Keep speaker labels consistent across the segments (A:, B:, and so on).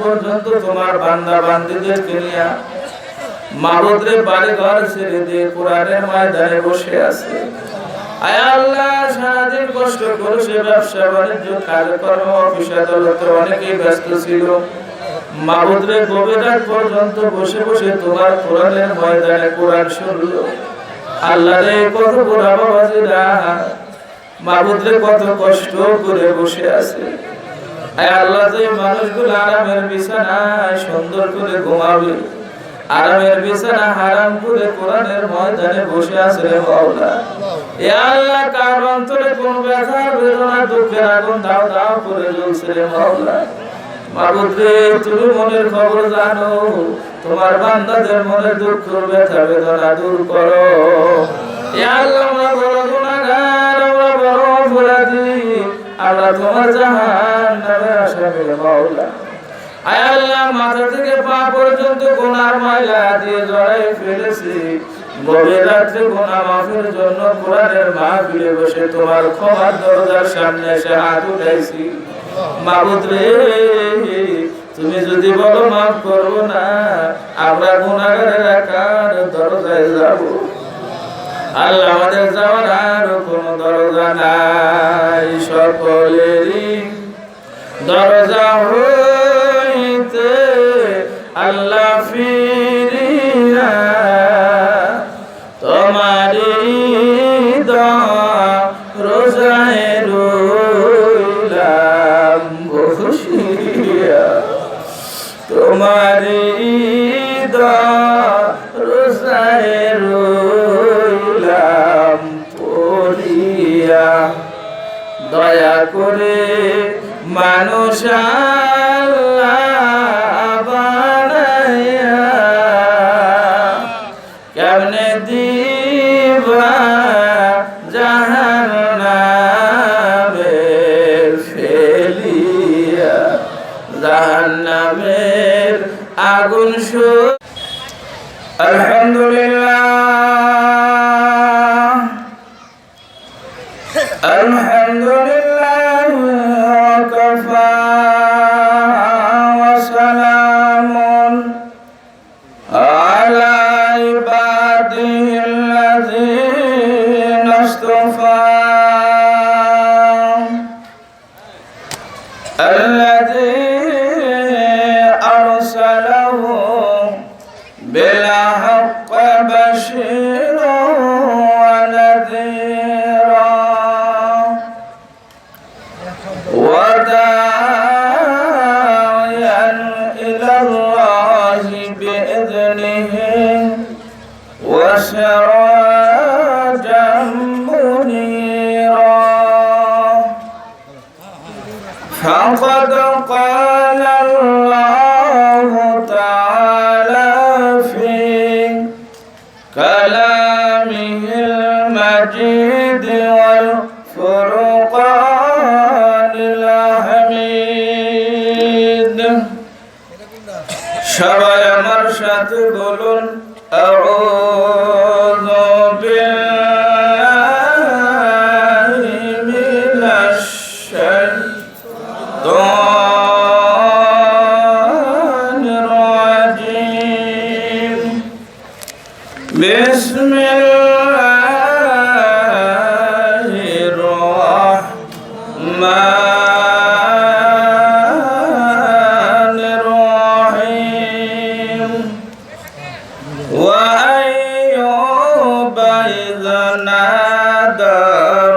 A: পর্যন্ত তোমার বান্দা বান্দীদেরকে নিয়ে মাবুদরে বাড়ি ঘর ছেড়ে দিয়ে কোরআনের ময়দানে বসে আছে। আয় আল্লাহ, সারাদিন কষ্ট করে সে ব্যবসা বাণিজ্য কাজকর্ম অফিস আদালতে অনেকেই ব্যস্ত ছিল। মাবুদরে গভীর রাত পর্যন্ত বসে বসে তোমার কোরআনের ময়দানে কোরআন শুনলো। আল্লাহ রে, কত বড় বাবাজিরা মাবুদরে কত কষ্ট করে বসে আছে। আয় আল্লাহ, যে মানুষগুলো আরামের বিছানায় সুন্দর করে ঘুমাবে, আরামের বিছানা হারাম করে কোরআনের ময়দানে বসে আছে রে মাওলা। এ আল্লাহ, কার অন্তরে কোন ব্যথা বেদনা দুঃখের আগুন দাও দাও করে জ্বলছে রে মাওলা। মাবুদ রে, তুমি মনের খবর জানো, তোমার বান্দাদের মনে দুঃখ ব্যথা বেদনা দূর করো। এ আল্লাহ, আমরা বড় গুনাহগার, আমরা বড় অপরাধী, আল্লাহ তোমার জাহান্নামের আসামি রে মাওলা। আয় আল্লাহ, মাথা থেকে পা পর্যন্ত গুনার ময়লা দিয়ে জড়াই ফেলেছি। গভীর রাত্রে গুনাহ মাফের জন্য কোরআনের মাহফিলে বসে তোমার ক্ষমার দরজার সামনে এসে হাত উঠাইছি। মাবুদ রে, তুমি যদি বলো মাফ করবো না, আমরা গুনাহগারের একার দরজায় যাব। আল্লাহ, আমাদের যাওয়ার আর কোনো দরজা নাই, সকলেরই দরজা হইতে আল্লাহ ফিরিয়া তোমারই দরজায় রইলাম বসিয়া, তোমারই দরজায় রইলাম পড়িয়া। দয়া করে মানুষ বানাইয়া কেমনে দিবা জাহান্নামের ফেলিয়া, জাহান্নামের আগুন আলহামদুলিল্লাহ, আলহামদুলিল্লাহ ওয়াকাফা ওয়া সালামুন আলা ইবাদিহিল্লাযীনা ইসতাফা আল্লাযী আরসালাহু বিল হাক্কি বাশীরান ওয়া নাযীরা وداعيا إلى الله بإذنه وسراجا منيرا. فقد قال الله تعالى في كلامه المجيد والفرقان الحميد. সবাই আমার সাথে বলুন, আউযু বিল্লাহি মিনাশ শাইতানির রাজীম। বিসমিল্লাহির রাহমানির রাহিম। ওয়া আইয়ুবা ইয নাদা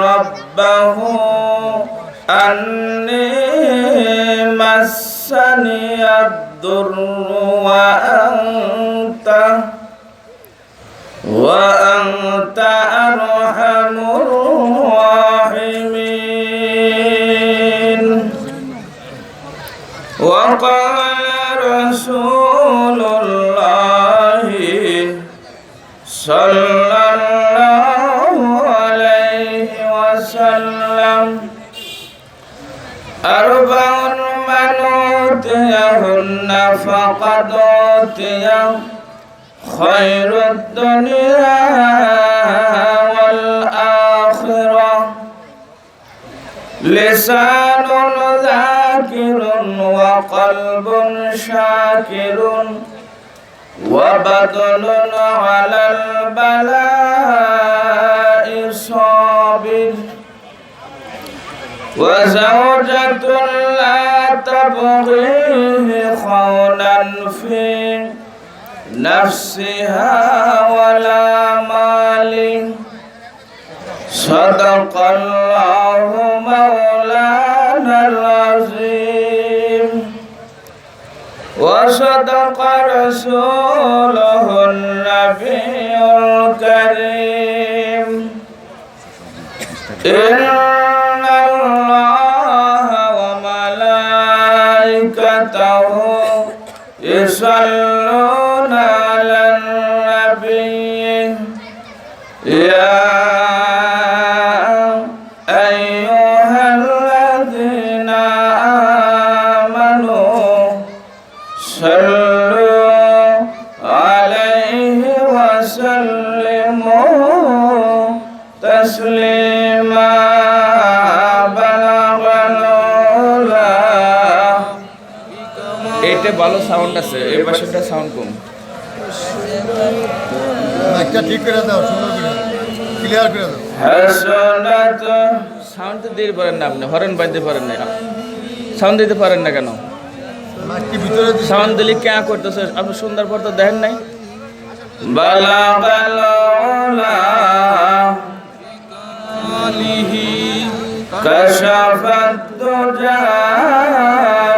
A: রাব্বাহু আন্নী মাসানিয়াদ দুররু ওয়া আনতা আরহামুর রাহিমিন। ওয়া ক্বালা রাসূলুল্লাহি সাল্লাল্লাহু আলাইহি ওয়াসাল্লাম, আরবাউন মান উতিয়াহুন্না ফাকাদ উতিয়া খায়রুদ দুনিয়া ওয়াল আখিরাহ لسان ذاكر وقلب شاكر وبدن على البلاء صابر وزوجة لا تبغيه خونا في نفسها ولا مال صدق الله مولانا العظيم وصدق رسوله النبي الكريم إن الله وملائكته يصلون على النبي يا أيها الذين آمنوا صلوا عليه وسلموا تسليما بلغ العلا এটা ভালো সাউন্ড আছে এই পাশেটা সাউন্ড কম
B: একটা ঠিক করে দাও সুন্দর করে ক্লিয়ার করে দাও
A: হাসনাত সাউন্ড দিতে পারেন না আপনি হরেন বাজতে পারেন না সাউন্ড দিতে পারেন না কেন
B: মাইকটি ভিতরে
A: সাউন্ড দিলে কে করতেছে আপনি সুন্দর পর তো দেখেন নাই বালাগাল উলা আলিহি কাশাফাত দুজা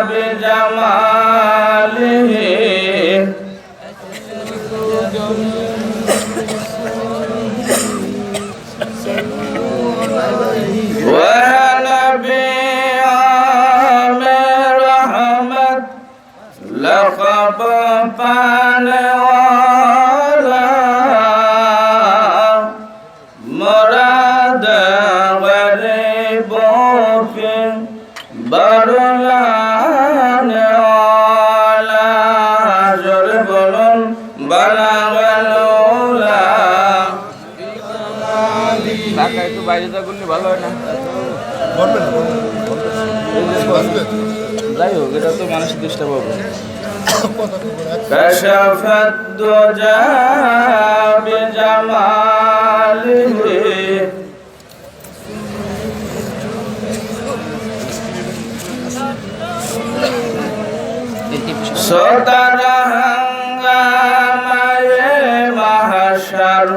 A: বিজামালিহি لقب पाने वाला मुराद गरीबों के बरलाने वाला जोर बोलूं बलागलूला টাকা একটু বাইরে যা করলে ভালো হয় না
B: বলবেন
A: যাই হোক এটা তো মানুষ ডিস্টার্ব হবে كشف الدجى بجماله صدر هنگامه محشر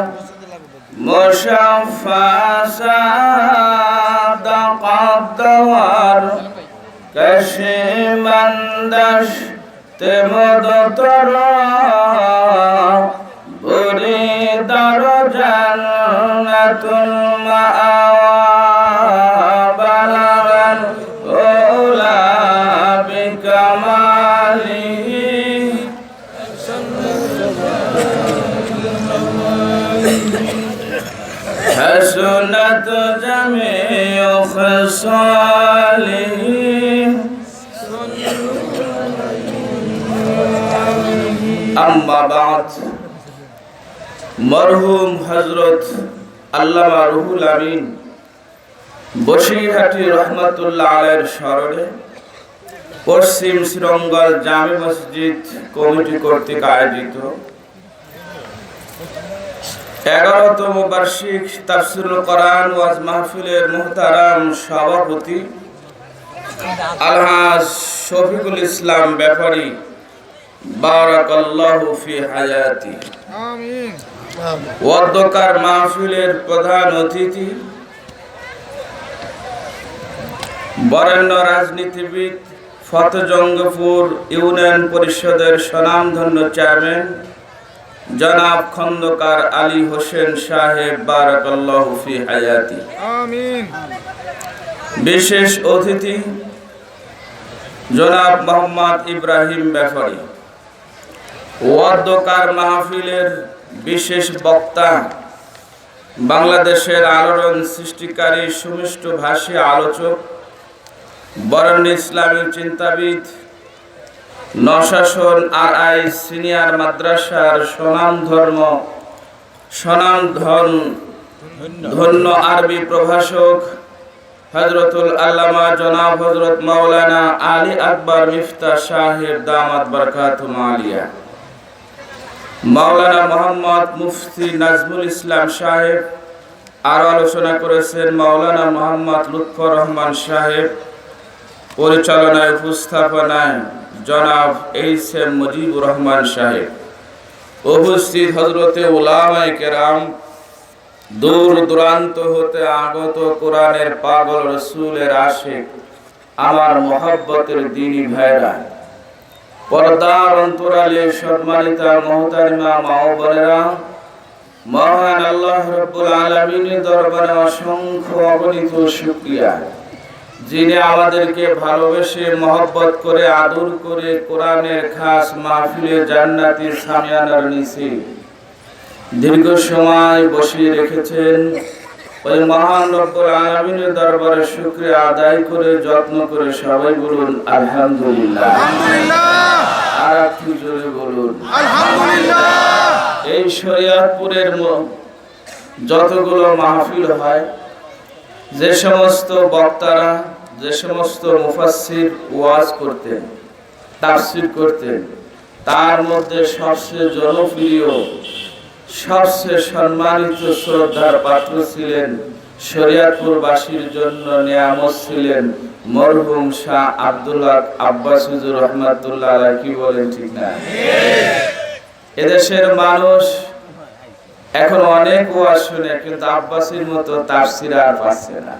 A: مشفع صادق الدوار کشیمندش تمدتر بری در جنت المأوى بلغ العلا بكماله حسنت جميع خصاله আম্মা বাদ মরহুম হযরত আল্লামা রুহুল আমিন বসিরহাটি রহমাতুল্লাহ আলাইহির স্মরণে পশ্চিম শ্রীরঙ্গল জামে মসজিদ কমিটি কর্তৃক আয়োজিত 11তম বার্ষিক তাফসীরুল কোরআন ওয়াজ মাহফিলের মুহতারাম সভাপতি আলহাজ শফিকুল ইসলাম ব্যাপারী বারাকাল্লাহু ফি হায়াতি
B: আমিন
A: ওয়াদকার মাহফিলের প্রধান অতিথি বরেণ্য রাজনীতিবিদ ফতেজঙ্গপুর ইউনিয়ন পরিষদের স্বনামধন্য চেয়ারম্যান জনাব খন্দকার আলী হোসেন সাহেব বারাকাল্লাহু ফি হায়াতি
B: আমিন
A: বিশেষ অতিথি জনাব মোহাম্মদ ইব্রাহিম ব্যাপারী ওয়াদকার মাহফিলের বিশেষ বক্তা বাংলাদেশের আলোড়ন সৃষ্টিকারী সুমিষ্ট ভাষী আলোচক বরেণ্য ইসলামী চিন্তাবিদ নশাসন আরআই সিনিয়র মাদ্রাসার ধন্য আরবি প্রভাষক হযরতুল আল্লামা জনাব হযরত মাওলানা আলী আকবর মিফতা সাহেব দামাত বরকাতুহু আলিয়া, মাওলানা মোহাম্মদ মুফতি নাজমুল ইসলাম সাহেব, আর আলোচনা করেছেন মাওলানা মোহাম্মদ লুৎফর রহমান সাহেব, পরিচালনায় উপস্থাপনায় জনাব এইচ এম মুজিবুর রহমান সাহেব, উপস্থিত হযরতে উলামায়ে কেরাম, দূর দূরান্ত হতে আগত কোরআনের পাগল রাসূলের আশিক আমার মহব্বতের দ্বীনি ভাইরা, পর্দার অন্তরালে সম্মানিতা মুহতারিমা মা ও বোনেরা, মহান আল্লাহ রাব্বুল আলামিনের দরবারে অসংখ্য অগণিত শুকরিয়া, যিনি আমাদেরকে ভালোবেসে মহব্বত করে আদর করে কোরআনের খাস মাহফিলে জান্নাতি সামিয়ানার নিচে দীর্ঘ সময় বসিয়ে রেখেছেন। ওই মহান রব্বুল আলামিনের দরবারে শুকরিয়া আদায় করে যত্ন করে সবাই বলুন আলহামদুলিল্লাহ। আর একটু জোরে বলুন আলহামদুলিল্লাহ। এই শরীয়তপুরের যতগুলো মাহফিল হয়, যে সমস্ত বক্তারা, যে সমস্ত মুফাসসির ওয়াজ করতেন, তাফসীর করতেন, তার মধ্যে সবচেয়ে জনপ্রিয়, সবচেয়ে সম্মানিত শ্রদ্ধার পাত্র ছিলেন, শরীয়তপুরবাসীর জন্য নিয়ামত ছিলেন মরহুম শাহ আব্দুল্লাহ আব্বাস হুজুর রহমাতুল্লাহ আলাইহি। কি বলেন, ঠিক না? এদেশের মানুষ এখন অনেক ওয়াজ শুনে, কিন্তু আব্বাসীর মতো তাফসীর আর পাচ্ছে না।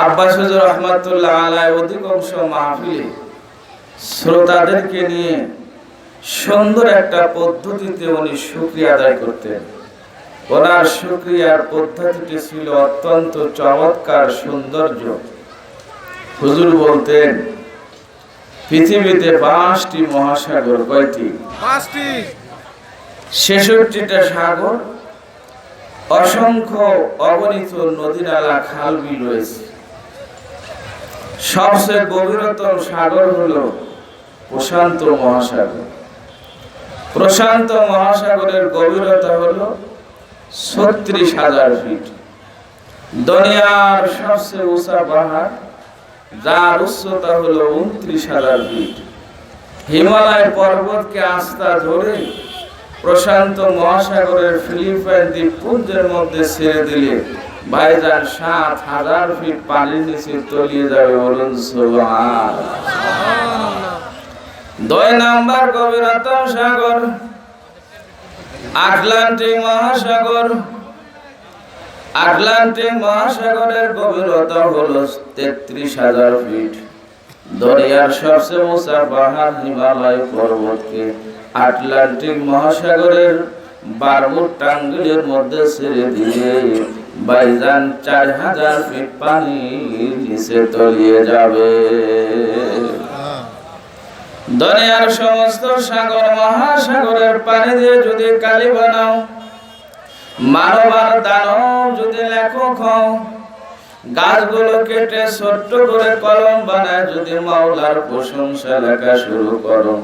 A: আব্বাস হুজুর রহমাতুল্লাহ আলাইহি অধিকাংশ মাহফিলে শ্রোতাদেরকে নিয়ে সুন্দর একটা পদ্ধতিতে উনি শুকরিয়া আদায় করতেন। ওনার শুকরিয়ার পদ্ধতিটি ছিল অত্যন্ত চমৎকার, সৌন্দর্য। হুজুর বলতেন, পৃথিবীতে ৫টি মহাসাগর, কয়টি? ৫টি। ৬৬টা সাগর, অসংখ্য অগণিত নদী নালা খাল বিল রয়েছে। সবচেয়ে গভীরতম সাগর হলো প্রশান্ত মহাসাগর। প্রশান্ত মহাসাগরের গভীরতা হলো ৩৬,০০০ ফিট। দুনিয়ার সবচেয়ে উঁচা পাহাড়, যার উচ্চতা হলো ২৯,০০০ ফিট। হিমালয় পর্বতকে আস্থা ধরে প্রশান্ত মহাসাগরের ফিলিপাইন দ্বীপপুঞ্জের মধ্যে ছেড়ে দিলে ভাইজান ৭,০০০ ফিট পানির নিচে তলিয়ে যাবে। বলুন সুবহানাল্লাহ। ২ নাম্বার গভীরতম সাগর আটলান্টিক মহাসাগর। আটলান্টিক মহাসাগরের গভীরতা হলো ৩৩,০০০ ফিট। দুনিয়ার সবচেয়ে উঁচা পাহাড় হিমালয় পর্বতকে আটলান্টিক মহাসাগরের বারমুড টাঙ্গিলের মধ্যে ছেড়ে দিয়ে ভাইজান ৪,০০০ ফিট পানির নিচে তলিয়ে যাবে। দুনিয়ার সমস্ত সাগর মহাসাগরের পানি দিয়ে যদি কালি বানাও, মানব আর দানব যদি লেখক হও, গাছগুলো কেটে ছোট্ট করে কলম বানায় যদি মাওলার প্রশংসা লেখা শুরু করো,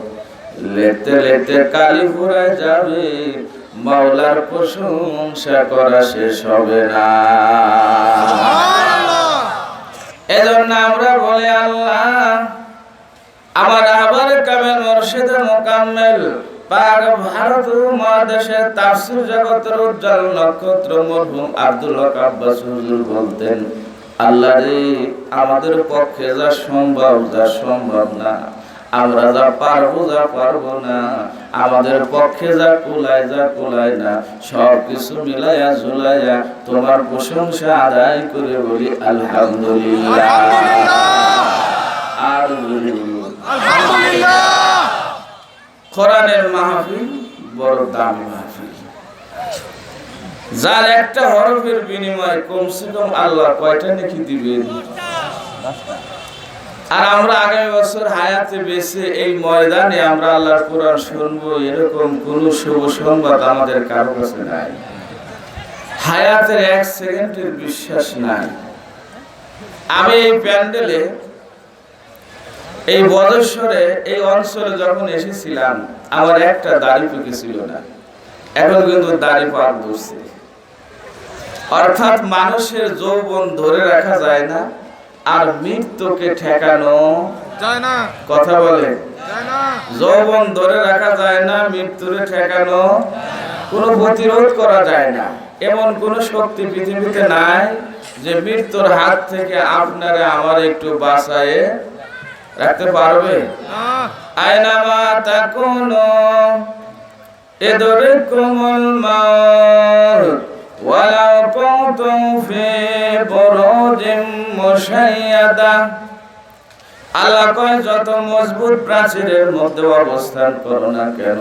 A: লিখতে লিখতে কালি ফুরায় যাবে, মাওলার প্রশংসা করা শেষ হবে না। এজন্য আমরা বলি, আল্লাহ আমার আবার কামেল মুর্শিদে মুকাম্মেল পাক ভারত মহাদেশের তাফসীর জগতের উজ্জ্বল নক্ষত্র মরহুম আব্দুল হক আব্বাস হুজুর বলতেন, আল্লাহ রে, আমাদের পক্ষে যা সম্ভব না, আমরা যা পারবো না, আমাদের পক্ষে যা কুলায় না, সব কিছু মিলাইয়া ঝুলাইয়া তোমার প্রশংসা আদায় করে বলি আলহামদুলিল্লাহ। আলহামদুলিল্লাহ। কোরআনের মাহফিল বড় দামি মাহফিল, যার একটা হরফের বিনিময়ে কমসে কম আল্লাহ কয়টা নেকি দিবেন। আর আমরা আগামী বছর হায়াতে বেঁচে এই ময়দানে আমরা আল্লাহর কোরআন শুনবো, এরকম কোন শুভ সংবাদ আমাদের কারো কাছে নাই। হায়াতের ১ সেকেন্ডের বিশ্বাস নাই। আমি এই প্যান্ডেলে, এই বদরসরে, এই অঞ্চলে যখন এসেছিলাম, আমার একটা দাড়ি পেকে ছিল না, এখন কিন্তু দাড়ি পাক ধরছে। অর্থাৎ মানুষের যৌবন ধরে রাখা যায় না, আর মৃত্যুকে ঠেকানো
B: যায় না।
A: কথা বলে
B: যায় না।
A: যৌবন ধরে রাখা যায় না, মৃত্যুরে ঠেকানো কোনো প্রতিরোধ করা যায় না। এমন কোন শক্তি পৃথিবীতে নাই যে মৃত্যুর হাত থেকে আপনারা আমার একটু বাঁচায়ে রাখতে পারবে। আয়নামা তাকুনু ইদরিকুমুল মাউত ওয়ালাউ কুনতুম ফি বুরুজিম মুশাইয়াদা। আল্লাহ কয় যত মজবুত প্রাচীরের মধ্যে অবস্থান করো না কেন,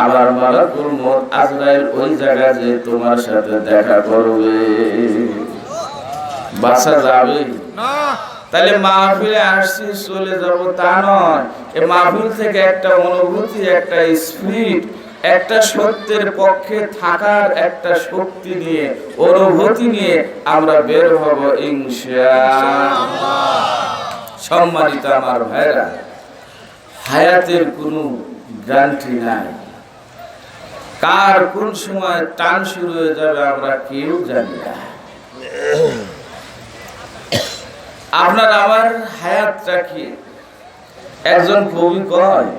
A: আমার মালাকুল মউত আজরাইল ওই জায়গায় যে তোমার সাথে দেখা করবে, বাঁচা যাবে
B: না।
A: তাহলে মাহফিলে আসছি চলে যাব তা নয়। এই মাহফিল থেকে একটা অনুভূতি, একটা স্পিরিট, একটা সত্যের পক্ষে থাকার একটা শক্তি নিয়ে, অনুভূতি নিয়ে আমরা বের হব ইনশাআল্লাহ। সম্মানিত আমার ভাইরা, হায়াতের কোনো গ্যারান্টি নাই। কার কোন সময় টান শুরু হয়ে যাবে আমরা কেউ জানি না। আপনার আমার হায়াতটা কি? একজন কবি কয়,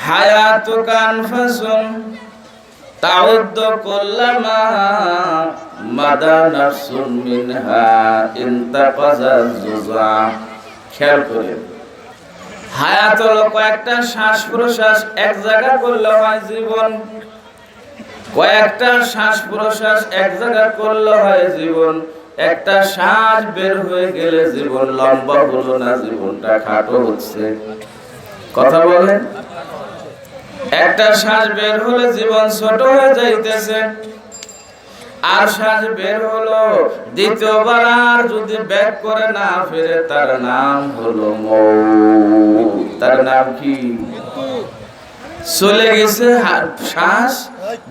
A: হায়াতু কানফাসুন তাউদ্দ কুল্লামা মাদা নাফসুন মিনহা ইনতাকাযা জুজা। খেয়াল করেন, হায়াত হলো কয়েকটা শ্বাস প্রশ্বাস এক জায়গা করলে হয় জীবন, কয়েকটা শ্বাস প্রশ্বাস এক জায়গা করলে হয় জীবন। একটা শ্বাস বের হয়ে গেলে জীবন লম্বা হলো না, জীবনটা খাটো হচ্ছে। কথা বলেন, একটা শ্বাস বের হলে জীবন ছোট হয়ে যাইতেছে, আর শ্বাস বের হলো দ্বিতীয়বার আর যদি ব্যাক করে না ফিরে, তার নাম হলো মৌত। তার নাম কি? চলে গেছে শ্বাস,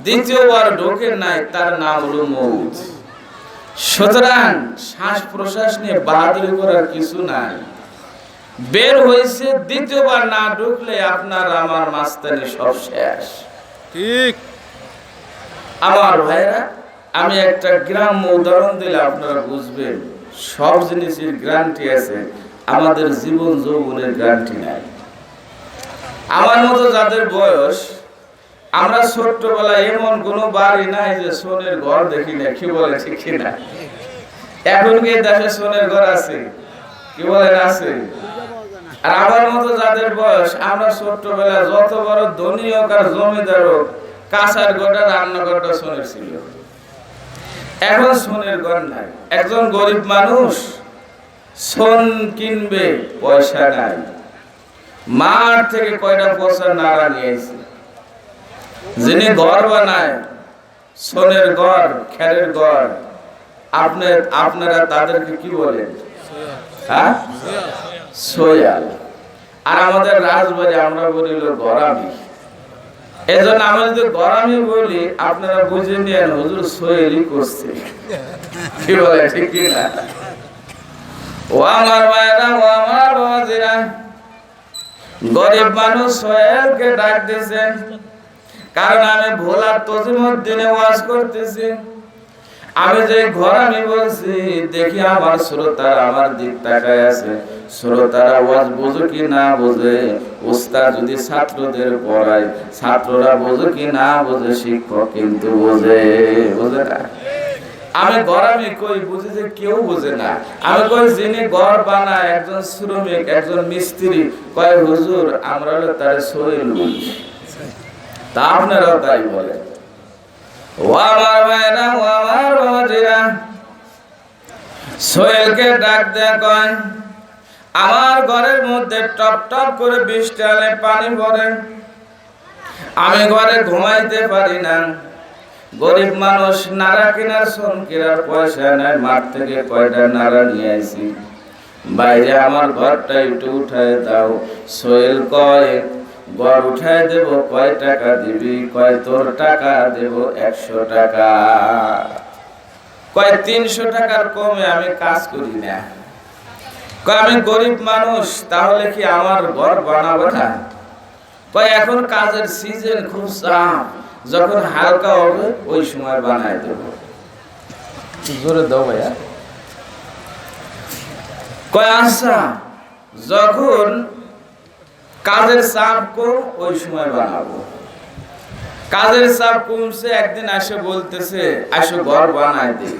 A: দ্বিতীয়বার ঢোকে নাই, তার নাম হলো মৌত। সুতরাং শ্বাস প্রশ্বাস নিয়ে বাহাদুরি করার কিছু নাই। বের হয়েছে, দ্বিতীয়বার না ঢুকলে আপনার আমার মাস্তানি সব শেষ।
B: ঠিক।
A: আমার ভাইরা, আমি একটা গ্রাম্য উদাহরণ দিলে আপনারা বুঝবেন সব জিনিসের গ্যারান্টি আছে, আমাদের জীবন যৌবনের গ্যারান্টি নাই। আমার মতো যাদের বয়স, আমরা ছোট্টবেলায় এমন কোনো বাড়ি নাই যে সোনের ঘর দেখি না। কি বলে ঠিক কিনা? এখন কি দেশে সোনের ঘর আছে? কি বলেন আছে? আর আমার মতো যাদের বয়স, আমরা ছোট্টবেলায় যত বড় ধনী হোক আর জমিদার হোক, কাঁচার ঘরটা রান্নাঘরটা সোনের ছিল। এখন সোনের ঘর নাই। একজন গরিব মানুষ সোন কিনবে, পয়সা নাই। মাঠ থেকে কয়টা পয়সা নাড়া নিয়েছে। যিনি ঘর বানায়, সোনের ঘর, খেরের ঘর, আপনারা তাদেরকে কি বলেন? হ্যাঁ, সোয়াল। আর আমাদের রাজবাড়ি আমরা বলি গরামি। এজন্য আমরা যদি গরামি বলি, আপনারা বুঝে নিয়েন হুজুর সোয়েলই করছে। কি বলে ঠিক কিনা? ও আমার মায়েরা, ও আমার বাবাজিরা, গরিব মানুষ সোয়েলকে ডাক দিয়েছে, কারণ আমি ভোলার তজিমুদ্দিনে ওয়াজ করতেছি। আমি যে ঘর আমি বলছি, দেখি আমার শ্রোতারা আমার দিক তাকায় আছে। শ্রোতারা ওয়াজ বোঝো কি না বোঝে, উস্তাদ যদি ছাত্রদের পড়ায়, ছাত্ররা বোঝো কি না বোঝে, শিক্ষক কিন্তু বোঝে। বোঝে না? আমি ঘর আমি কই বুঝি যে কেউ বোঝে না। আমি কই যিনি ঘর বানায়, একজন শ্রমিক, একজন মিস্ত্রি, কয় হুজুর আমরা হলো তার সোহেল বলি। তা আপনারাও তাই বলে। ও আমার ভাইরা, ও আমার বাবাজিরা, সোহেলকে ডাক দেয়া কয়, আমার ঘরের মধ্যে টপ টপ করে বৃষ্টি হলে পানি পড়ে, আমি ঘরে ঘুমাইতে পারি না। গরিব মানুষ, নাড়া কেনার সোন কেনার পয়সা নাই, মাঠ থেকে কয়টা নাড়া নিয়ে আসি, বাইরে আমার ঘরটা একটু উঠায় দাও। সোহেল কয়, ঘর উঠায় দেব, কয় টাকা দিবি? কয় তোর টাকা দেব 100 টাকা। কয় 300 টাকার কমে আমি কাজ করি না। কয় আমি গরিব মানুষ, তাহলে কি আমার ঘর বানাবো না? কয় এখন কাজের সিজন খুব চাপ, যখন হালকা হবে ওই সময় বানায় দেব। জোরে দাও ভাইয়া। কয় আচ্ছা, যখন কাজের চাপ কম ওই সময় বানাবো। কাজের চাপ কমছে, একদিন আসে বলতেছে আসো ঘর বানাই দিই।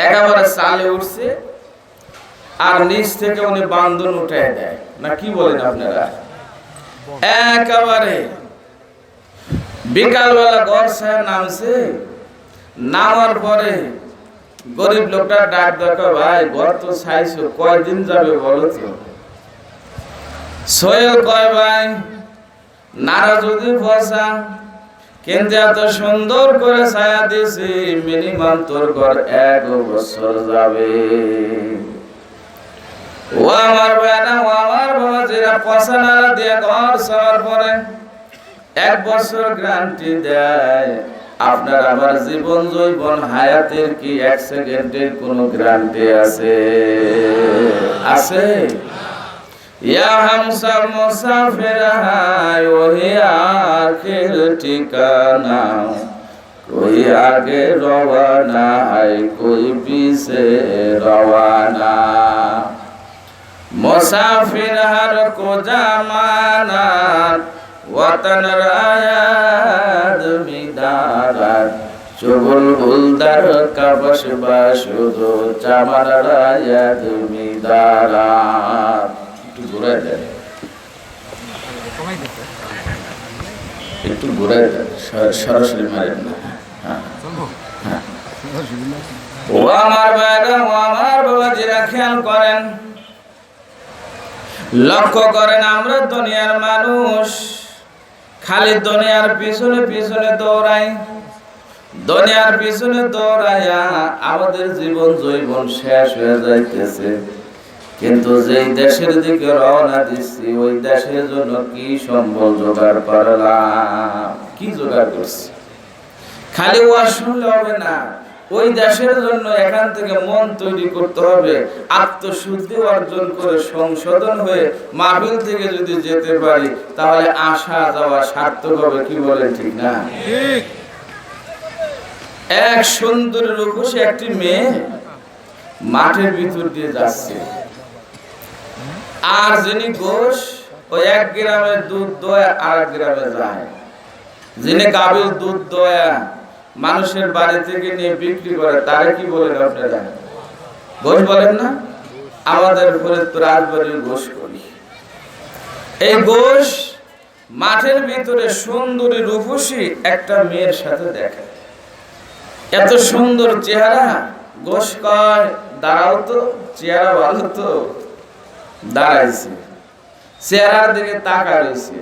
A: একেবারে চালে উঠছে আর নিচ থেকে উনি বান্ধন উঠে দেয় না, কি বলেন আপনারা? একেবারে বিকালবেলা ঘর ছায়া নামছে, নামার পরে গরিব লোকটা ডাক দেখো, ভাই ঘর তো ছাইছো, কয়দিন যাবে বলো তো? সোহেল কয়, ভাই নারা যদি ফসা, কিন্তু এত সুন্দর করে ছায়া দিয়েছি, মিনিমাম তোর ঘর 1 বছর যাবে। ও আমার ভাইরা, ও আমার বাবা, যারা পয়সা নাড়া দিয়ে ঘর ছাওয়ার পরে 1 বছর গ্যারান্টি দেয়, আপনার আমার জীবন জৈবন হায়াতের কি 1 সেকেন্ডের কোনো গ্যারান্টি আছে? আছে? ইয়া হামসার মুসাফির হায় ওহি আখির ঠিকানা, कोई आगे रवाना है कोई पीछे रवाना, मुसाफिर हर को जमाना वतन रायाद मिदारात, चुगल बुलदार का बसबासुदो चामार रायाद मिदारात। একটু ঘুরে সরাসরি মারেন না। ও আমার ভাইরা, ও আমার বাবা, যারা খেয়াল করেন, লক্ষ্য করেন, আমরা দুনিয়ার মানুষ খালি দুনিয়ার পিছনে পিছনে দৌড়াই। দুনিয়ার পিছনে দৌড়াইয়া আমাদের জীবন জৈবন শেষ হয়ে যাইতেছে, কিন্তু যেই দেশের দিকে রওনা দিচ্ছি ওই দেশের জন্য কি সম্বল জোগাড় করলাম, কি জোগাড় করছি? খালি ওয়াজ শুনলে হবে না, ওই দেশের জন্য এখান থেকে মন তৈরি করতে হবে, আত্মশুদ্ধি অর্জন করে সংশোধন হয়ে মাহফিল থেকে যদি যেতে পারি তাহলে আসা যাওয়া সার্থক হবে। কি বলেন, ঠিক না? এক সুন্দরী রূপসী একটি মেয়ে মাঠের ভিতর দিয়ে যাচ্ছে, আর যিনি গোশ ওই 1 গ্রামের দুধ দোয়া 8 গ্রামে যায়। যিনি গাভীর দুধ দোয়া মানুষের বাড়ি থেকে নিয়ে বিক্রি করে তারে কি বলেন আপনারা? গোশ বলেন না? আমাদের ফরিদপুর রাজবাড়ির গোশ করি। এই গোশ মাঠের ভিতরে সুন্দরী রূপসী একটা মেয়ের সাথে দেখে, এত সুন্দর চেহারা। গোশ কয়, দাঁড়াও তো, চেহারা ভালো তো। দাঁড়াইছে, চেহারার দিকে তাকা রয়েছে।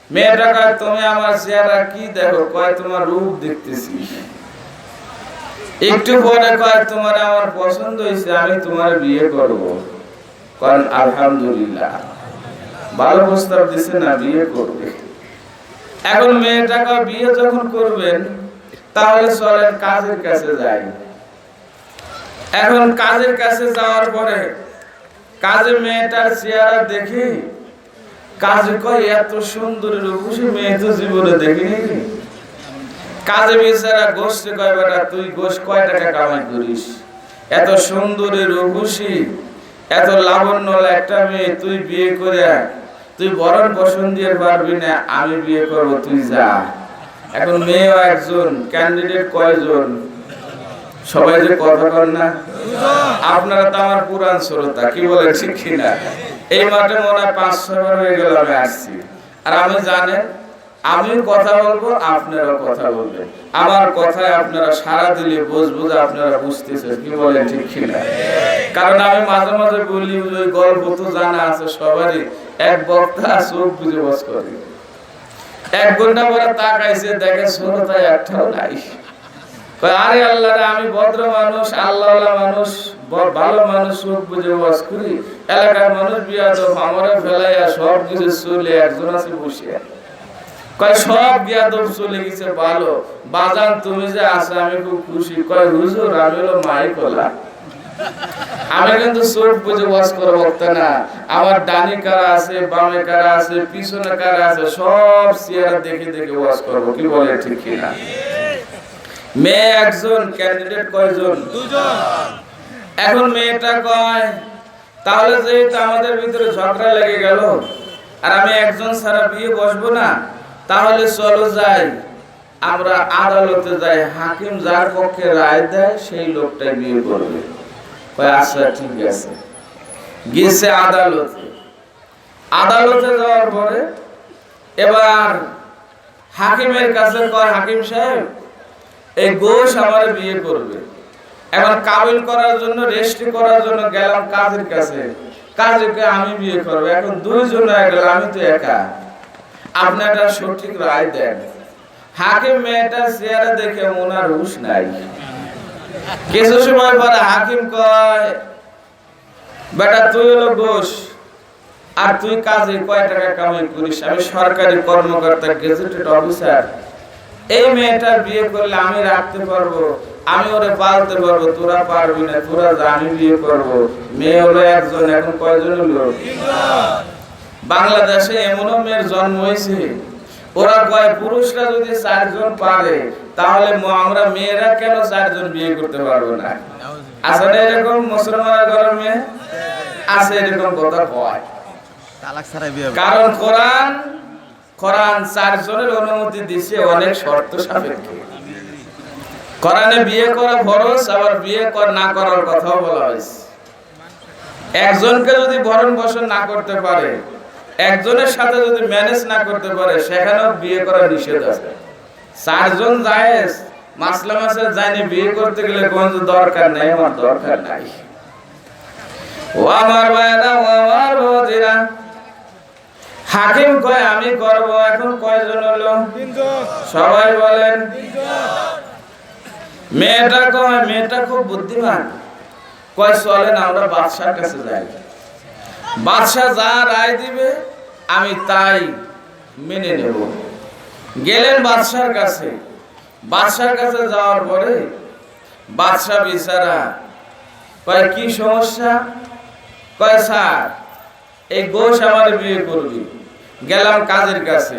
A: মেয়েটা কয়, তুমি আমার চেহারা কি দেখো? কয়, তোমার রূপ দেখতেছি। একটু পরে কয়, তোমার আমার পছন্দ হয়েছে, আমি তোমার বিয়ে করব। কয়, আলহামদুলিল্লাহ, ভালো প্রস্তাব দিছে না, বিয়ে করবে। এখন মেয়েটা কয়, বিয়ে যখন করবেন তাহলে চলেন কাজের কাছে যাই। এখন কাজের কাছে যাওয়ার পরে কাজে মেয়েটার চেহারা দেখি, কাজে কয়, এত সুন্দরী রূপসী মেয়ে তো জীবনে দেখিনি। কাজে বেচারা গোষ্ঠী কয়, বেটা তুই গোশ কয় টাকা কামাই করিস? এত সুন্দরী রূপসী এত লাবণ্য একটা মেয়ে তুই বিয়ে করে তুই বরণ পোষণ দিয়ে পারবি না, আমি বিয়ে করব, তুই যা। এখন মেয়েও একজন, ক্যান্ডিডেট কয়জন? সবাই যে কথা কর না, আপনারা তো আমার পুরান শ্রোতা, কি বলে, ঠিক কিনা? এই মাঠে মনে হয় 5-6 বার হয়ে গেল আমি আসছি, আর আমি জানেন আমি কথা বলবো, আপনারাও কথা বলবেন। আমার কথায় আপনারা সাড়া দিলে বুঝবো যে আপনারা বুঝতেছেন, কি বলেন, ঠিক কিনা? কারণ আমি মাঝে মাঝে বলি, ওই গল্প তো জানা আছে সবারই, এক বক্তা চোখ বুঝে বস করে 1 ঘন্টা পরে তাকাইছে, দেখে শ্রোতা একটাও নাই। আরে আল্লাহ রে, আমি ভদ্র মানুষ, আল্লাহওয়ালা মানুষ, ভালো মানুষ, চোখ বুঝে বস করি, এলাকার মানুষ বিয়াদব আমারে ফেলাইয়া সব কিছু চলে, একজন আছে বসে কয় সব বিয়াদব চলে গেছে, ভালো বাজান তুমি যে আছে আমি খুব খুশি। কয় হুজুর, আমি হলো মাইকলা, আমি কিন্তু চোখ বুঝে ওয়াজ করে বলতে না, আমার ডানে কারা আছে, বামে কারা আছে, পিছনে কারা আছে, সব চেহারা দেখে দেখে ওয়াজ করবো। কি বলে, ঠিক কিনা? মেয়ে একজন, ক্যান্ডিডেট কয়জন? এখন মেয়েটা কয় তাহলে যেহেতু আমাদের ভিতরে ঝগড়া লেগে গেল আর আমি একজন ছাড়া বিয়ে বসবো না, তাহলে চলো যাই আমরা আদালতে যাই, হাকিম যার পক্ষে রায় দেয় সেই লোকটাই বিয়ে করবে। আচ্ছা ঠিক আছে। গিয়েছে আদালতে। আদালতে যাওয়ার পরে এবার হাকিমের কাছে কয়, হাকিম সাহেব এই গোশ আমার বিয়ে করবে। এখন কাবিল করার জন্য, রেজিস্ট্রি করার জন্য গেলাম কাজীর কাছে, কাজীকে আমি বিয়ে করবো। এখন দুইজন হয়ে গেল, আমি তো একা, আপনি একটা সঠিক রায় দেন। হাকিম মেয়েটা চেহারা দেখে ওনার হুঁশ নাই। কিছু সময় পরে হাকিম কয়, বেটা তুই হলো গোশ আর তুই কাজে কয় টাকা কামাই করিস? আমি সরকারি কর্মকর্তা, গেজেটেড অফিসার। এই মেয়েটার বিয়ে করলে আমি রাখতে পারবো, আমি ওরে পালতে পারবো, তোরা পারবি না, তোরা জানি বিয়ে করবো। মেয়ে হলো একজন, এখন কয়জন হলো? বাংলাদেশে এমনও মেয়ের জন্ম হয়েছে, ওরা কয় পুরুষরা যদি 4 জন পারে তাহলে আমরা মেয়েরা কেন 4 জন বিয়ে করতে পারবো না? আসলে এরকম মুসলমানের ঘরের মেয়ে আছে, এরকম কথা কয়। কারণ কোরআন 4 জনের অনুমতি দিছে অনেক শর্ত সাপেক্ষে। কোরআনে বিয়ে করা ফরজ, আবার বিয়ে না করার কথাও বলা হয়েছে। একজনকে যদি ভরণ পোষণ না করতে পারে, একজনের সাথে যদি ম্যানেজ না করতে পারে, সেখানেও বিয়ে করা নিষেধ আছে। 4 জন জায়েজ, মাসলা মাসের জানি বিয়ে করতে গেলে কোন দরকার নাই, আমার দরকার নাই। ও আমার ভাইরা, ও আমার বৌদিরা, হাকিম কয় আমি করব। এখন কয়জন হলো? 3 জন। সবাই বলেন। মেয়েটা কয়, মেয়েটা খুব বুদ্ধিমান, কয় চলেন আমরা বাদশার কাছে যাই, বাদশা যা রায় দিবে আমি তাই মেনে নেব। গেলেন বাদশার কাছে। বাদশার কাছে যাওয়ার পরে বাদশা বিচারা কয় কি সমস্যা? কয় স্যার এই গোশ আমার বিয়ে করবি। গেলাম কাজের কাছে,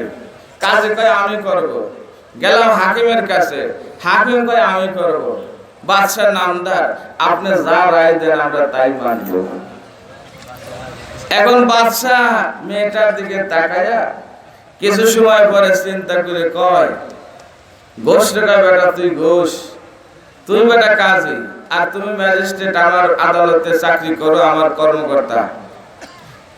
A: কাজে কয় আমি করব। গেলাম হাকিমের কাছে, হাকিম কয় আমি করব। বাদশার নামদার, আপনি যা রায় দেন আমরা তাই মানব। এখন বাদশা মেয়েটার দিকে তাকায়া কিছু সময় পরে চিন্তা করে কয়, গোশ রে বেটা, তুই গোশ, তুই বেটা কাজী, আর তুমি ম্যাজিস্ট্রেট, আমার আদালতে চাকরি করো, আমার কর্মকর্তা।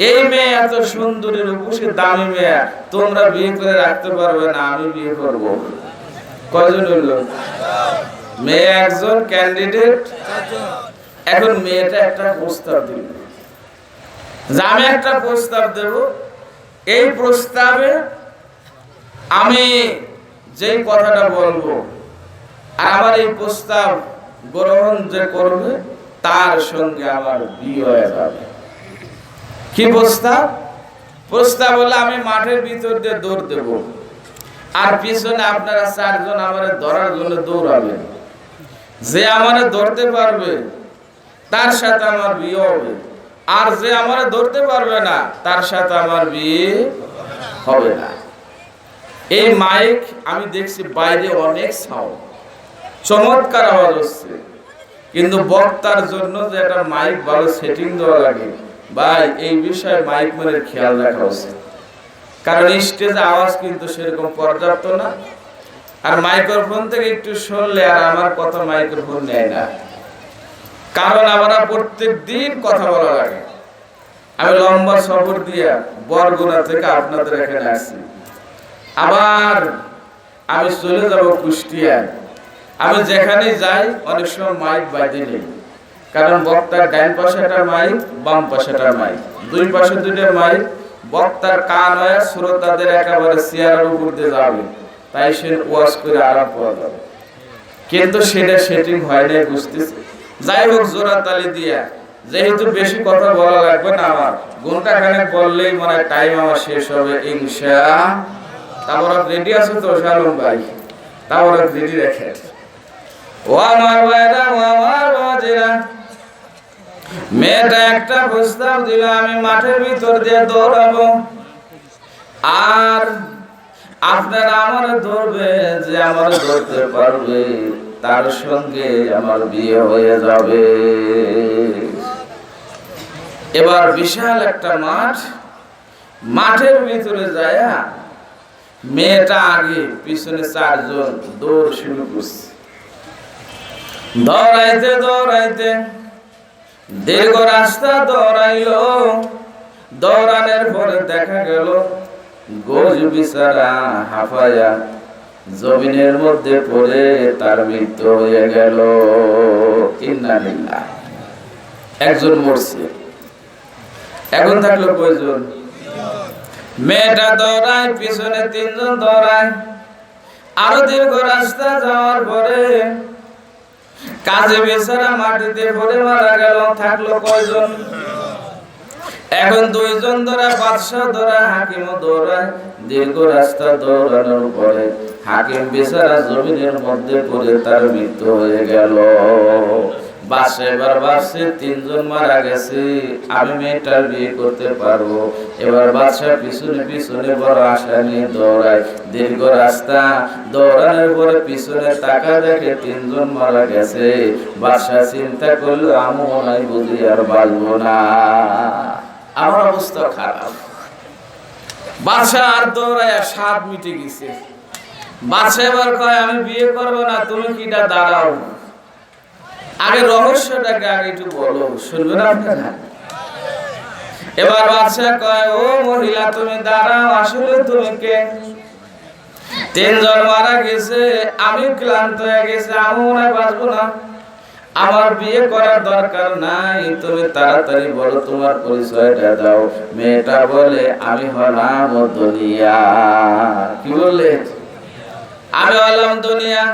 A: এই মেয়ে এত সুন্দরী রূপসী দামি মেয়ে, তোমরা বিয়ে করে রাখতে পারবে না, আমি বিয়ে করব। কয়জন হইল? মেয়ে একজন, ক্যান্ডিডেট 4 জন। এখন মেয়েটা একটা প্রস্তাব দিল যে আমি একটা প্রস্তাব দেব, এই প্রস্তাবে আমি যেই কথাটা বলবো আর আমার এই প্রস্তাব গ্রহণ যে করবে তার সঙ্গে আমার বিয়ে হয়ে যাবে। কি প্রস্তাব? প্রস্তাব হলো আমি মাঠের ভিতর দিয়ে দৌড় দেব, আর পিছনে আপনারা 4 জন আমারে ধরার জন্য দৌড়াবেন। যে আমারে ধরতে পারবে তার সাথে আমার বিয়ে হবে, আর যে আমারে ধরতে পারবে না তার সাথে আমার বিয়ে হবে না। এই মাইক আমি দেখছি বাইরে অনেক সাউন্ড, চমৎকার আওয়াজ হচ্ছে, কিন্তু বক্তার জন্য যে একটা মাইক ভালো সেটিং দেওয়া লাগে, ভাই এই বিষয়ে মাইক মেরে খেয়াল রাখা উচিত। কারণ স্টেজে আওয়াজ কিন্তু সেরকম পর্যাপ্ত না, আর মাইক্রোফোন থেকে একটু শুনলে আর আমার কথা মাইক্রোফোন নেয় না, কারণ আমরা প্রত্যেক দিন কথা বলা লাগে। আমি লম্বা সফর দিয়ে বরগুনা থেকে আপনাদের এখানে আসছি, আবার আমি চলে যাব কুষ্টিয়া। আমি যেখানে যাই অনেক সময় মাইক বাজে নেই, কারণ বক্তার ডান পাশে একটা মাইক, বাম পাশে একটা মাইক, 2 পাশে 2টা মাইক। বক্তার কান হয় শ্রোতাদের একেবারে চেয়ারের উপর দিয়ে যাবে, তাই সে ওয়াজ করে আরাম পাওয়া যাবে, কিন্তু সেটা সেটিং হয় না, বুঝতেছি। যাই হোক, জোড়া তালি দিয়া, যেহেতু বেশি কথা বলা লাগবে না, আমার ঘন্টাখানেক বললেই মনে হয় টাইম আমার শেষ হবে ইনশাআল্লাহ। তারপর রেডি আছো তো শালম ভাই? তারপর রেডি রেখে ও আমার ভাইরা, ও আমার বাজেরা, মেয়েটা একটা প্রস্তাব দিল আমি মাঠের ভিতর দিয়ে দৌড়াবো, আর আপনারা আমার ধরবে, যে আমার ধরতে পারবে তার সঙ্গে আমার বিয়ে হয়ে যাবে। এবার বিশাল একটা মাঠ, মাঠের ভিতরে যায় মেয়েটা আগে, পিছনে 4 জন দৌড় শুরু করছে। দৌড়াইতে দৌড়াইতে দীর্ঘ রাস্তা দৌড়াইলো। দৌড়ানোর পরে দেখা গেল গোজ বিছানা হাফায়া জমিনের মধ্যে পড়ে তার মৃত্যু হয়ে গেল। ইন্না লিল্লাহ। একজন মরছে, এখন থাকলো কয়জন? মেয়েটা দৌড়ায়, পিছনে 3 জন দৌড়ায়। আরো দীর্ঘ রাস্তা যাওয়ার পরে কাজে বেচারা মাটিতে পড়ে মারা গেল। থাকলো কয়জন? এখন 2 জন দৌড়ায়, বাদশা দৌড়ায়, হাকিমও দৌড়ায়। দীর্ঘ রাস্তা দৌড়ানোর পরে হাকিম বেচারা জমিনের মধ্যে পড়ে তার মৃত্যু হয়ে গেল। বাদশা এবার ভাবছে 3 জন মারা গেছে, আমি মেয়েটার বিয়ে করতে পারবো। এবার বাদশা পিছনে পিছনে বড় আশা নিয়ে দৌড়ায়। দীর্ঘ রাস্তা দৌড়ানোর পরে পিছনে তাকা দেখে 3 জন মারা গেছে। বাদশা চিন্তা করলো আমি মনে হয় বুঝি আর বাঁচবো না, আমার অবস্থা খারাপ। বাদশা আর দৌড়ায় স্বাদ মিটে গেছে। বাদশা এবার কয় আমি বিয়ে করবো না, তুমি কিটা দাঁড়াও, আগে রহস্যটাকে আগে একটু বলো, শুনবেন আপনারা? এবার বাদশা কয় ও মহিলা তুমি দাঁড়াও, আসলে তুমি কে? 3 জন মারা গেছে, আমি ক্লান্ত হয়ে গেছি, আমি মনে হয় বাঁচবো না, আমার বিয়ে করার দরকার নাই, তুমি তাড়াতাড়ি বলো তোমার পরিচয়টা দাও। মেয়েটা বলে আমি হলাম দুনিয়া। কি বললে? আমি হলাম দুনিয়া।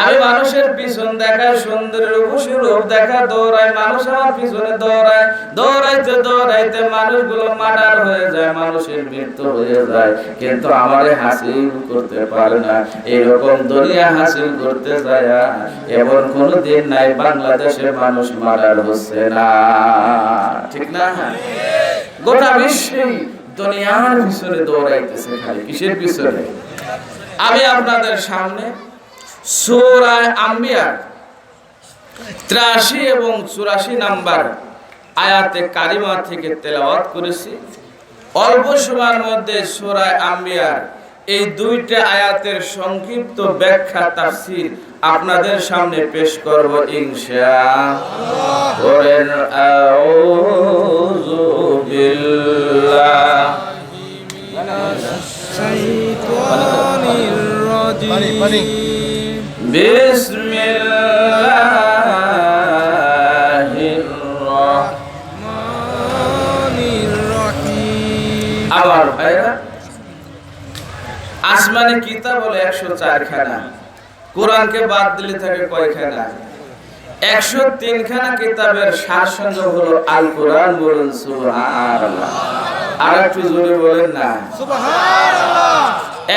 A: আমি মানুষের পিছন দেখা, সুন্দরের রূপ দেখা দৌড়াই, মানুষ আমার পিছনে দৌড়ায়। দৌড়াইতে দৌড়াইতে মানুষগুলো মার্ডার হয়ে যায়, মানুষের মৃত্যু হয়ে যায়, কিন্তু আমারে হাসিল করতে পারে না। এরকম দুনিয়া হাসিল করতে যায় এমন কোনো দিন নাই বাংলাদেশে মানুষ মার্ডার হচ্ছে না, ঠিক না? গোটা বিশ্বেই দুনিয়ার পিছনে দৌড়াইতেছে, খালি কিসের পিছনে? আমি আপনাদের সামনে সূরা আম্বিয়া 83 এবং 84 নাম্বার আয়াতে কারিমা থেকে তেলাওয়াত করেছি। অল্প সময়ের মধ্যে সূরা আম্বিয়ার এই 2টা আয়াতের সংক্ষিপ্ত ব্যাখ্যা তাফসীর আপনাদের সামনে পেশ করব ইনশাআল্লাহ। বলেন আউযু বিল্লাহি মিনাশ শাইতানির রাজিম। বিসমিল্লাহির রহমানির রহিম। আমার ভাইরা, আসমানি কিতাব হলো 104 খানা, কোরআনকে বাদ দিলে থাকে কয়খানা? 103 খানা কিতাবের সারসংখ্যা হলো আল কোরআন। বলুন সুবহানাল্লাহ। আর একটু জোরে বলেন না সুবহানাল্লাহ।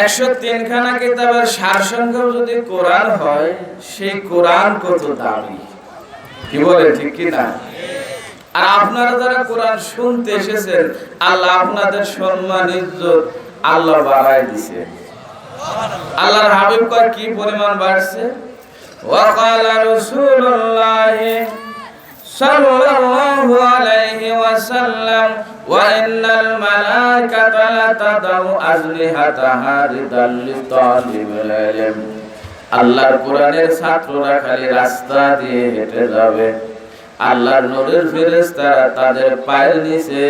A: 103 খানা কিতাবের সারসংখ্যা যদি কোরআন হয়, সেই কোরআন কত দামি, কি বলেন, ঠিক কি না? আর আপনারা যারা কোরআন শুনতে এসেছেন, আল্লাহ আপনাদের সম্মান ইজ্জত আল্লাহ বাড়ায় দিয়েছে। আল্লাহর হাবিব কয় কি পরিমাণ বাড়ছে? ওয়া ক্বালা রাসূলুল্লাহ সাল্লাল্লাহু আলাইহি ওয়াসাল্লাম ওয়া ইন্নাল মালাইকাতা লাতাদাউ আজলিহাতাহা রিদাল লিতালিবিল ইলম। আল্লাহর কোরআনের ছাত্ররা খালি রাস্তা দিয়ে হেঁটে যাবে, আল্লাহর নূরের ফেরেশতারা তাদের পায়ের নিচে,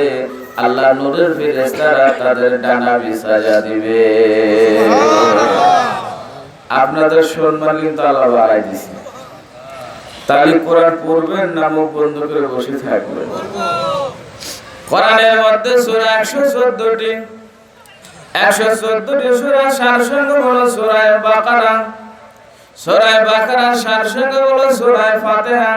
A: আল্লাহর নূরের ফেরেশতারা তাদের ডানা বিছায়া দিবে। আপনাদের সম্মান কিন্তু আল্লাহ বাড়াই দিয়েছে। তাহলে কোরআন পড়বেন না মুখ বন্ধ করে বসে থাকবেন? কোরআনের মধ্যে সূরা 114টি, 114টি সূরা সারসংখ্যা হলো সূরা বাকারা। সূরা বাকারার সারসংখ্যা হলো সূরা ফাতিহা।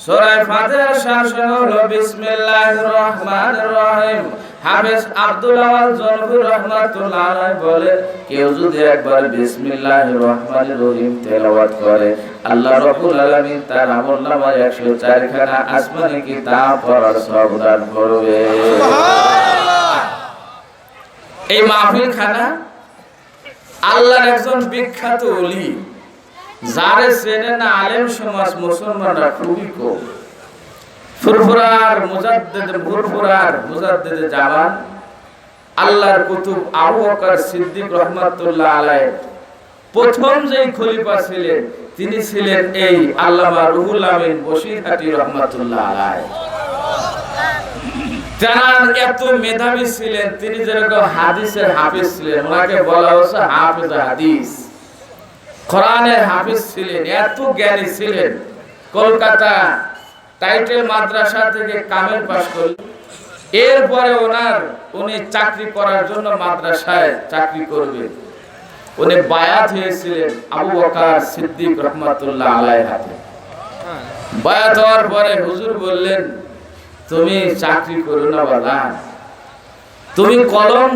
A: সূরা ফাতিহার সারসংখ্যা হলো বিসমিল্লাহির রহমানির রহিম। হাফেজ আব্দুল আওয়াল জনপুর রাহমাতুল্লাহ আলাইহি বলে, কেউ যদি একবার বিসমিল্লাহির রহমানির রহিম তেলাওয়াত করে, আল্লাহ রাব্বুল আলামিন তার আমলনামায় 104 খানা আসমানি কিতাব পড়ার সওয়াব দান করবে। সুবহানাল্লাহ। এই মাহফিল খানা আল্লাহর একজন বিখ্যাত ওলি যারে চেনে না আলেম সমাজ মুসলমানরা খুবই কম। ফুরফুরার মুজাদ্দিদে জামান আল্লাহর কুতুব আবু বকর সিদ্দিক রাহমাতুল্লাহ আলাইহি প্রথম যেই খলিফা ছিলেন তিনি ছিলেন এই আল্লামা রুহুল আমিন বশিরহাটি রাহমাতুল্লাহ আলাইহি। তার এত মেধাবী ছিলেন, তিনি যেরকম হাদিসের হাফেজ ছিলেন, ওনাকে বলা হচ্ছে হাফেজ হাদিস, কোরআনের হাফেজ ছিলেন, এত জ্ঞানী ছিলেন। কলকাতা টাইটেল মাদ্রাসা থেকে কামেল পাস করলেন। এরপরে উনি চাকরি করার জন্য মাদ্রাসায় চাকরি করবেন, উনি বায়াত হয়েছিলেন আবু বকর সিদ্দিক রাহমাতুল্লাহ আলাইহির হাতে। বায়াত হওয়ার পরে হুজুর বললেন, তুমি চাকরি করো না বাবা, তুমি কলম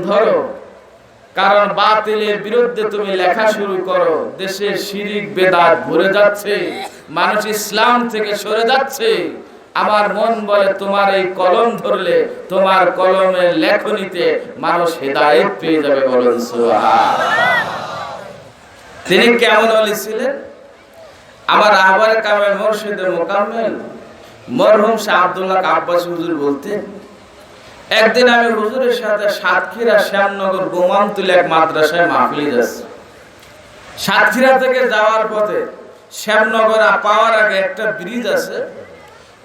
A: ধরো, কারণ বাতিলের বিরুদ্ধে তুমি লেখা শুরু করো। দেশে শিরিক বেদাত ভরে যাচ্ছে, মানুষ ইসলাম থেকে সরে যাচ্ছে। আমার মন বলে তোমার এই কলম ধরলে, তোমার কলমের লেখনীতে মানুষ হেদায়েত পেয়ে যাবে। বলুন সুবহানাল্লাহ। তিনি কেমন ওলি ছিলেন? আমার আহবার কামেল মুর্শিদে মুকাম্মেল মরহুম শাহ আব্দুল্লাহ আব্বাস হুজুর বলতেন, একদিন আমি হুজুরের সাথে সাতক্ষীরা শ্যামনগর গোমামতুল এক মাদ্রাসায় মাহফিলে যাচ্ছি। সাতক্ষীরা থেকে যাওয়ার পথে শ্যামনগর পাওয়ার আগে একটা ব্রিজ আছে।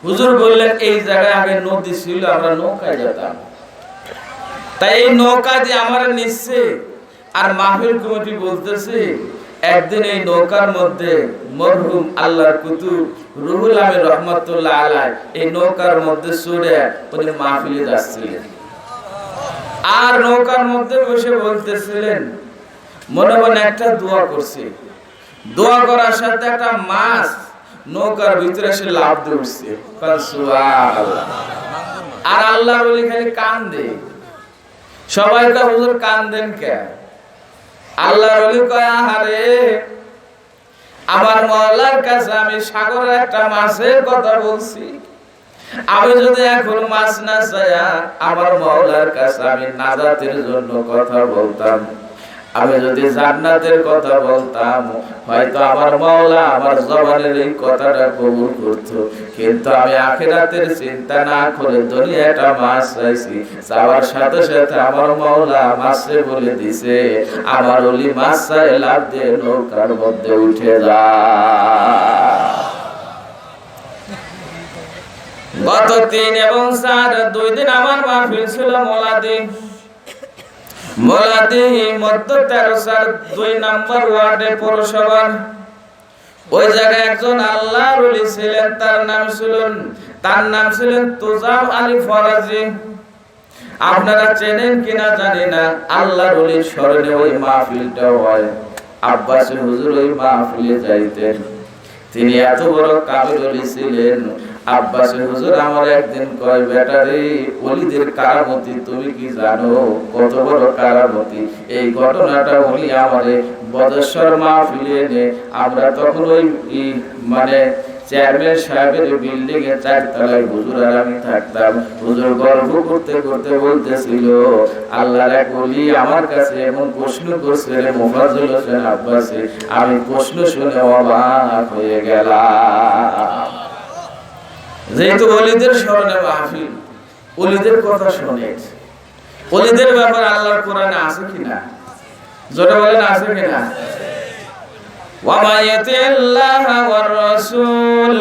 A: হুজুর বললেন, এই জায়গায় আগে নদী ছিল, আমরা নৌকায় যেতাম, তাই এই নৌকা দিয়ে আমার নিচ্ছে। আর মাহফিল কমিটি বলতেছে, একদিন এই নৌকার মধ্যে মরহুম আল্লাহর কুতুব রুহুল আমিন রাহমাতুল্লাহ আলাইহি এই নৌকার মধ্যে চড়ে উনি মাহফিলে যাচ্ছিলেন। আর নৌকার মধ্যে বসে বলতেছিলেন, মনে মনে একটা দোয়া করছে। দোয়া করার সাথে একটা মাছ নৌকার ভিতরে এসে লাফ দিয়ে উঠছে। সুবহানাল্লাহ। আর আল্লাহর ওলি খালি কান্দে। সবাই কয়, হুজুর কান্দেন কেন? আল্লাহর ওলি কয়, আহারে আমার মাওলার কাছে আমি সাগরের একটা মাছের কথা বলছি। আমি যদি এখন মাছ না চাইয়া আমার মাওলার কাছে আমি নাজাতের জন্য কথা বলতাম, আমি যদি জান্নাতের কথা বলতাম, হয়তো আমার মাওলা আমার জবানের এই কথাটা কবুল করত। কিন্তু আমি আখিরাতের চিন্তা না করে দুনিয়াটা মাছ চাইছি, চাওয়ার সাথে সাথে আমার মাওলা মাছে বলে দিছে, আমার ওলি মাছ চাই লাভ দিয়ে নৌকার মধ্যে উঠে যা। গত 3 এবং 4 2 দিন আমার মাহফিল ছিল মোলাদি মধ্য 13/2 নম্বর ওয়ার্ডে পৌরসভার। ওই জায়গায় একজন আল্লাহর ওলি ছিলেন, তার নাম ছিলেন তুজাম আলী ফরাজি। আপনারা চেনেন কিনা জানি না, আল্লাহর ওলির স্মরণে ওই মাহফিলটা হয়। আব্বাসী হুজুর ওই মাহফিলে যাইতেন। তিনি এত বড় কাবিল ওলি ছিলেন। আব্বাসী হুজুর আমার একদিন কয়, বেটা রে, ওলিদের কারামতি তুমি কি জানো? কত বড় কারামতি। এই ঘটনাটা উনি আমারে বদেশ্বর মাহফিলে এনে, আমরা তখন ওই চেয়ারম্যান সাহেবের বিল্ডিং এর 4 তলায় হুজুর আর আমি থাকতাম। হুজুর গর্ব করতে করতে বলতেছিল, আল্লাহর এক ওলি আমার কাছে এমন প্রশ্ন করছে রে মুফাজ্জল হোসেন আব্বাসী, আমি প্রশ্ন শুনে অবাক হয়ে গেলাম। যেহেতু ওলিদের স্মরণে মাহফিল, ওলিদের কথা শুনে, ওলিদের ব্যাপারে আল্লাহর কোরআনে আছে কিনা? জোরে বলেন, আছে কিনা? ওয়া মায়াতিল্লাহু ওয়ার রাসূল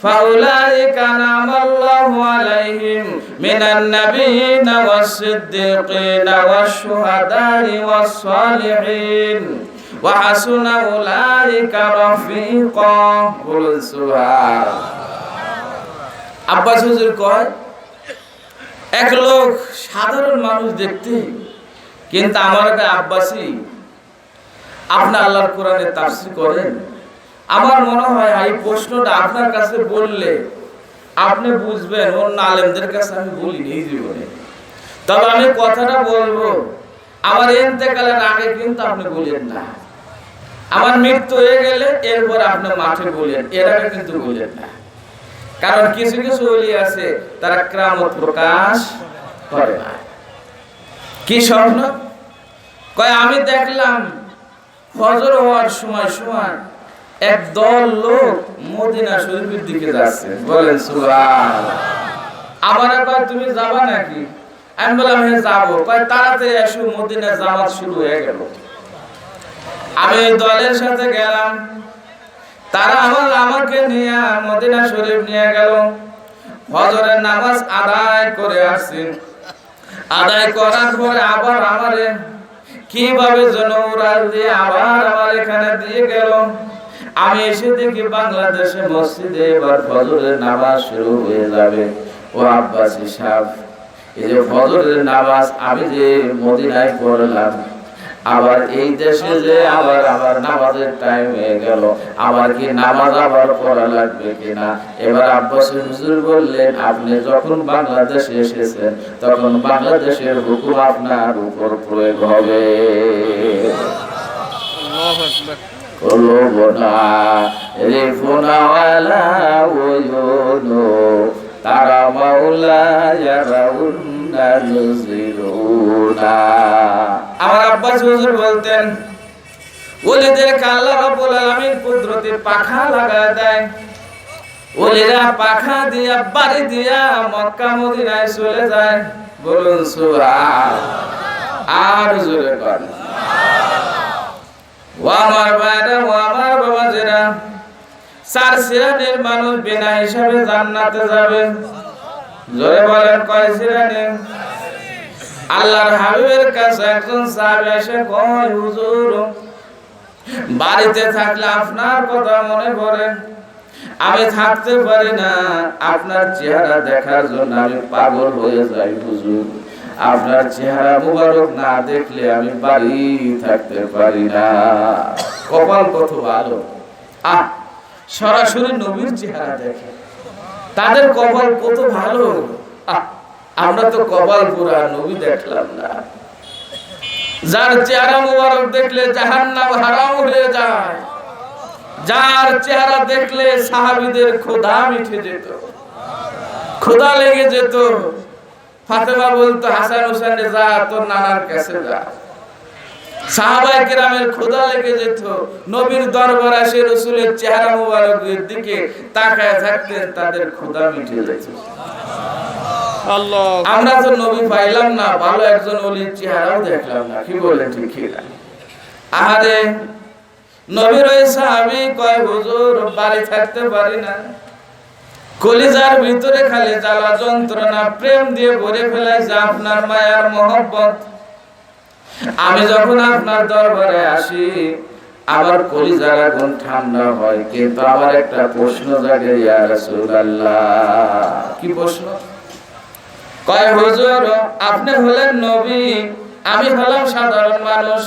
A: ফাউলাইকা নামাল্লাহু আলাইহিম মিনান নাবিয়িনা ওয়াস সিদ্দিকিনা ওয়াশ শুহাদাই ওয়াস সালিহিন ওয়া হাসুনা উলাইকা রাফিকা। বলুন সুবহানাল্লাহ। আব্বাস হুজুর কয়, এক লোক সাধারণ মানুষ দেখতে, কিন্তু আমার একটা আব্বাসী আপনি আল্লাহর কোরআনে তাফসীর করেন। আমার মনে হয় এই প্রশ্নটা আপনার কাছে বললে আপনি বুঝবেন, অন্য আলেমদের কাছে আমি বলিনি এই জীবনে। তবে আমি কথাটা বলবো, আমার ইন্তেকালের আগে কিন্তু আপনি বলেন না, আমার মৃত্যু হয়ে গেলে এরপর আপনি মাঠে বলেন, এর আগে কিন্তু বলেন না। কারণ কিছু কিছু ওলি আছে তারা কিরামত প্রকাশ করে না। কি স্বপ্ন? কয়, আমি দেখলাম ফজর হওয়ার সময় এক দল লোক মদিনা শরীফের দিকে যাচ্ছে, বলেন সুবহানাল্লাহ। আমার কয় তুমি যাবা নাকি? আমি বললাম হ্যাঁ যাবো। কয় তাড়াতাড়ি এসো, মদিনা জামাত শুরু হয়ে গেল। আমি ওই দলের সাথে গেলাম, তারা আমাকে নিয়ে মদিনা শরীফ নিয়ে গেল। ফজরের নামাজ আদায় করে আসছি, আদায় করার পরে আবার আমারে কিভাবে যেন উড়াল দিয়ে আবার আমার এখানে দিয়ে গেল। আমি এসে দেখি বাংলাদেশে মসজিদে এবার ফজরের নামাজ শুরু হয়ে যাবে। ও আব্বাসী সাহেব, এই যে ফজরের নামাজ আমি যে মদিনায় পড়লাম, আবার এই দেশে যে আবার নামাজের টাইম হয়ে গেল, আবার কি নামাজ আবার পড়া লাগবে কিনা? এবার আব্বাসী হুজুর বললেন, আপনি যখন বাংলাদেশে এসেছেন তখন বাংলাদেশের হুকুম আপনার উপর প্রয়োগ হবে। তারা মাওলা আমার আব্বাস হুজুর বলতেন, ওলিদেরকে আল্লাহ রাব্বুল আলামিন কুদরতের পাখা লাগায় দেয়। ওলিরা পাখা দিয়া বাড়ি দিয়া মক্কা মদিনায় চলে যায়। বলুন সুবহানাল্লাহ। আর জোরে বলেন ও আমার ভাইরা, ও আমার বাবাজিরা, চার শ্রেণীর মানুষ বিনা হিসাবে জান্নাতে যাবে। জোরে বলেন কয় শ্রেণী? আল্লাহর হাবিবের কাছে একজন সাহাবী এসে কয়, হুজুর বাড়িতে থাকলে আপনার কথা মনে পড়ে, আমি থাকতে পারি না, আপনার চেহারা দেখার জন্য আমি পাগল হয়ে যাই। হুজুর আপনার চেহারা মুবারক না দেখলে আমি বাড়ি থাকতে পারি না। কপাল কত ভালো, সরাসরি নবীর চেহারা দেখে, তাদের কপাল কত ভালো। আমরা তো কপাল পুরা, নবী দেখলাম না। যার চেহারা মুবারক দেখলে জাহান্নাম হারাম হয়ে যায়, যার চেহারা দেখলে সাহাবীদের ক্ষুধা মিটে যেত, ক্ষুধা লেগে যেত। ফাতেমা বলতো, হাসান হোসেন যা তোর নানার কাছে যা। সাহাবায়ে কেরামের ক্ষুধা লেগে যেত, নবীর দরবার আসে রাসূলের চেহারা মুবারকের দিকে তাকায় থাকতেন, তাদের ক্ষুধা মিটে যেত। আমরা তো নবী পাইলাম না, ভালো একজন ওলির চেহারাও দেখলাম না, কি বলেন ঠিক কিনা? আরে নবীর ওই সাহাবী কয়, হুজুর বাড়ি থাকতে পারি না, কলিজার ভিতরে খালি জ্বালা যন্ত্রণা, প্রেম দিয়ে ভরে ফেলাইছে আপনার মায়ার মহব্বত। আমি যখন আপনার দরবারে আসি আমার কলিজার আগুন ঠান্ডা হয়, কিন্তু আমার একটা প্রশ্ন জাগে, ইয়া রাসূলুল্লাহ। কি প্রশ্ন? কয়, হুজুর আপনি হলেন নবী, আমি হলাম সাধারণ মানুষ,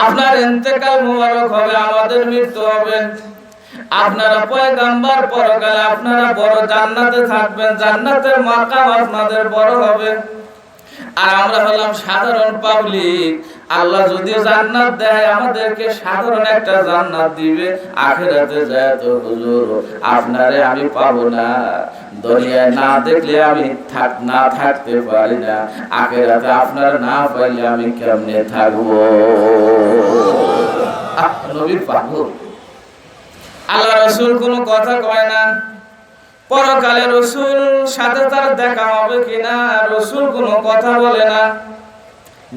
A: আপনার ইন্তেকাল মুবারক হবে, আমাদের মৃত্যু হবে, আপনারা পয়গম্বর, পরকালে আপনারা বড় জান্নাতে থাকবেন, জান্নাতের মাকাম আপনাদের বড় হবে, আর আমরা হলাম সাধারণ পাবলিক। আল্লাহ যদি জান্নাত দেয় আমাদেরকে সাধারণ একটা জান্নাত দিবে, আখিরাতে যায় তো হুজুর আপনারে আমি পাবো না, দুনিয়ায় না দেখলে আমি না থাকতে পারি না, আখিরাতে আপনারা না পাইলে আমি কেমনে থাকবো? নবীর পাগল। আল্লাহ রাসূল কোনো কথা কয় না, পরকালে রাসূল সাথে তার দেখা হবে কিনা রাসূল কোনো কথা বলে না।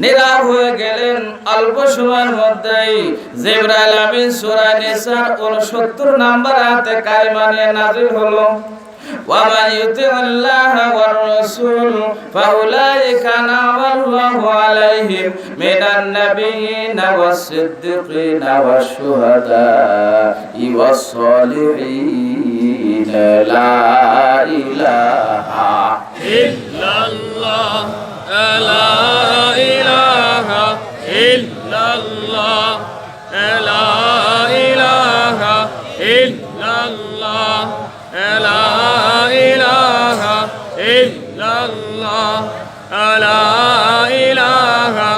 A: নীরব হয়ে গেলেন। অল্প সময়ের মধ্যেই জিবরাইল আমিন সূরা নিসার 69 নম্বর আয়াতে কারিমা নিয়ে নাযিল হলো, ওয়া মান ইউতিল্লাহা ওয়ার রাসূল ফাউলাইকা আনাল্লাহু আলাইহিম মিনান নাবিয়িনা ওয়াস সিদ্দিকিনা ওয়াশ শুহাদা'i ওয়াস সালিহিন। লা ইলাহা
C: ইল্লাল্লাহ, লা ইলাহা ইল্লাল্লাহ, লা ইলাহা ইল্লাল্লাহ, লা ইলাহা ইল্লাল্লাহ, লা ইলাহা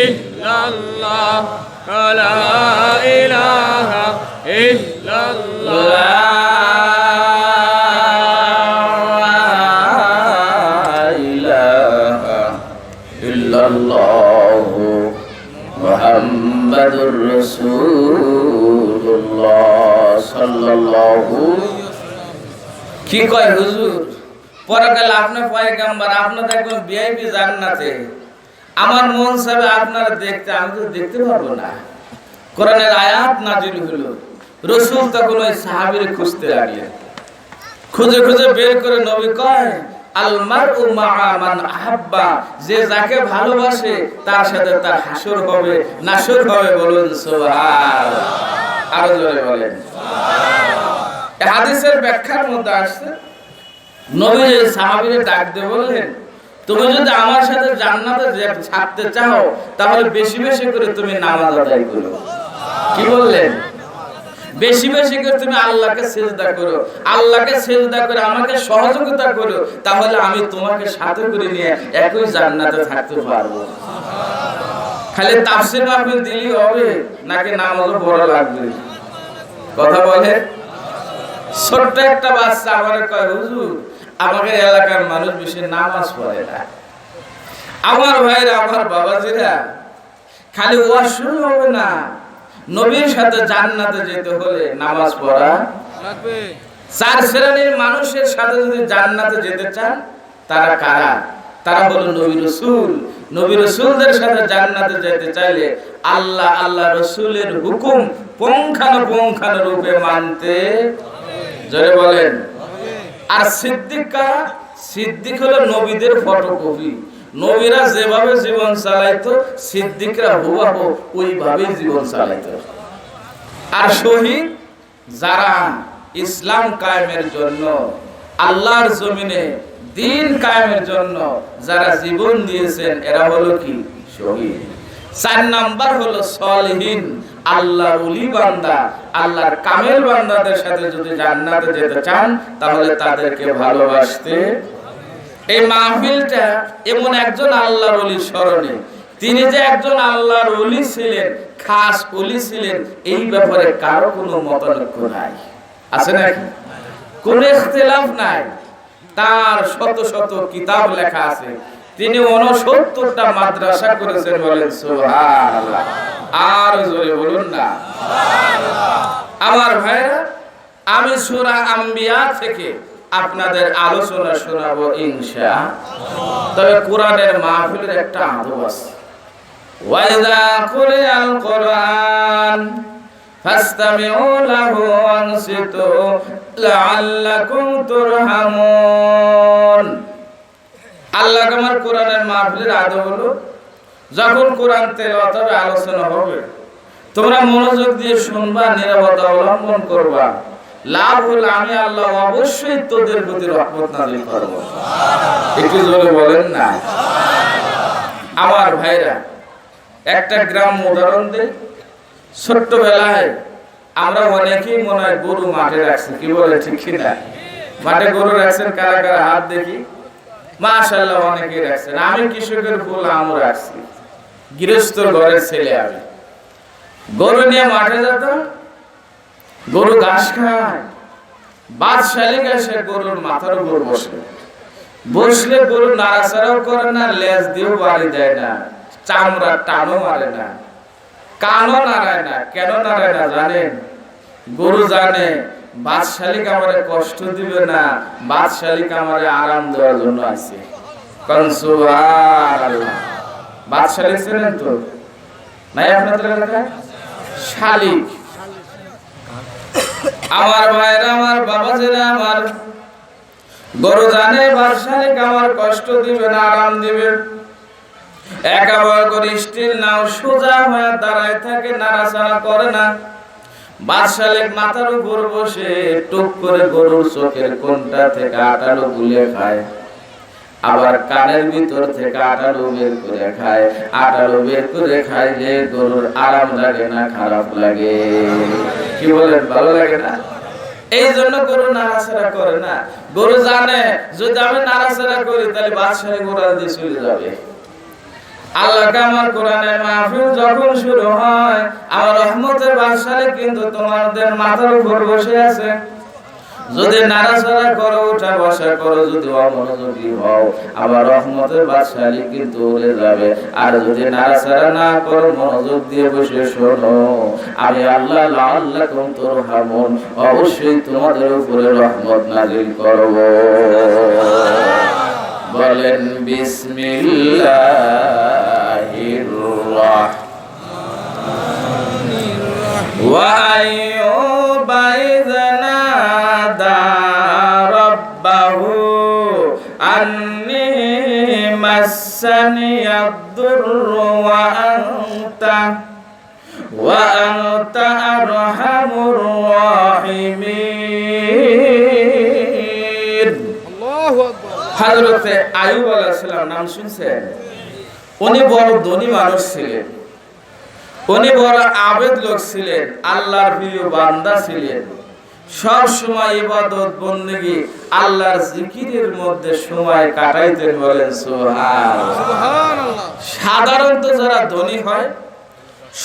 C: ইল্লাল্লাহ, লা ইলাহা ইল্লাল্লাহ।
A: মুহাম্মাদুর সাল্লাল্লাহু কি কয় হুজুর পরকালে আপনি পয়গম্বর আপনি দেখবেন ভিআইপি জান্নাতে আমার মন চাবে আপনারা দেখতে আমি তো দেখতে পারবো না কোরআনের আয়াত নাজিল হলো রাসূল তখন ওই সাহাবীরে খুঁজতে লাগলেন খুঁজে খুঁজে বের করে নবী কয় আল মারউ মা'a মান আহাব্বা যে যাকে ভালোবাসে তার সাথে তার হাসর হবে নাসর হবে বলুন সুবহানাল্লাহ আরো জোরে বলেন সুবহানাল্লাহ এই হাদিসের ব্যাখ্যার মধ্যে আসছে নবী সাহাবীরে ডাক দিয়ে বললেন তুমি যদি আমার সাথে জান্নাতে থাকতে চাও তাহলে বেশি বেশি করে তুমি নামাজ আদায় করো কি বললেন বেশি বেশি করে তুমি আল্লাহকে সিজদা করো আল্লাহকে সিজদা করে আমাকে সহযোগিতা করো তাহলে আমি তোমাকে সাথে করে নিয়ে একই জান্নাতে থাকতে পারবো খালি তাফসীর মাহফিল দিলেই হবে নাকি নামাজও পড়া লাগবে কথা বলে ছোট্ট একটা বাচ্চা আমারে কয় হুজুর আমাদের এলাকার মানুষ বেশি নামাজ পড়ে না আমার ভাইরা আমার বাবাজিরা খালি ওয়াজ শুরু হবে না নবীর সাথে জান্নাতে যেতে হলে নামাজ পড়া লাগবে চার শ্রেণীর মানুষের সাথে যদি জান্নাতে যেতে চান তারা কারা তারা হলো নবী রাসূলদের সাথে জান্নাতে যেতে চাইলে আল্লাহ আল্লাহ রাসূলের হুকুম পুঙ্খানুপুঙ্খানু রূপে মানতে জোরে বলেন আর সিদ্দিক হলো নবীদের ফটোকপি নবীরা যেভাবে জীবন চালাইতো সিদ্দিকরা হুবহু ওইভাবে জীবন চালাইতো আর শহীদ যারা ইসলাম কায়েমের জন্য আল্লাহর জমিনে দ্বীন কায়েমের জন্য যারা জীবন দিয়েছেন এরা হলো কি শহীদ 4 নাম্বার হলো সলিহিন আল্লাহর ওলি বান্দা আল্লাহর কামেল বান্দাদের সাথে যদি জান্নাতে যেতে চান তাহলে তাদেরকে ভালোবাসতে এই মাহফিলটা এমন একজন আল্লাহর ওলির স্মরণে তিনি যে একজন আল্লাহর ওলি ছিলেন খাস ওলি ছিলেন এই ব্যাপারে কারো কোনো মতলক্ষ্য নাই আছে নাকি কোনো ইখতিলাফ নাই তার শত শত কিতাব লেখা আছে তিনি 69টা মাদ্রাসা করেছেন বলেন সুবহানাল্লাহ আর জোরে বলুন না সুবহানাল্লাহ আমার ভাইরা আমি সূরা আম্বিয়া থেকে আপনাদের আলোচনা শোনাবো ইনশাআল্লাহ তবে কোরআনের মাহফিলের একটা আদব আছে ওয়াইযা কুরিআল কোরআন ফাসতামিউ লাহু ওয়ানসিতু লাআল্লাকুম তুরহামুন আল্লাহ আমার কোরআনের মাহফিলের আদব হলো যখন কোরআন তেলাওয়াত হবে আলোচনা হবে তোমরা মনোযোগ দিয়ে শুনবা নীরবতা অবলম্বন করবা লাভ হলো আমি আল্লাহ অবশ্যই তোদের প্রতি রহমত নাযিল করব সুবহানাল্লাহ একটু জোরে বলেন না সুবহানাল্লাহ আমার ভাইরা একটা গ্রাম উদাহরণ দেই ছোট্টবেলায় আমরা অনেকেই মনে হয় গরু মাঠে রাখছি কি বলে ঠিক কি না মাঠে গরু রাখছেন কারা কারা হাত দেখি মাশাআল্লাহ অনেকেই রাখছেন আমি কৃষকের ফুল আমও রাখছি গৃহস্থ ঘরের ছেলে আমি গরু নিয়ে মাঠে যেতাম গরু ঘাস খায় বাদশালী এসে গরুর মাথার উপর বসলে গরু নাড়াচাড়াও করে না লেজ দিয়েও বাড়ি দেয় না চামড়া টানও মারে না কানও নাড়ায় না কেন নাড়ায় না জানেন গরু জানে বাদশালীকে আমারে কষ্ট দিবে না বাদশালীকে আমারে আরাম দেওয়ার জন্য আছে কারণ সুবহানাল্লাহ বাদশালী ছিলেন তো নাই আপনাদের এলাকায় শালিক আমার ভাইরা আমার বাবাজিরা আমার গরু জানে বাদশালীকে আমার কষ্ট দিবে না আরাম দিবে একেবারে করে স্টিল নাও সোজা হয়ে দাঁড়ায় থাকে নাড়াচাড়া করে না বাদশালীর মাথার উপর বসে টুক করে গরুর চোখের কোণটা থেকে আটালো গুলে খায় আবার কানের ভিতর থেকে আটালো বের করে খায় আটালো বের করে খাইলে গরুর আরাম লাগে না খারাপ লাগে কি বলেন ভালো লাগে না এই জন্য গরু নাড়াচাড়া করে না গরু জানে যদি আমি নাড়াচাড়া করি তাহলে বাদশাহী গোড়াল দিয়ে চলে যাবে আল্লাহকে আমার কোরআনের মাহফিল যখন শুরু হয় আমার রহমতের বাদশাহী কিন্তু তোমাদের মাথার উপর বসে আছে যদি নাড়াচাড়া করো, উঠা বসা করো, যদি অমনোযোগী হও, আমার রহমতের বাদশাহী কিন্তু উড়ে যাবে। আর যদি নাড়াচাড়া না করো, মনোযোগ দিয়ে বসে শোনো, আমি আল্লাহ লাআল্লাকুম তুরহামুন, অবশ্যই তোমাদের উপরে রহমত নাযিল করব। বলেন বিসমিল্লাহির রাহমানির রাহিম। ওয়া আইয়ুবা ইয নাদা রাব্বাহু আন্নী মাসসানিয়াদ দুররু ওয়া আনতা আরহামুর রাহিমিন। আল্লাহু আকবার। হযরতে আইয়ুব আলাইহিস সালাম নাম শুনছেন? উনি বড় ধনী মানুষ ছিলেন, উনি বড় আবেদ লোক ছিলেন, আল্লাহর প্রিয় বান্দা ছিলেন। সব সময় ইবাদত বন্দেগী আল্লাহর জিকিরের মধ্যে সময় কাটাইতেন। বলেন সুবহানাল্লাহ। সাধারণত যারা ধনী হয়,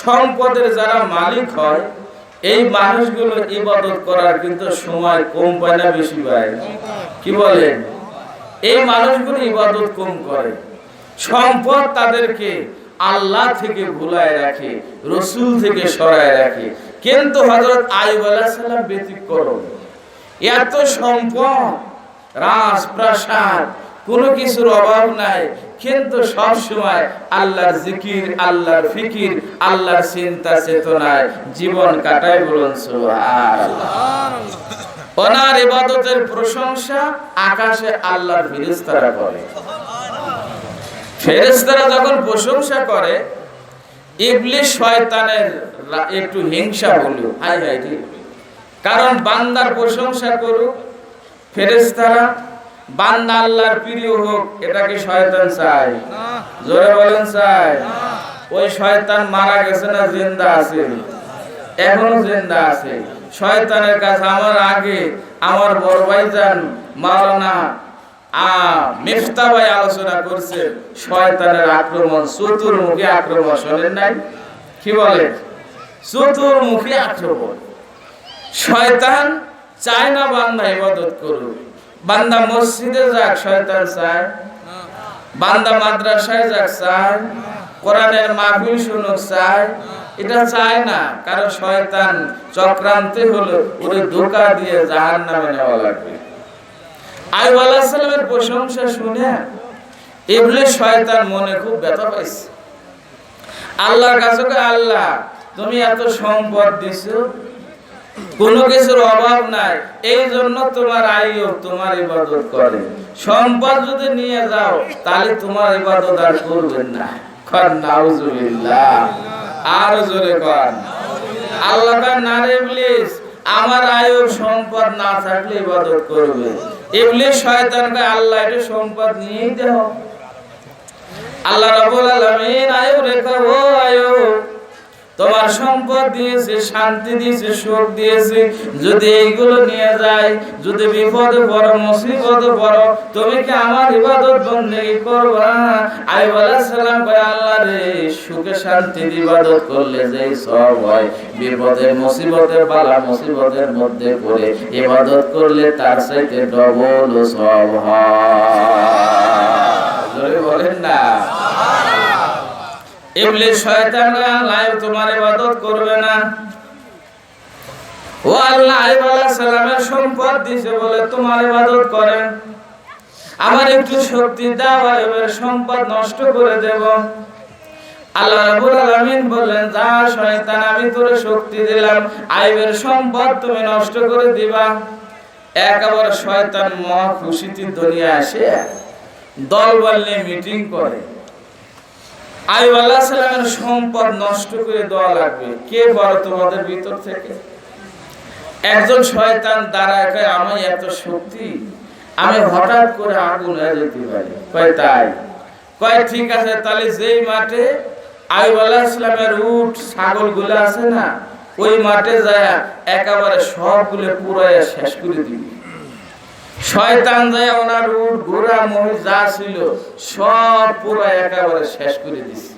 A: সম্পদের যারা মালিক হয়, এই মানুষগুলো ইবাদত করার কিন্তু সময় কম পায় না, বেশি পায়? কি বলেন? এই মানুষগুলো ইবাদত কম করে। সম্পদ তাদেরকে আল্লাহ থেকে ভুলায় রাখে, রসুল থেকে সরায় রাখে। কিন্তু হযরত আইয়ুব আলাইহিস সালাম ব্যতিক্রম। এত সম্পদ, রাজপ্রাসাদ, কোনো কিছুর অভাব নাই, কিন্তু সব সময় আল্লাহর জিকির, আল্লাহর ফিকির, আল্লাহর চিন্তা চেতনায় জীবন কাটায়। বলুন সুবহানাল্লাহ। ওনার ইবাদতের প্রশংসা আকাশে আল্লাহর ফেরেশতারা করে। ফেরেশতারা যখন প্রশংসা করে, ইবলিস শয়তানের একটু হিংসা হলো, হাই হাই রে, কারণ বান্দার প্রশংসা করুক ফেরেশতারা, বান্দা আল্লাহর প্রিয় হোক, এটাকে শয়তান চায়? জোরে বলেন চায়? ওই শয়তান মারা গেছে না জিন্দা আছে? এখনো জিন্দা আছে। শয়তানের কাছে আমার আগে আমার বড় ভাইজান মাওলানা মিফতা ভাই আলোচনা করছে শয়তানের আক্রমণ, চতুর্মুখী আক্রমণ। শোনেন নাই? কি বলে? চতুর্মুখী আক্রমণ। শয়তান চায় না বান্দা ইবাদত করুক। বান্দা মসজিদে যাক, শয়তান চায়? বান্দা মাদ্রাসায় যাক, চায়? কোরআনের মাহফিল শুনুক, চায়? এটা চায় না, কারণ শয়তান চক্রান্তে হলো ওরে ধোঁকা দিয়ে জাহান্নামে নেওয়া লাগবে। আইয়ুব আলাইহিস সালামের প্রশংসা শুনে ইবলিস শয়তান মনে খুব ব্যথা পাইছে। আল্লাহর কাছে কয়, আল্লাহ তুমি এত সম্পদ দিছো, কোনো কিছুর অভাব নাই, এই জন্য তোমার আইয়ুব তোমার ইবাদত করে। সম্পদ যদি নিয়ে যাও তাহলে তোমার ইবাদত আর করবেন না। কর নাউজুবিল্লাহ। আর জোরে কর। আল্লাহ কয়, না রে ইবলিস, আমার আইয়ুব সম্পদ না থাকলে ইবাদত করবে। ইবলিস শয়তান কয়, আল্লাহ এটা সম্পদ নিয়েই দাও। আল্লাহ রাব্বুল আলামিন আইয়ুব রে কয়, ও আইয়ুব, তোমার সম্পদ দিয়েছে, শান্তি দিয়েছে, সুখ দিয়েছে, যদি এইগুলো নিয়ে যায়, যদি বিপদে পড়ো, মুসিবতে পড়ো, তুমি কি আমার ইবাদত বন্দেগী করবা? আইয়ুব আলাইহিস সালাম কয়, আল্লাহ রে, সুখে শান্তির ইবাদত করলে যেই সওয়াব হয়, বিপদে মুসিবতে বালা মুসিবতের মধ্যে পড়ে ইবাদত করলে তার চাইতে ডবল সওয়াব হয়। জোরে বলেন না। ইবলিস শয়তান আল্লাহ তোমার ইবাদত করবে না। ও আল্লাহ আইয়ুব আলাইহিস সালামের সম্পদ দিয়েছে বলে তোমার ইবাদত করেন, আমার একটু শক্তি দাও, আইয়ুবের সম্পদ নষ্ট করে দেব। আল্লাহ রাব্বুল আলামিন বললেন, যা শয়তান, আমি তোরে শক্তি দিলাম, আইয়ুবের সম্পদ তুমি নষ্ট করে দিবা। একেবারে শয়তান মহা খুশিতে দুনিয়া আসে দলবল নিয়ে মিটিং করে। আইয়ুব আলাইহিস সালামের সম্পদ নষ্ট করে দেওয়া লাগবে। কে বড় তোমাদের ভিতর থেকে? একজন শয়তান দাঁড়ায় কয়, আমি এত শক্তি, আমি হঠাৎ করে আগুন হয়ে যেতে পারি। কয় তাই? কয় ঠিক আছে, তাহলে যেই মাঠে আইয়ুব আলাইহিস সালামের উট ছাগলগুলো আছে না, ওই মাঠে যায় একেবারে সবগুলো পুরাইয়া শেষ করে দিবি। শয়তান যায় ওনার উট ঘোড়া মহিষ যা ছিল সব পুরো একেবারে শেষ করে দিছে।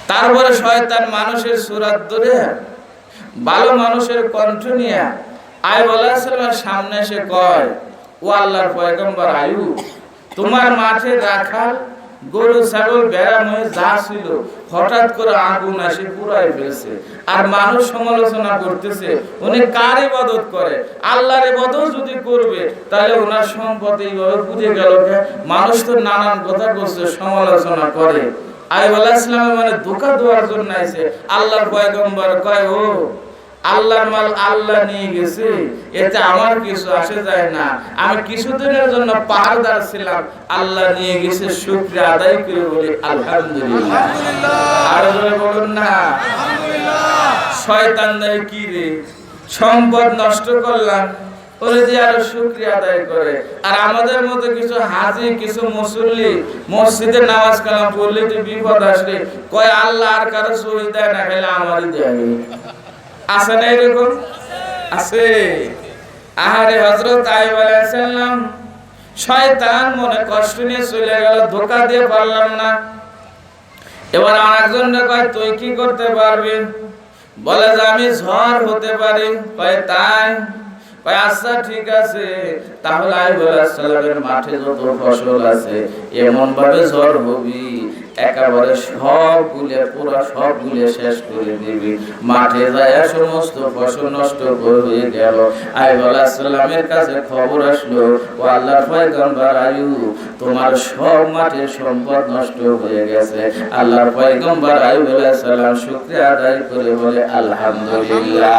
A: তারপরে শয়তান মানুষের সুরাত ধরে, ভালো মানুষের কণ্ঠ নিয়ে আইয়ুব আলাইহিস সালামের সামনে এসে কয়, ও আল্লাহর পয়গম্বর আইয়ুব, তোমার মাঠে রাখাল গরু ছাগল বেড়া হয়ে যা ছিল হঠাৎ করে আগুন এসে পুরাই ফেলছে, আর মানুষ সমালোচনা করতেছে উনি কার ইবাদত করে, আল্লাহর ইবাদত যদি করবে তাহলে ওনার সম্পদ এইভাবে পুড়ে গেল। মানুষ তো নানান কথা বলছে, সমালোচনা করে। আইয়ুব আলাইহিস সালাম মানে ধোঁকা দেওয়ার জন্য আইছে। আল্লাহর পয়গম্বর কয়, ও আল্লাহর মাল আল্লাহ নিয়ে গেছে, এতে আমার কিছু আসে যায় না। আমি কিছুদিনের জন্য পাহাড়দার ছিলাম, আল্লাহ নিয়ে গেছে, শুকরিয়া আদায় করে বলি আলহামদুলিল্লাহ। আর জোরে বলুন না আলহামদুলিল্লাহ। শয়তান দেয় কি রে, সম্পদ নষ্ট করলাম, ওরে দিয়ে আরো শুকরিয়া আদায় করে। আর আমাদের মতো কিছু হাজি, কিছু মুসল্লি মসজিদে নামাজ কালাম পড়লে তো বিপদ আসলে কয় আল্লাহ আর কারো সহি দেয় না, খাইলে আমারই দেয়। আছে না এরকম? আছে। আহারে হযরত আইয়ুব আলাইহিস সালাম শয়তান মনে কষ্ট নিয়ে চলে গেল, ধোঁকা দিয়ে পারলাম না। এবার আরেকজনকে কয়, তুই কি করতে পারবি? বলে যে আমি ঝড় হতে পারি। কয় তাই? কয় আচ্ছা ঠিক আছে, তাহলে আইয়ুব আলাইহিস সালামের মাঠে যত ফসল আছে এমন ভাবে ঝড় হবি একেবারে সবগুলো পুরো সবগুলো শেষ করে দিবি। মাঠে যায় সমস্ত ফসল নষ্ট হয়ে গেল। আইয়ুব আলাইহিস সালামের কাছে খবর আসলো, ও আল্লাহর পয়গম্বর আইয়ুব, তোমার সব মাঠের সম্পদ নষ্ট হয়ে গেছে। আল্লাহর পয়গম্বর আইয়ুব আলাইহিস সালাম শুকরিয়া আদায় করে বলে আলহামদুলিল্লাহ।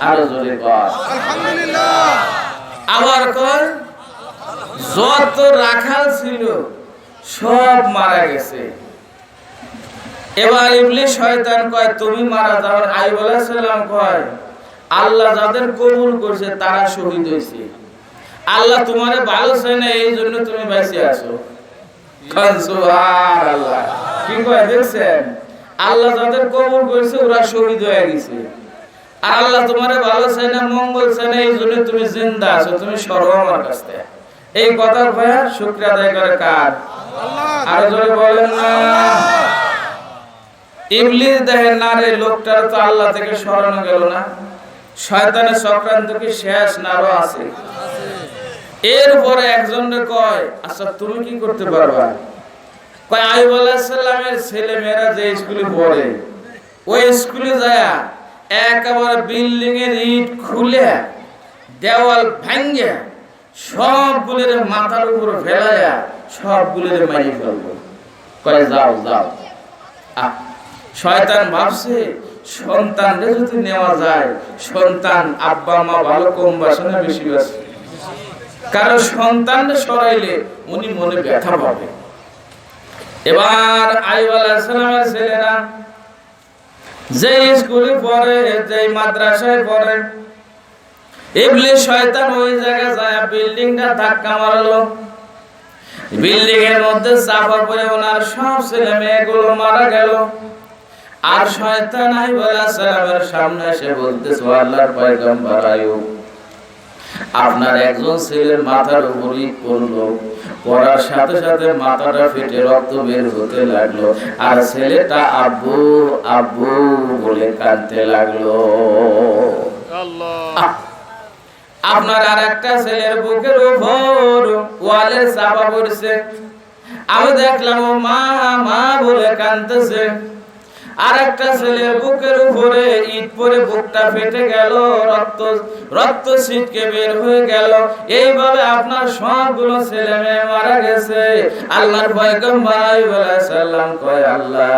A: আরো জোরে বল আলহামদুলিল্লাহ। আবার কর, যত রাখাল ছিল সব মারা গেছে। এবার ইবলিস শয়তান কয়, তুমি মারা যাও। আইয়ুব আলাইহিস সালাম কয়, আল্লাহ যাদের কবুল করছে তারা শহীদ হয়েছে, আল্লাহ তোমারে ভালো চায় না, এই জন্য তুমি বেঁচে আছো। সুবহানাল্লাহ। কি কয় দেখছেন? আল্লাহ যাদের কবুল করেছে ওরা শহীদ হয়ে গেছে, আর আল্লাহ তোমারে ভালো চায় না, মঙ্গল চায় না, এই জন্য তুমি জিন্দা আছো, তুমি সরো আমার কাছ থেকে। এই কথার ভয়ে শুকরিয়া আদায় করে কার? আর জোরে বলেন না। ইবলিস দেখেন না রে, লোকটার তো আল্লাহ থেকে সরানো গেল না, শয়তানের চক্রান্ত কি শেষ না আরো আছে? এরপরে একজনকে কয়, আচ্ছা তুমি কি করতে পারবা? কয় আইয়ুব আলাইহিস সালামের ছেলে মেয়েরা যে স্কুলে পড়ে ওই স্কুলে যায় একেবারে বিল্ডিং এর ইট খুলে দেওয়াল ভাঙে সবগুলোর মাথার উপর ফেলায়া সবগুলোর মারি ফেলবো। কয় যাও যাও। শয়তান ভাবছে সন্তানরে যদি নেওয়া যায়, সন্তান আব্বা মা ভালো কম বাসে না বেশি বাসে? কারণ সন্তানরে সরাইলে উনি মনে ব্যথা পাবে। এবার আইয়ুব আলাইহিস সালামের ছেলেরা যে স্কুলে পড়ে, যে মাদ্রাসায় পড়ে, ইবলিস শয়তান ওই জায়গায় যায় বিল্ডিংটা ধাক্কা মারলো। বিল্ডিং এর মধ্যে চাপা পড়ে ওনার সব ছেলে মেয়েগুলো মারা গেল। আর শয়তান আইয়ুব আলাইহিস সালামের সামনে এসে বলতেছে, আল্লাহর পয়গম্বর আইয়ুব, আপনার একজন ছেলের মাথার উপর ইট পড়লো, পড়ার সাথে সাথে মাথাটা ফেটে রক্ত বের হতে লাগলো, আর ছেলেটা আব্বু আব্বু বলে কাঁদতে লাগলো। আপনার আর একটা ছেলের বুকের উপর ওয়ালে চাপা পড়ছে, আমি দেখলাম ও মা মা বলে কাঁদতেছে। আর একটা ছেলের বুকের উপরে ইট পড়ে বুকটা ফেটে গেল, রক্ত রক্ত ছিটকে বের হয়ে গেল। এইভাবে আপনার সবগুলো ছেলে মেয়ে মারা গেছে। আল্লাহর পয়গম্বর আইয়ুব আলাইহিস সালাম কয়, আল্লাহ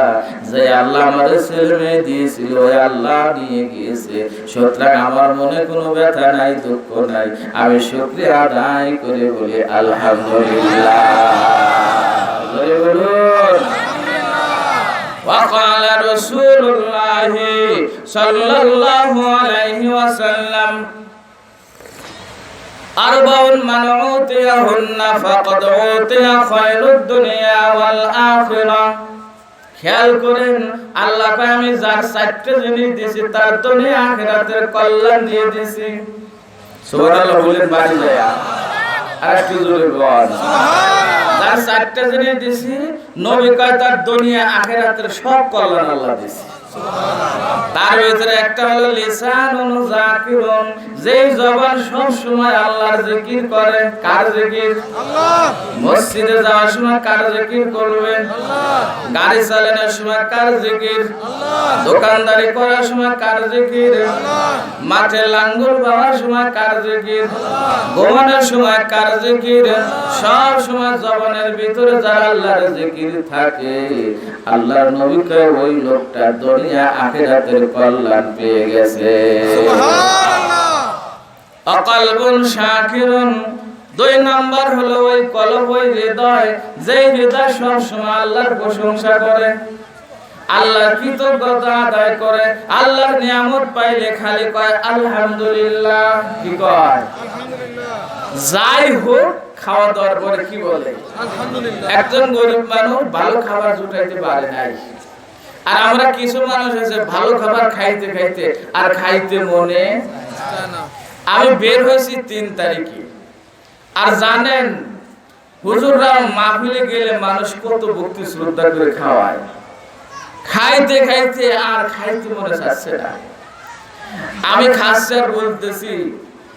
A: যে আল্লাহ আমাদের ছেলে মেয়ে দিয়েছিল ওই আল্লাহ নিয়ে গিয়েছে, সুতরাং আমার মনে কোনো ব্যথা নাই, দুঃখ নাই, আমি শুকরিয়া আদায় করে বলি আলহামদুলিল্লাহ। জোরে বলুন। وقال رسول الله صلى الله عليه وسلم أربع من أوتيهن فقد أوتي خير الدنيا والآخرة। খেয়াল করেন, আল্লাহ কয় আমি যার চারটি জিনিস দিয়েছি তার দুনিয়া আখিরাতের কল্যাণ দিয়ে দিয়েছি। সুবহানাল্লাহ বলেন বাড়ি যায় আর একটু জোরে বল সুবহানাল্লাহ। যার চারটি জিনিস দিয়েছি নবী কয় তার দুনিয়া আখিরাতের সব কল্যাণ আল্লাহ দিয়েছে। তার ভিতরে একটা হলো লিসানুন যাকিরুন, যেই জবান সব সময় আল্লাহর জিকির করে। কার জিকির? আল্লাহ। মসজিদে যাওয়ার সময় কার জিকির করবে? আল্লাহ। গাড়ি চালানোর সময় কার জিকির? আল্লাহ। দোকানদারি করার সময় কার জিকির? আল্লাহ। মাঠে লাঙ্গল বাওয়ার সময় কার জিকির? আল্লাহ। ঘুমানোর সময় কার জিকির? সব সময় জবানের ভিতরে যারা আল্লাহর জিকির থাকে, আল্লাহর নবী কয় ওই লোকটা দুনিয়া আখিরাতের কল্যাণ পেয়ে গেছে। সুবহানাল্লাহ। অকলবুন শাকিরুন, দুই নাম্বার হলো ওই কলব, ওই হৃদয়, যেই হৃদয় সব সময় আল্লাহর প্রশংসা করে, আল্লাহর কৃতজ্ঞতা আদায় করে, আল্লাহর নিয়ামত পাইলে খালি কয় আলহামদুলিল্লাহ। কি কয়? আলহামদুলিল্লাহ। যাই হোক, খাওয়া দাওয়ার পরে কি বলে? আলহামদুলিল্লাহ। একজন গরিব মানুষ ভালো খাবার জুটাইতে পারে নাই, আর আমরা কিছু মানুষ আছে ভালো খাবার খাইতে খাইতে আর খাইতে মনে না। আমি বের হয়েছি 3 তারিখে, আর জানেন হুজুররা মাহফিলে গেলে মানুষ কত ভক্তি শ্রদ্ধা করে খাওয়ায়, খাইতে খাইতে আর খাইতে মনে চাচ্ছে না। আমি খাচ্ছি আর বলতেছি,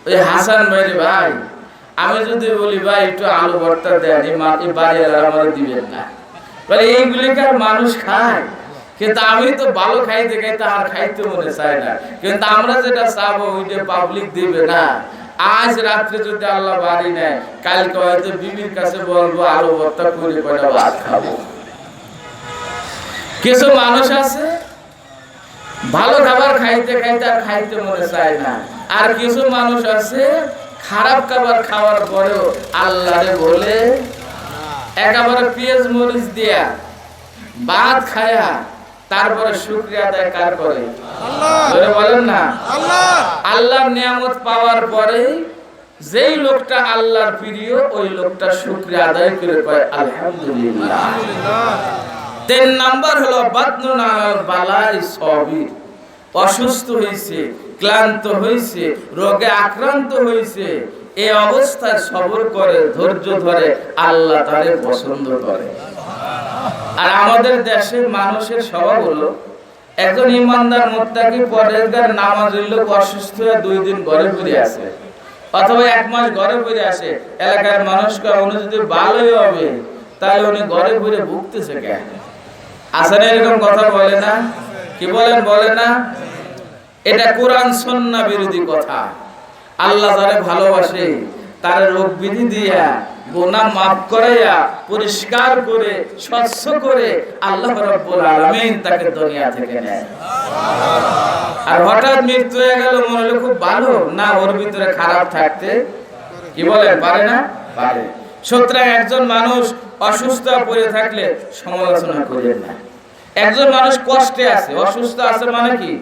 A: ওই হাসান ভাই ভাই, আমি যদি বলি ভাই একটু আলু ভর্তা দেন, এই বাড়ি আমার দিবেন না, বলে এইগুলিকার মানুষ খায়, কিন্তু আমি তো ভালো খাইতে খাইতে আর খাইতে মনে চাই না। কিন্তু আমরা যেটা চাবো ওইটা পাবলিক দিবে না। আজ রাত্রে যদি আল্লাহ বাড়ি নেয়, কালকে হয়তো বিবির কাছে বলবো আলু ভর্তা করে কয়টা ভাত খাবো। কিছু মানুষ আছে ভালো খাবার খাইতে খাইতে আর খাইতে মনে চায় না, আর কিছু মানুষ আছে খারাপ খাবার খাওয়ার পরেও আল্লাহরে বলে একেবারে পেঁয়াজ মরিচ দিয়া ভাত খায়া তারপরে শুকরিয়া আদায় কার করে? আল্লাহ। বলেন না আল্লাহ। আল্লাহর নিয়ামত পাওয়ার পরে যেই লোকটা আল্লাহর প্রিয়, ওই লোকটা শুকরিয়া আদায় করে কয় আলহামদুলিল্লাহ। 3 নাম্বার হলো বাদনুন আলাল বালাই সবির, অসুস্থ হয়েছে, ক্লান্ত হয়েছে, রোগে আক্রান্ত হয়েছে, এই অবস্থায় সবর করে, ধৈর্য ধরে, আল্লাহ তারে পছন্দ করে। আর আমাদের দেশের মানুষের স্বভাব হলো, একজন ইমানদার মুত্তাকি পরেজগার নামাজের লোক অসুস্থ হয়ে 2 দিন ঘরে ফিরে আসে, অথবা 1 মাস ঘরে ফিরে আসে, এলাকার মানুষকে উনি যদি ভালোই হবে তাহলে উনি ঘরে ফিরে ভুগতেছে কেন? আসলে এরকম কথা বলে না? কি বলেন? বলে না? এটা কোরআন সুন্নাহ বিরোধী কথা। আল্লাহ যারে ভালোবাসে তার রোগ বিধি দিয়া গুনাহ মাফ করাইয়া পরিষ্কার করে স্বচ্ছ করে আল্লাহ রাব্বুল আলামিন তাকে দুনিয়া থেকে নেয়। আর হঠাৎ মৃত্যু হয়ে গেল মনে হলো খুব ভালো, না, ওর ভিতরে খারাপ থাকতে কি বলেন পারে না? পারে। সুতরাং একজন মানুষ অসুস্থ পড়ে থাকলে সমালোচনা করেন না। একজন মানুষ কষ্টে আছে, অসুস্থ আছে মানে কি?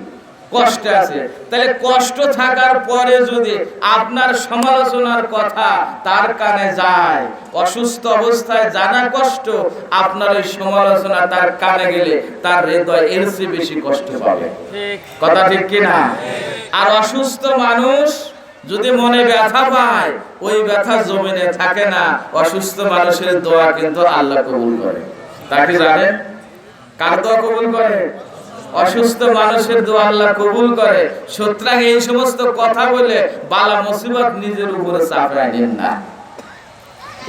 A: কষ্টে আছে। তাহলে কষ্ট থাকার পরে যদি আপনার সমালোচনার কথা তার কানে যায়, অসুস্থ অবস্থায় জানা কষ্ট, আপনার এই সমালোচনা তার কানে গেলে তার হৃদয় এর চেয়ে বেশি কষ্ট পাবে। কথা ঠিক কি না? আর অসুস্থ মানুষ যদি মনে ব্যথা পায়, ওই ব্যথা জমিনে থাকে না। অসুস্থ মানুষের দোয়া কিন্তু আল্লাহ কবুল করে। তা কি জানেন? কার দোয়া কবুল করে? অসুস্থ মানুষের দোয়া আল্লাহ কবুল করে। সুতরাং এই সমস্ত কথা বলে বালা মুসিবত নিজের উপরে চাপায় নেন না।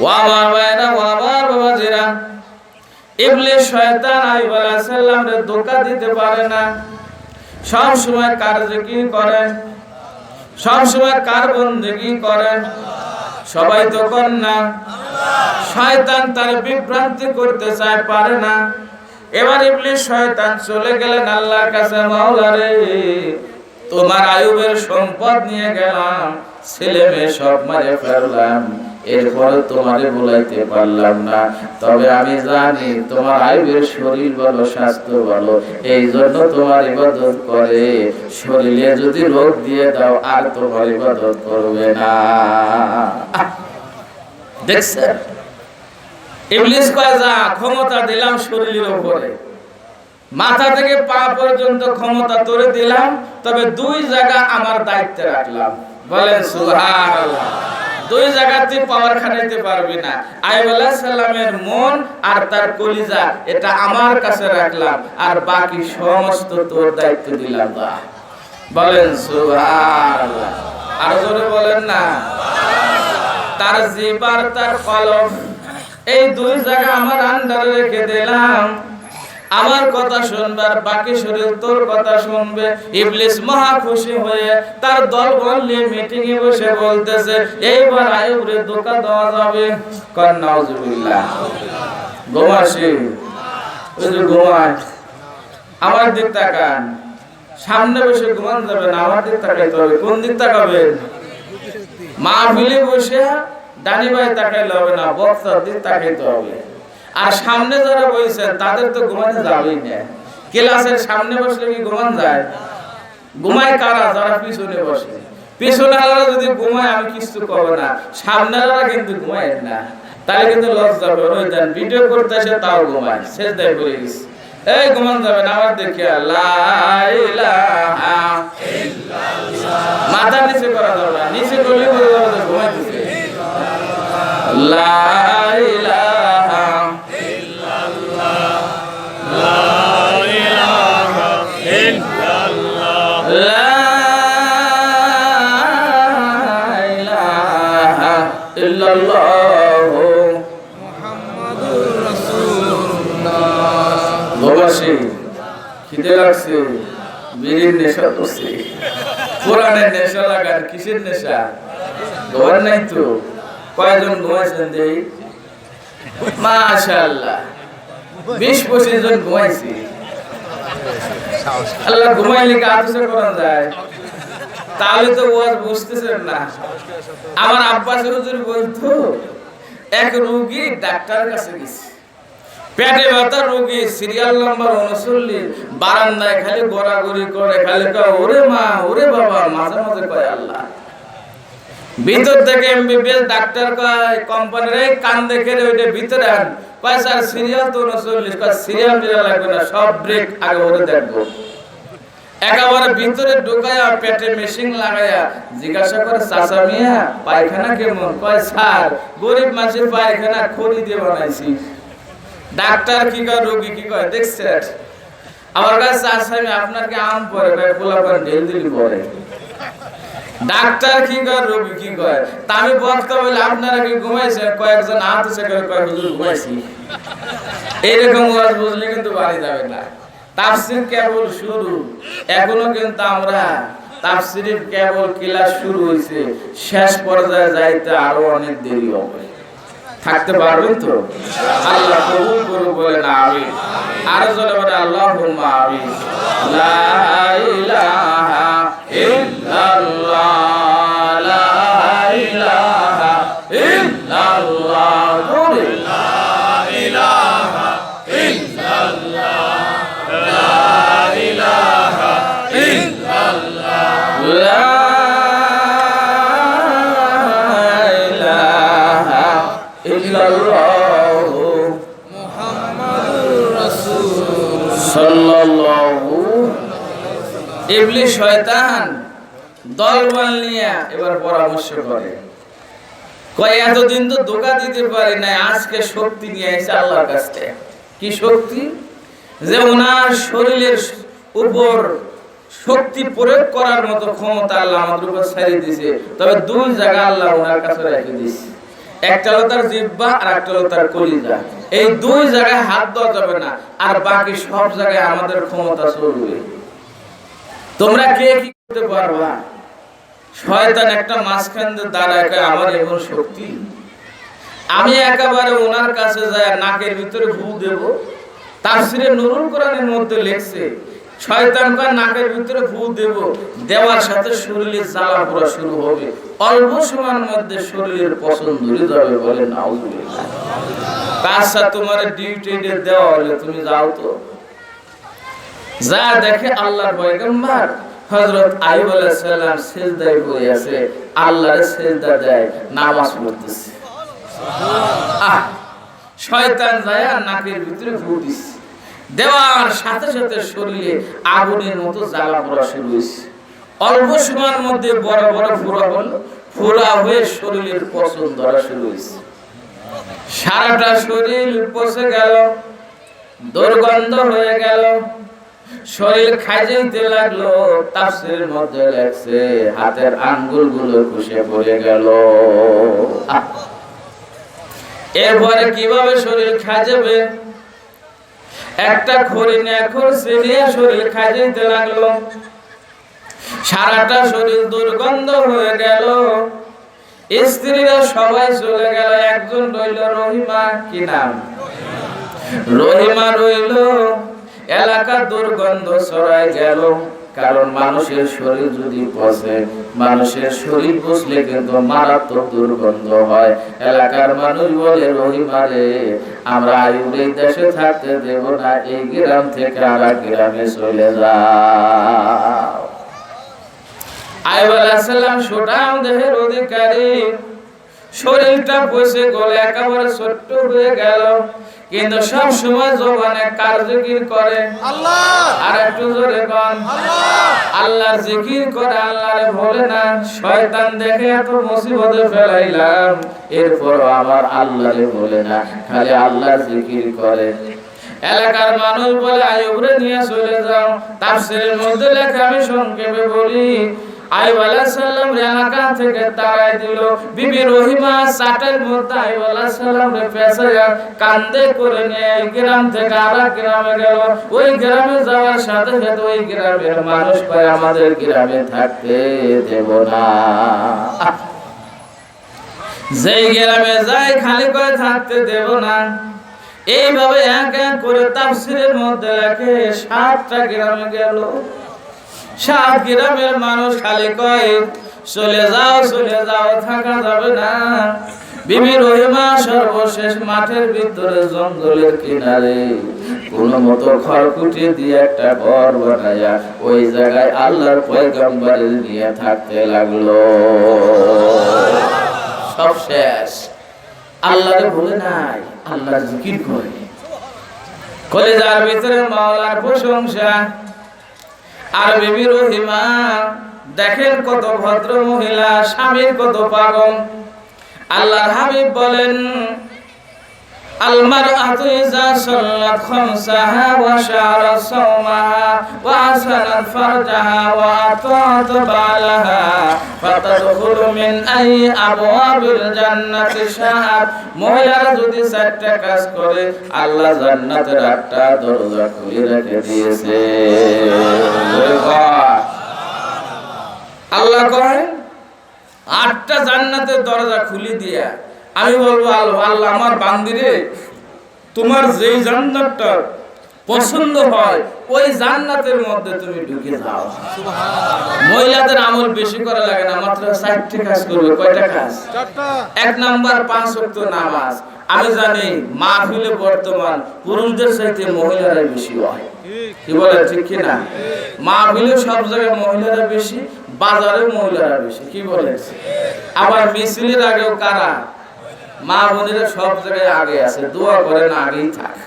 A: ও আমার ভাইরা, ও আমার বাবাজিরা, ইবলিস শয়তান আইয়ুব আলাইহিস সালামের ধোঁকা দিতে পারে না। সব সময় কার জিকির করেন, সব সময় কার বন্দেগী করেন, সবাই তো করেন না। শয়তান তার বিভ্রান্তি করতে চায়, পারে না। এবার ইবলিস শয়তান চলে গেলেন আল্লাহর কাছে, মাওলা রে, তোমার আইয়ুবের সম্পদ নিয়ে গেলাম, ছেলে মেয়ে সব মারে ফেললাম, এরপরে তোমারে বলাইতে পারলাম না। তবে আমি জানি তোমার আইয়ুবের শরীর বলো, স্বাস্থ্য বলো, এই জন্য তোমার ইবাদত করে। শরীরে যদি রোগ দিয়ে দাও আর তোমার ইবাদত করবে না। দেখছেন? ইবলিস কয়, যা, ক্ষমতা দিলাম শরীরের উপরে, মাথা থেকে পা পর্যন্ত ক্ষমতা তোরে দিলাম, তবে 2 জায়গা আমার দায়িত্বে রাখলাম। বলেন সুবহানাল্লাহ। দুই জায়গাতে পাওয়ার খাটাইতে পারবি না। আইয়ুব আলাইহিস সালামের মন আর তার কলিজা এটা আমার কাছে রাখলাম, আর বাকি সমস্ত তোর দায়িত্ব দিলাম। বলেন সুবহানাল্লাহ। আর জোরে বলেন না। তার জিবার তার কলম এই দুই জায়গা আমার আন্ডারে রেখে দিলাম। আমার কথা শুনবার বাকি শরীর তোর কথা শুনবে। ইবলিস মহা খুশি হয়ে তার দলবল নিয়ে মিটিং এ বসে বলতেছে, এইবার আইয়ুবরে ধোঁকা দেওয়া যাবে। কর নাউজুবিল্লাহ। ঘুমাসি ওই যে ঘুমায়, আমার দিক তাকান। সামনে বসে ঘুমান যাবে না, আমার দিক তাকাইতে হবে। কোন দিক তাকাবেন? মাহফিলে বসে ডানি বাই তাকাইলে হবে না, বক্তার দিক তাকাইতে হবে। আর সামনে যারা বসেছেন তাদের তো ঘুমাতে যাবেই না। ক্লাসের সামনে বসলে কি ঘুমান যায়? ঘুমায় কারা? যারা পিছনে বসে। পিছনেরা যদি ঘুমায় আমি কিছু করব না, সামনেরা কিন্তু ঘুমায় না। তাহলে কিন্তু লজ্জা হবে। ওই দেন ভিডিও করতে এসে তাও ঘুমায়, সেজদায় পড়ে গেছে। এই ঘুমান যাবে না, আমার দেখে লা ইলাহা ইল্লাল্লাহ মাথা নিচে করা যাবে না, নিচে করলে ঘুমাইতেছে। লা ইলাহা ইল্লাল্লাহ লা ইলাহা ইল্লাল্লাহ লা ইলাহা ইল্লাল্লাহ মুহাম্মাদুর রাসূলুল্লাহ। বাবাসি খিদে লাগছে, বিড়ির নেশা করছে। কোরআনের নেশা লাগার কিসের নেশা? ঘর নাই তো। কয়জন ঘুমাইছেন দেই? মাশাআল্লাহ 20-25 জন ঘুমাইছি। আল্লাহ ঘুমাইলে কি আদর্শ করা যায়? তাহলে তো ওয়াজ বুঝতেছেন না। আমার আব্বাস হুজুর বলতো, এক রোগী ডাক্তারের কাছে গেছে, পেটে ব্যথা রোগী, সিরিয়াল নাম্বার 39, বারান্দায় খালি গড়াগড়ি করে, খালি কয় ওরে মা ওরে বাবা, মাঝে মাঝে কয় আল্লাহ। ভিতর থেকে এমবিবিএস ডাক্তার কয় কোম্পানির এই কান দেখে ওইটা ভিতরে আন। কয় স্যার সিরিয়াল তো 39। কয় সিরিয়াল মিলা লাগবে না, সব ব্রেক আগে ওরে দেখবো। একেবারে ভিতরে ঢুকায়া পেটে মেশিন লাগায়া জিজ্ঞাসা করে, চাচা মিয়া পায়খানা কেমন? কয় স্যার গরিব মানুষের পায়খানা খড়ি দিয়ে বানাইছি। ডাক্তার কি কয়, রোগী কি কয় দেখছেন? আমার কাছে চাচা মিয়া আপনার কি আম পরে? কয় পোলা পরে ঢেল দিলি পরে। ডাক্তার কি কয়, রোগী কি কয়? তা আমি বক্তা বলে আপনারা কি ঘুমাইছেন? কয়েকজন হাত উঁচু করে কয় হুজুর ঘুমাইছি। এইরকম ওয়াজ বুঝলে কিন্তু বাড়ি যাবে না। তাফসীর কেবল শুরু, এখনো কিন্তু আমরা তাফসীরের কেবল ক্লাস শুরু হইছে, শেষ পর্যায়ে যাইতে আরো অনেক দেরি হবে। থাকতে পারবেন তো? আল্লাহ কবুল করুন, বলেন আমিন। আর জোরে বলেন আল্লাহুম্মা আমিন। লা ইলাহা ইল্লাল্লাহ লা ইলাহা ইল্লাল্লাহ লা ইলাহা ইল্লাল্লাহ লা ইলাহা ইল্লাল্লাহ লা ইলাহা ইল্লাল্লাহ মুহাম্মাদুর রাসূলুল্লাহ সাল্লাল্লাহু। ইবলিস শয়তান দলবল নিয়ে এবার পরামর্শ করে, কয় এতদিন তো ধোঁকা দিতে পারি না, আজকে শক্তি নিয়ে এসে আল্লাহর কাছ থেকে। কি শক্তি? যে ওনার শরীরের উপর শক্তি প্রয়োগ করার মতো ক্ষমতা আল্লাহ আমাদের উপর ছেড়ে দিয়েছে। তবে দুই জায়গা আল্লাহ ওনার কাছে রেখে দিয়েছে, একটা হলো তার জিহ্বা আর একটা হলো তার কলিজা। এই দুই জায়গায় হাত দেওয়া যাবে না, আর বাকি সব জায়গায় আমাদের ক্ষমতা চলবে। তোমরা কে কি করতে পারবা? শয়তান একটা মাঝখান দিয়ে দাঁড়ায়, আমার এমন শক্তি, আমি একেবারে ওনার কাছে যাই নাকের ভিতরে ফু দেব। তাফসীরে নুরুল কোরআনের মধ্যে লেখছে, শয়তান কয় নাকের ভিতরে ফু দেব, দেওয়ার সাথে শরীরে জ্বালা পোড়া শুরু হবে, অল্প সময়ের মধ্যে শরীরের পছন্দ ধরে যাবে। বলে নাউজুবিল্লাহ। কাজটা তোমার ডিউটি দেওয়া হলে তুমি যাও তো। যা দেখে আল্লাহর পয়গম্বর হযরত আইয়ুব আলাইহিস সালাম সিজদায় পড়ে আছে, আল্লাহর সিজদা দেয়, নামাজ পড়তেছে। শয়তান যায় নাকের ভিতরে ফু দিছে, দেওয়ার সাথে সাথে শরীরে আগুনের মতো জ্বালা পোড়া শুরু হয়েছে, অল্প সময়ের মধ্যে বড় বড় ফোড়া হলো, ফোড়া হয়ে শরীরের পচন ধরা শুরু হয়েছে। সারাটা শরীর পচে গেল, দুর্গন্ধ হয়ে গেল, শরীর খাইতে লাগলো। তাফসীরের মধ্যে লেখছে হাতের আঙ্গুলগুলো খসে পড়ে গেল। এরপরে কিভাবে শরীর খাইবে? একটা খড়ি এখন সিরিয়ে শরীর খাইতে লাগলো। সারাটা শরীর দুর্গন্ধ হয়ে গেল। স্ত্রীরা সবাই চলে গেল, একজন রইল রহিমা। কি নাম? রহিমা রইল। এলাকা দুর্গন্ধ ছড়ায় গেল, কারণ মানুষের শরীর যদি পচে, মানুষের শরীর পচলে কিন্তু মারাত্মক দুর্গন্ধ হয়। এলাকার মানুষ বলে, রহিমা রে, আমরা আইয়ুবের দেশে থাকতে দেব না, এই গ্রাম থেকে আরেক গ্রামে চলে যাও। আইয়ুব আলাইহিস সালাম সুঠাম দেহের অধিকারী, শরীরটা পচে গলে একেবারে ছোট্ট হয়ে গেল, কিন্তু সব সময় জবানে কার জিকির করে? আল্লাহ। আর একটু জোরে কোন আল্লাহ। আল্লাহর জিকির করে, আল্লাহরে ভুলে না। শয়তান দেখে এত মুসিবতে ফেলাইলাম, এরপর আবার আল্লাহরে ভুলে না, খালি আল্লাহর জিকির করে। এলাকার মানুষ বলে আইয়ুবরে নিয়ে চলে যাও। তাফসীরের মধ্যে লেখা, আমি সংক্ষেপে বলি। আইয়ুব আলাইহিস সালাম এলাকা থেকে তাড়াই দিল। বিবি রহিমা চাটের মধ্যে আইয়ুব আলাইহিস সালামকে পেছায়া কান্দে করে নিয়ে এই গ্রাম থেকে আরেক গ্রামে গেল। ওই গ্রামে যাওয়ার সাথে সাথে ওই গ্রামের মানুষ কয়, আমাদের গ্রামে থাকতে দেব না। যেই গ্রামে যাই খালি কয় থাকতে দেব না। এইভাবে এক এক করে তাফসীরের মধ্যে লেখে 7টা গ্রামে গেল। 7 গ্রামের মানুষ খালি কয়, চলে যাও, চলে যাও, থাকা যাবে না। বিবি রহিমা সর্বশেষ মাঠের ভিতরে জঙ্গলের কিনারে কোনো মতো খড়কুটি দিয়ে একটা ঘর বানায়া ওই জায়গায় আল্লাহর পয়গম্বরের নিয়ে থাকতে লাগলো। সব শেষ, আল্লাহরে ভুলে নাই, আল্লাহর জিকির করে। কলিজার ভিতরে মাওলার প্রশংসা। আর বিবি রহিমা দেখেন কত ভদ্র মহিলা, স্বামীর কত পাগল। আল্লাহর হাবিব বলেন, আল মারআতু ইযা সাল্লাত খামসাহা ওয়া শারাত সাওমাহা ওয়া আসানাত ফারজাহা ওয়া আতাত বালাহা ফাতাদখুলু মিন আই আবওয়াবিল জান্নাতি শাআত। মহিলারা যদি 4টা কাজ করে, আল্লাহ জান্নাতের 8টা দরজা খুলে রেখে দিয়েছে। আল্লাহ কয় 8টা জান্নাতের দরজা খুলে দিয়া আমি বলবো, আল্লাহ আমার বান্দিরে, তোমার যেই জান্নাতটা পছন্দ হয় ওই জান্নাতের মধ্যে তুমি ঢুকে যাও। মহিলাদের আমল বেশি করা লাগে না, মাত্র 4টি কাজ করবে। কয়টা কাজ? 4টা। 1 নাম্বার 5 ওয়াক্ত নামাজ। আমি জানি মাহফিলে বর্তমান পুরুষদের চাইতে মহিলারাই বেশি হয়। কি বলে, ঠিক কি না? মাহফিলে সব জায়গায় মহিলারা বেশি, বাজারে মহিলারা বেশি। কি বলে? আবার মিছিলের আগেও কারা? মা বোনেরা সব জায়গায় আগে আছে, দোয়া করেন আগেই থাক।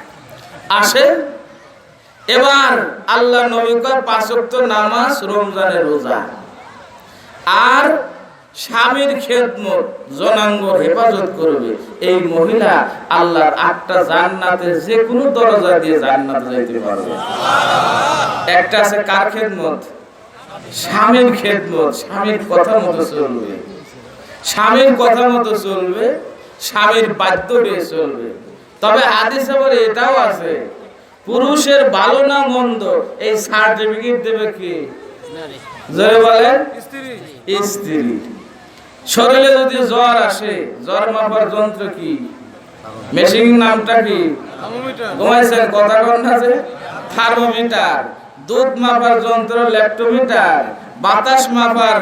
A: আসে এবার আল্লাহ নবী কয় 5 ওয়াক্ত নামাজ, রমজানের রোজা, আর স্বামীর খেদমত, জনাঙ্গর হেফাজত করবে। এই মহিলা আল্লাহর 8টা জান্নাতে যে কোনো দরজা দিয়ে জান্নাতে যাইতে পারবে। একটা আছে কার খেদমত? স্বামীর খেদমত। স্বামীর কথা মতো চলবে, স্বামীর কথা মতো চলবে, স্বামীর বাধ্য হয়ে চলবে। তবে হাদিসে বলে এটাও আছে, পুরুষের ভালো না মন্দ এই সার্টিফিকেট দেবে কি? জোরে বলেন, স্ত্রী। শরীরে যদি জ্বর আসে, জ্বর মাপার যন্ত্র কি? মেশিন নামটা কি? ঘুমাইছেন কথা কন আছে? থার্মোমিটার। দুধ মাপার যন্ত্র ল্যাক্টোমিটার। বাতাস মাপার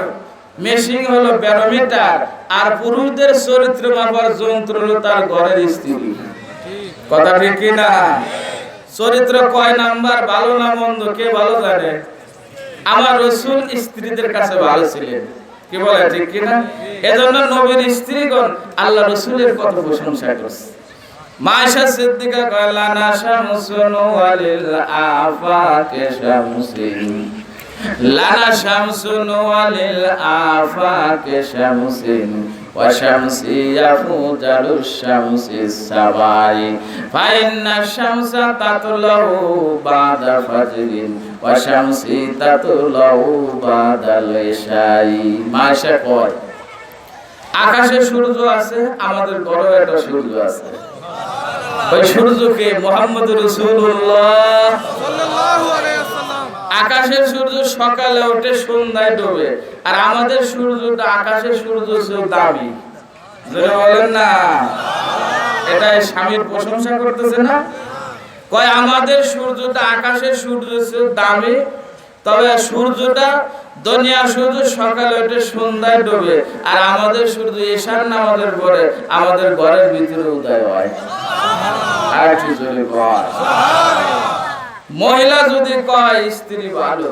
A: মেশিন হলো ব্যারোমিটার। আর পুরুষদের চরিত্র মাপার যন্ত্র হলো তার ঘরের স্ত্রী। কথা ঠিক কি না? চরিত্র কয় নাম্বার, ভালো না মন্দ, কে ভালো জানে? আমার রাসূল স্ত্রীদের কাছে ভালো ছিলেন। কি বলে, ঠিক কি না? এজন্য নবীর স্ত্রীগণ আল্লাহ রাসূলের কত প্রশংসা করছে। মা আয়েশা সিদ্দিকা কয়লা না শামসুন ওয়ালিল আফাকে শামসিন লানা শামসুন ওয়ালিল আফাকে শামসিন ওয়া শামসি ইয়াফুজালু শামসিস সাবাই ফাইন্না শামসা তাতলাউ বাদা ফাজরিন ওয়া শামসি তাতলাউ বাদাল ইশাই। মাশা কয় আকাশে সূর্য আছে, আমাদের ঘরেও একটা সূর্য আছে। ওই সূর্যকে মুহাম্মদ রাসূলুল্লাহ সাল্লাল্লাহু আলাইহি ওয়াসাল্লাম। আকাশের সূর্য সকালে ওঠে সন্ধ্যায় ডোবে, আর আমাদের সূর্যটা আকাশের সূর্য চেয়ে দামি। যারা বলেন না এটা স্বামীর প্রশংসা করতেছে না, কয় আমাদের সূর্যটা আকাশের সূর্য চেয়ে দামি, তবে সূর্যটা দুনিয়ার সূর্য সকালে ওঠে সন্ধ্যায় ডোবে, আর আমাদের সূর্য ঈশার নামাজের পরে আমাদের ঘরের ভিতরে উদয় হয়। আর কি জোরে কয়। মহিলা যদি কয় স্ত্রী ভালো,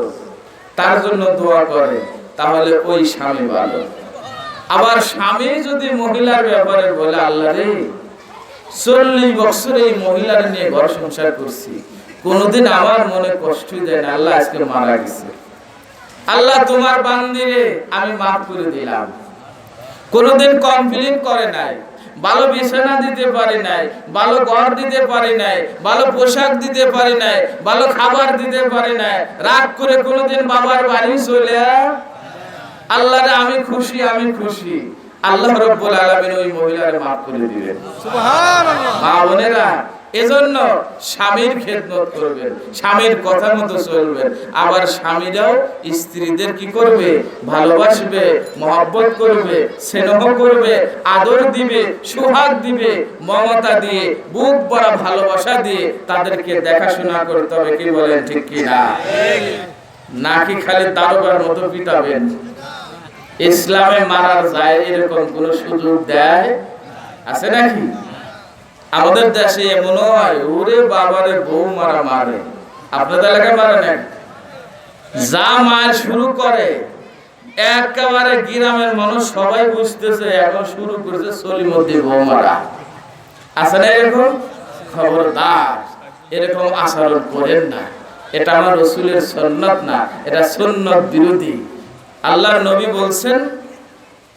A: তার জন্য দোয়া করে, তাহলে ওই স্বামী ভালো। আবার স্বামী যদি মহিলার ব্যাপারে বলে আল্লাহ রে 40 বছর এই মহিলার নিয়ে ঘর সংসার করছি, কোনদিন আমার মনে কষ্টই দেয় না, আল্লাহ আজকে মারা গেছে, আল্লাহ তোমার বান্দিরে আমি মাফ করে দিলাম। কোনদিন কমপ্লেইন করে নাই, ভালো বিছানা দিতে পারি নাই, ভালো ঘর দিতে পারি নাই, ভালো পোশাক দিতে পারি নাই, ভালো খাবার দিতে পারি নাই, রাগ করে কোনদিন বাবার বাড়ি চলে আল্লাহরে আমি খুশি, আমি খুশি, আল্লাহ রাব্বুল আলামিন ওই মহিলারে মাফ করে দিবেন। সুবহানাল্লাহ। মা বোনেরা, এজন্য স্বামীর খেদমত করবেন, স্বামীর কথা মতো চলবেন। আবার স্বামীরাও স্ত্রীদের কি করবে? ভালোবাসবে, মহব্বত করবে, স্নেহ করবে, আদর দিবে, সুহাগ দিবে, মমতা দিয়ে, বুক ভরা ভালোবাসা দিয়ে তাদেরকে দেখাশোনা করতে হবে। কি বলেন, ঠিক কি না? নাকি খালি দারোগার মতো পিটাবেন? ইসলামে মারার যায় এরকম কোন সুযোগ দেয় আছে নাকি? আমাদের দেশে এমন হয়, ওরে বাবারে বউ মারা মারে। আপনাদের এলাকায় মারে না? যা মার শুরু করে একেবারে গ্রামের মানুষ সবাই বুঝতেছে এখন শুরু করেছে সলিমদ্দি বউ মারা। আছে না এরকম? খবরদার, এরকম আচরণ করেন না। এটা আমার রাসূলের সুন্নাত না, এটা সুন্নাত বিরোধী। আল্লাহর নবী বলছেন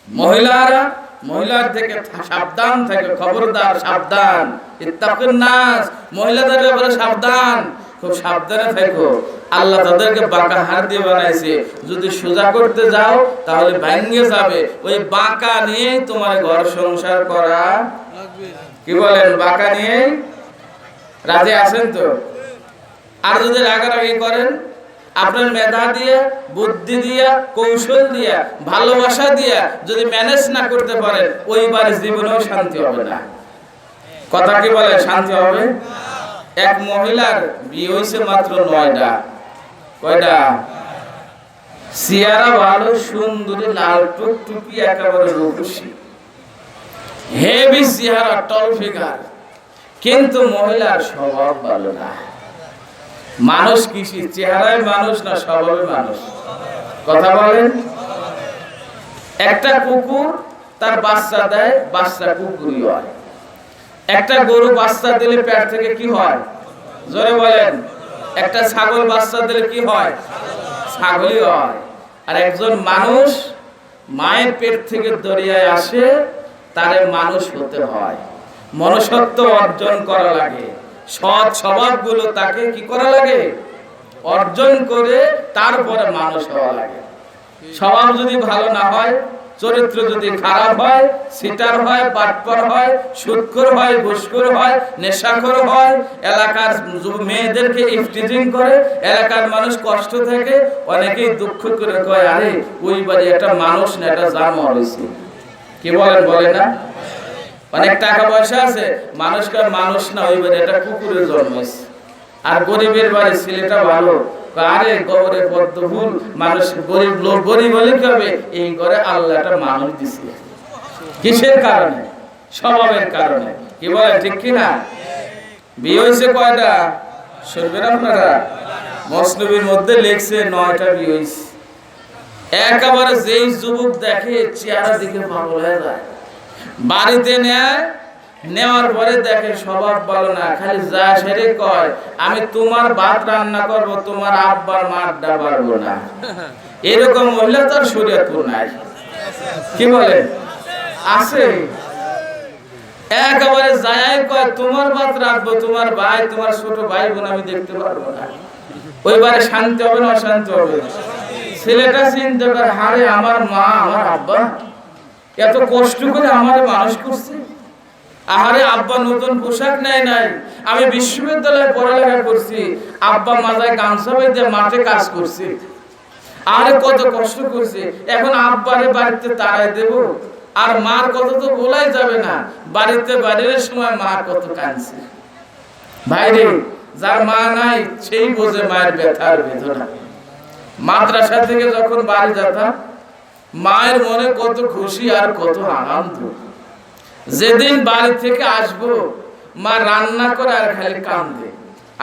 A: মহিলারা মহিলার থেকে সাবধান থাকে, খবরদার সাবধান, ইত্তাকুন নাস, মহিলাদের ব্যাপারে সাবধান, খুব সাবধানে থাকো। আল্লাহ তাদেরকে বাঁকা হাত দিয়ে বানাইছে, যদি সোজা করতে যাও তাহলে ভেঙে যাবে। ওই বাঁকা নিয়ে তোমার ঘর সংসার করা লাগবে। কি বলেন, বাঁকা নিয়ে রাজি আছেন তো? আর যদি রাগারাগি করেন, আপনার মেধা দিয়ে, বুদ্ধি দিয়ে, কৌশল দিয়ে, ভালোবাসা দিয়ে যদি ম্যানেজ না করতে পারেন, ওইবার জীবনেও শান্তি হবে না। কথা কি বলে, শান্তি হবে? এক মহিলার বিয়ে হয়েছে মাত্র 9টা। কয়টা? চেহারা ভালো, সুন্দরী, লাল টুকটুকি, একেবারে রূপসী, হেভি চেহারা, টল ফিগার, কিন্তু মহিলার স্বভাব ভালো না। মানুষ কিসি? চেহারায় মানুষ না স্বভাবে মানুষ? কথা বলেন। একটা কুকুর তার বাচ্চা দেয়, বাচ্চা কুকুরই হয়। একটা গরু বাচ্চা দিলে পেট থেকে কি হয়? জোরে বলেন। একটা ছাগল বাচ্চা দিলে কি হয়? ছাগলই হয়। আর একজন মানুষ মায়ের পেট থেকে দরিয়ায় আসে, তারে মানুষ হতে হয়, মনুষ্যত্ব অর্জন করা লাগে, সৎ স্বভাবগুলো তাকে কি করা লাগে? অর্জন করে তারপরে মানুষ হওয়া লাগে। স্বভাব যদি ভালো না হয়, চরিত্র যদি খারাপ হয়, সিটার হয়, বাটপার হয়, সুদখোর হয়, ঘুষখোর হয়, নেশাখোর হয়, এলাকার মেয়েদেরকে ইফটিজিং করে, এলাকার মানুষ কষ্ট থাকে, অনেকেই দুঃখ করে কয় আরে ওই বাড়ি একটা মানুষ না, একটা জানোয়ার হয়েছে। কি বলেন, বলে না? অনেক টাকা পয়সা আছে, মানুষকে মানুষ না, ওই বাড়ি একটা কুকুরের জন্মেছে। আর গরিবের বাড়ি ছেলেটা ভালো, আরে গবরে পদ্ম ফুল, মানুষ গরিব লোক গরিব হলে কি হবে? এই ঘরে আল্লাহ একটা মানুষ দিছে। কিসের কারণে? স্বভাবের কারণে। কি বলে, ঠিক কিনা? বিয়ে হয়েছে কয়টা শুনবেন আপনারা? মসনবীর মধ্যে লেখছে 9টা বিয়ে হয়েছে। একেবারে যেই যুবক দেখে চেহারা দিকে পাগল হয়ে যায়, বাড়িতে নেয়, নেওয়ার পরে দেখে স্বভাব ভালো না, খালি যা সেরে কয় আমি তোমার ভাত রান্না করব, তোমার আব্বার মাঠটা পারবো না। এরকম মহিলা তো আর শরীয়তপুর নাই, কি বলে আছে? একেবারে যায় কয় তোমার ভাত রাখবো, তোমার ভাই তোমার ছোট ভাই বোন আমি দেখতে পারবো না। ওইবারে শান্তি হবে না অশান্তি হবে? ছেলেটা চিন্তা করে, হারে আমার মা আমার আব্বা এত কষ্ট করে আমার মানুষ করছে, আহারে আব্বা নতুন পোশাক নেয় নাই, আমি বিশ্ববিদ্যালয়ে পড়ালেখা করছি, আব্বা মাথায় গামছা বেঁধে মাঠে কাজ করছি, আরে কত কষ্ট করছে, এখন আব্বারে বাড়িতে তাড়াই দেব? আর মার কথা তো বলাই যাবে না, বাড়িতে বাড়ির সময় মা কত কাঁদছে। ভাইরে, যার মা নাই সেই বোঝে মায়ের ব্যথার বেদনা। মাদ্রাসা থেকে যখন বাড়ি যেতাম, মায়ের মনে কত খুশি আর কত আনন্দ। যেদিন বাড়ি থেকে আসবো, মা রান্না করে আর খালি কান্দে।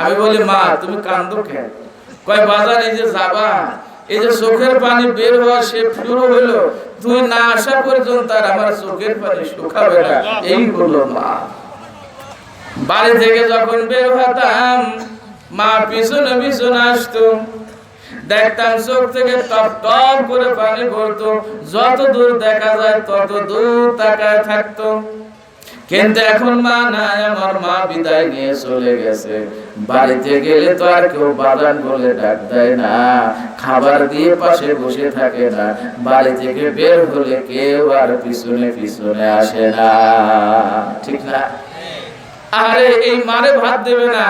A: আমি বলি, মা তুমি কান্দো কেন? কয় বাজার এই যে যাবা, এই যে চোখের পানি বের হওয়া সে শুরু হইলো, তুই না আসা পর্যন্ত আর আমার চোখের পানি শুকাবে না। এই হলো মা। বাড়ি থেকে যখন বের হতাম, মা পিছনে পিছনে আসতো, দেখতাম চোখ থেকে টপ টপ করে পানি পড়তো, যত দূর দেখা যায় তত দূর তাকায় থাকতো। কিন্তু এখন মা নাই, আমার মা বিদায় নিয়ে চলে গেছে। বাড়িতে গেলে তো আর কেউ বাজান বলে ডাক দেয় না, খাবার দিয়ে পাশে বসে থাকে না, বাড়ি থেকে বের হলে কেউ আর পিছনে পিছনে আসে না, ঠিক না? আরে এই মারে ভাত দেবে না,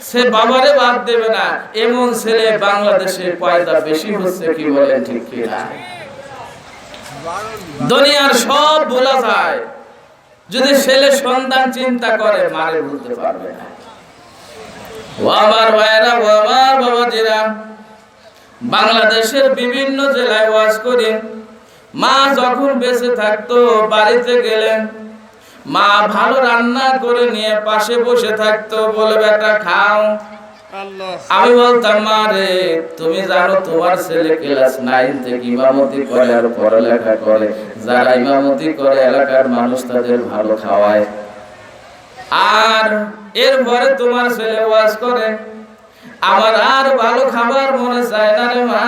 A: সে বাবারে ভাত দেবে না, এমন ছেলে বাংলাদেশে পয়দা বেশি হচ্ছে, কি বলেন ঠিক কিনা? দুনিয়ার সব ভোলা যায়, যদি ছেলে সন্তান চিন্তা করে মারে ভুলতে পারবে না। ও আমার ভাইরা, ও আমার বাবাজিরা, বাংলাদেশের বিভিন্ন জেলায় ওয়াজ করি। মা যখন বেঁচে থাকতো, বাড়িতে গেলেন মা ভালো রান্না করে নিয়ে পাশে বসে থাকতো, বলে বেটা খাও। আমি বলতাম, মা রে তুমি জানো তোমার ছেলে ক্লাস 9 থেকে ইমামতি করে আর পড়ালেখা করে, যারা ইমামতি করে এলাকার মানুষ তাদের ভালো খাওয়ায়, আর এরপরে তোমার ছেলে ওয়াজ করে। আমার আর ভালো খাবার মনে চায় না রে মা,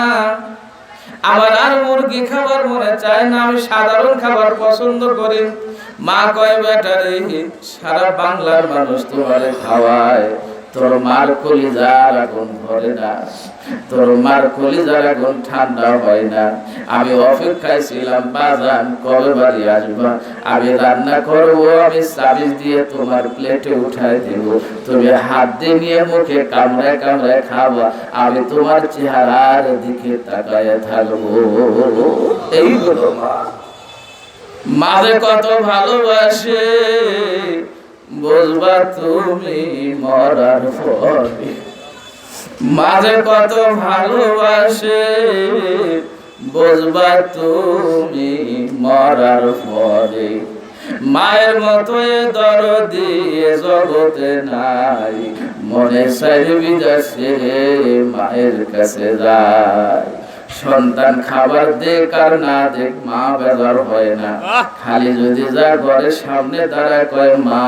A: আমার আর মুরগি খাবার মনে চায় না, আমি সাধারণ খাবার পছন্দ করি। মা কয়, বেটা রে সারা বাংলার মানুষ তোমারে খাওয়ায়, তোর মার কলিজার আগুন ধরে না, তোর মার কলিজার আগুন ঠান্ডা হয় না। আমি অপেক্ষায় ছিলাম বাজান কবে বাড়ি আসবা, আমি রান্না করবো, আমি চাবিচ দিয়ে তোমার প্লেটে উঠাই দেব, তুমি হাত দিয়ে নিয়ে মুখে কামড়ায় কামড়ায় খাবা, আমি তোমার চেহারার দিকে তাকায় থাকবো। এইগুলো মা, মাঝে কত ভালোবাসে বুঝবা তুমি মরার পরে, মাঝে কত ভালোবাসে বুঝবা তুমি মরার পরে। মায়ের মতো দরদি জগতে নাই, মনে চাই বিদেশে মায়ের কাছে যায়। সন্তান খাবার দেখ আর না দেখ মা বেজার হয় না, খালি যদি যা ঘরের সামনে দাঁড়ায় কয় মা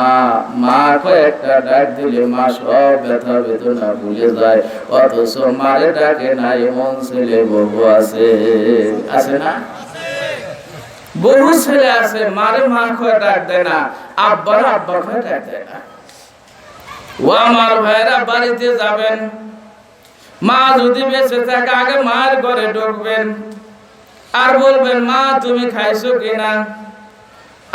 A: মা, কয়েকটা ডাক দিলে মা সব ব্যথা বেদনা ভুলে যায়। অথচ মারে ডাকে না এমন ছেলে বহু আছে, আছে না? বহু ছেলে আছে মারে মা কয়ে ডাক দেয় না, আব্বার আব্বা কয়ে ডাক দেয় না। ও আমার ভাইরা, বাড়িতে যাবেন, মা যদি বেঁচে থাকে আগে মার ঘরে ঢুকবেন আর বলবেন, মা তুমি খাইছো কিনা?